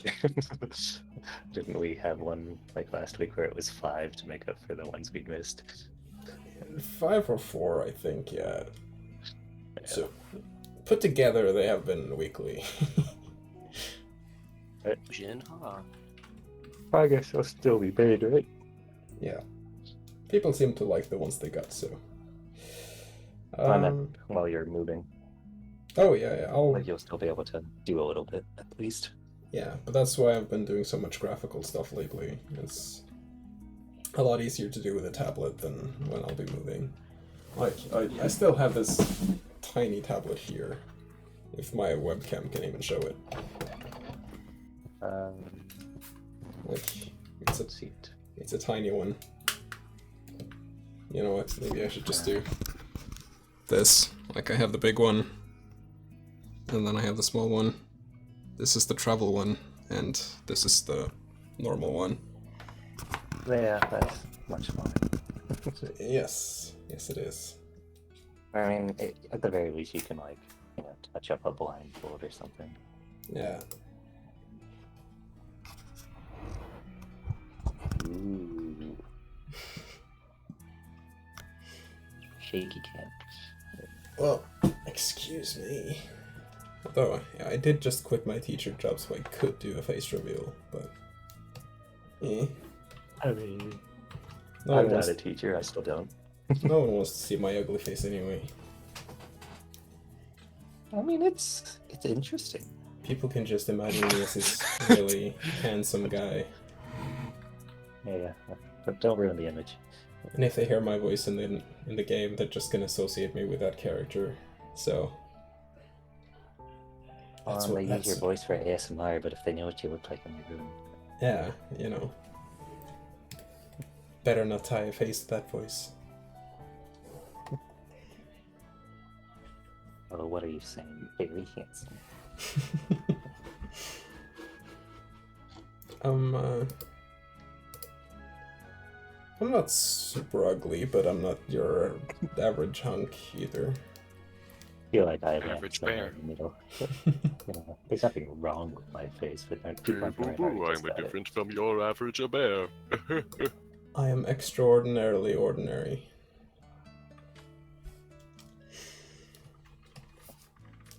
Didn't we have one like last week where it was 5 to make up for the ones we'd missed? 5 or 4, I think, yeah. So, put together, they have been weekly. Jinha. I guess they'll still be made, right? Yeah. People seem to like the ones they got, so... I meant while you're moving. Oh, yeah, Like you'll still be able to do a little bit, at least. Yeah, but that's why I've been doing so much graphical stuff lately. It's a lot easier to do with a tablet than when I'll be moving. Like, I still have this tiny tablet here, if my webcam can even show it. Like, it's a tiny one. You know what, maybe I should just do this. Like, I have the big one, and then I have the small one. This is the travel one, and this is the normal one. Yeah, that's much fun. Yes, it is. I mean, at the very least, you can touch up a blindfold or something. Yeah. Ooh. Shaky cam. Well, excuse me. Although, yeah, I did just quit my teacher job, so I could do a face reveal, but... I mean, No I'm one, not wants, a teacher, I still don't. no one wants to see my ugly face anyway. I mean, it's interesting. People can just imagine me as this really handsome guy. Yeah, but don't ruin the image. And if they hear my voice in the game, they're just gonna associate me with that character. So That's They what use that's. your voice for ASMR, but if they know what you look like in your room, Yeah, you know. Better not tie a face to that voice. oh, what are you saying? Very handsome. I'm not super ugly, but I'm not your average hunk either. I feel like I land Average somewhere bear. in the middle. You know, there's nothing wrong with my face, but people Hey, aren't boo very boo, hard I'm a different from your average bear. I am extraordinarily ordinary.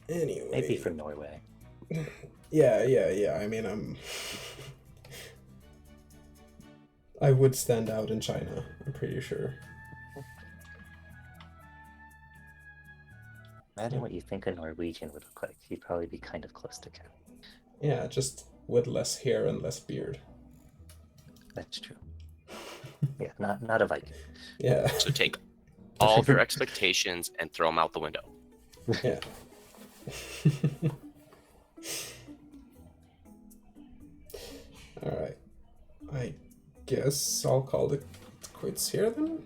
Anyway. Maybe from Norway. Yeah. I mean, I would stand out in China, I'm pretty sure. Imagine what you think a Norwegian would look like. He'd probably be kind of close to Cat. Yeah, just with less hair and less beard. That's true. Yeah, not a Viking. Yeah. So take all of your expectations and throw them out the window. Yeah. Alright. I guess I'll call it quits here then?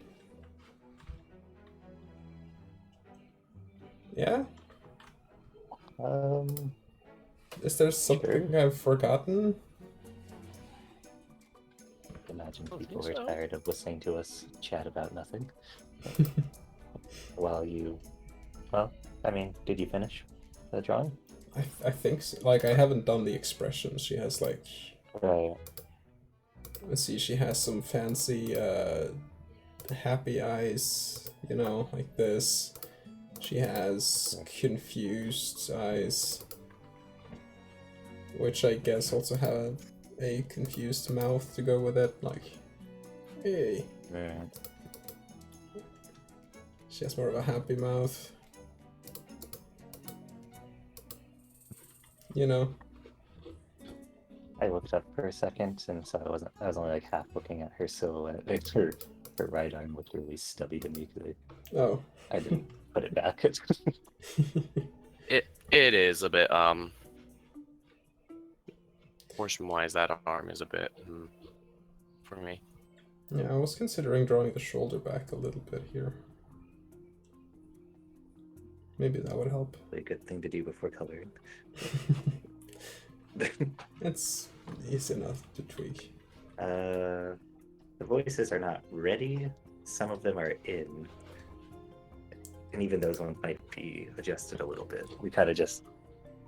Yeah? Is there something I've forgotten? Imagine I people think were so. tired of listening to us chat about nothing. While you... Well, I mean, did you finish the drawing? I think so. Like, I haven't done the expressions. She has, like... Right. Let's see, she has some fancy, happy eyes, you know, like this. She has confused eyes, which I guess also have a confused mouth to go with it, like, hey. Right. She has more of a happy mouth. You know? I looked up for a second, and so I was only like half looking at her silhouette. Like her right arm looked really stubby to me because Oh. I didn't put it back. It is a bit portion wise that arm is a bit for me. Yeah, I was considering drawing the shoulder back a little bit here. Maybe that would help. A good thing to do before coloring. It's easy enough to tweak. The voices are not ready. Some of them are in. And even those ones might be adjusted a little bit. We kind of just...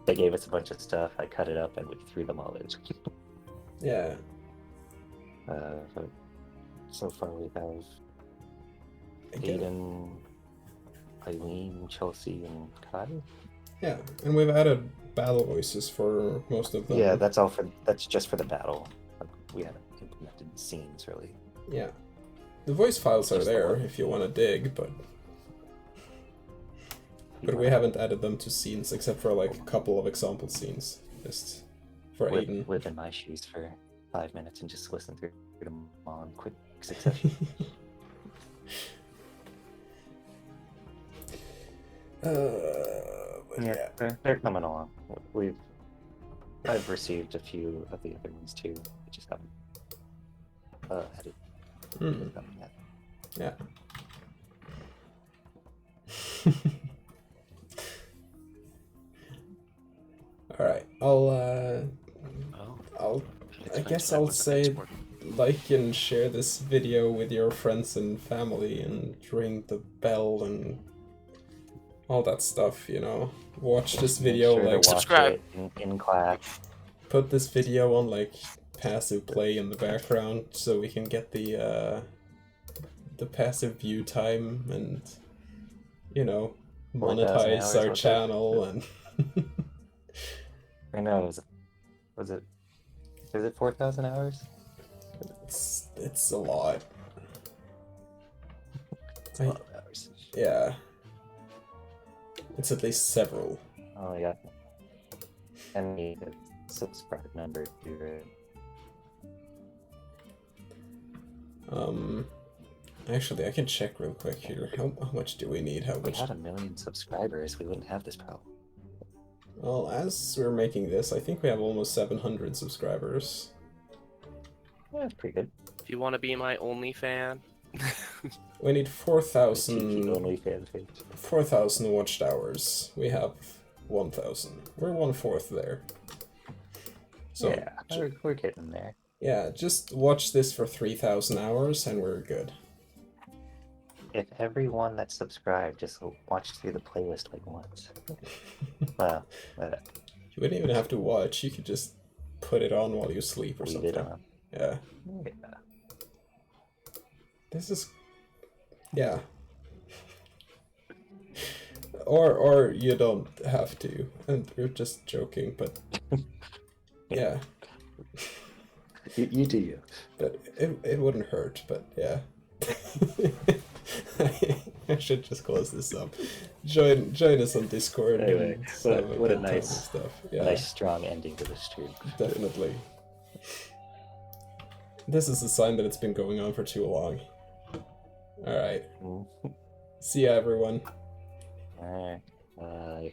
They gave us a bunch of stuff, I cut it up, and we threw them all in. Yeah. But so far we have Again. Aiden, Eileen, Chelsea, and Kai. Yeah, and we've added battle voices for most of them. Yeah, that's just for the battle. We haven't implemented scenes really. Yeah. The voice files are Just the there one. if you want to dig, but we haven't added them to scenes except for like a couple of example scenes, just for Aiden. Live in my shoes for 5 minutes and just listen through them all in quick succession. But yeah. They're coming along. I've received a few of the other ones too. I just haven't edited them yet. Yeah. All right. I guess I'll say like and share this video with your friends and family and ring the bell and all that stuff, you know. Watch this video, Make sure to like watch subscribe. it in class. put this video on like passive play in the background so we can get the passive view time and, you know, 4,000 monetize hours our worth channel and I know. Was it 4,000 hours? it's a lot. It's a lot of hours. Yeah. It's at least several. Oh yeah. And the subscribe number too, right? Actually, I can check real quick here. How much do we need? How If we much? had 1 million subscribers, we wouldn't have this problem. Well, as we're making this, I think we have almost 700 subscribers. Yeah, that's pretty good. If you want to be my only fan, We need Cheeky 4,000 OnlyFans page. 4,000 watched hours. We have 1,000. We're 1/4 there. So Yeah, we're getting there. yeah, just watch this for 3,000 hours and we're good. If everyone that's subscribed just watched through the playlist like once. Well, You wouldn't even have to watch. You could just put it on while you sleep or leave something. it on. Yeah. Yeah. This is, yeah. Or you don't have to, and we're just joking, but yeah. You do you. But it wouldn't hurt, but yeah. I should just close this up. Join us on Discord. Anyway, and what a have time and nice- stuff. Yeah, Nice strong ending to the stream. definitely. This is a sign that it's been going on for too long. All right. Mm. See ya, everyone. Alright. Bye.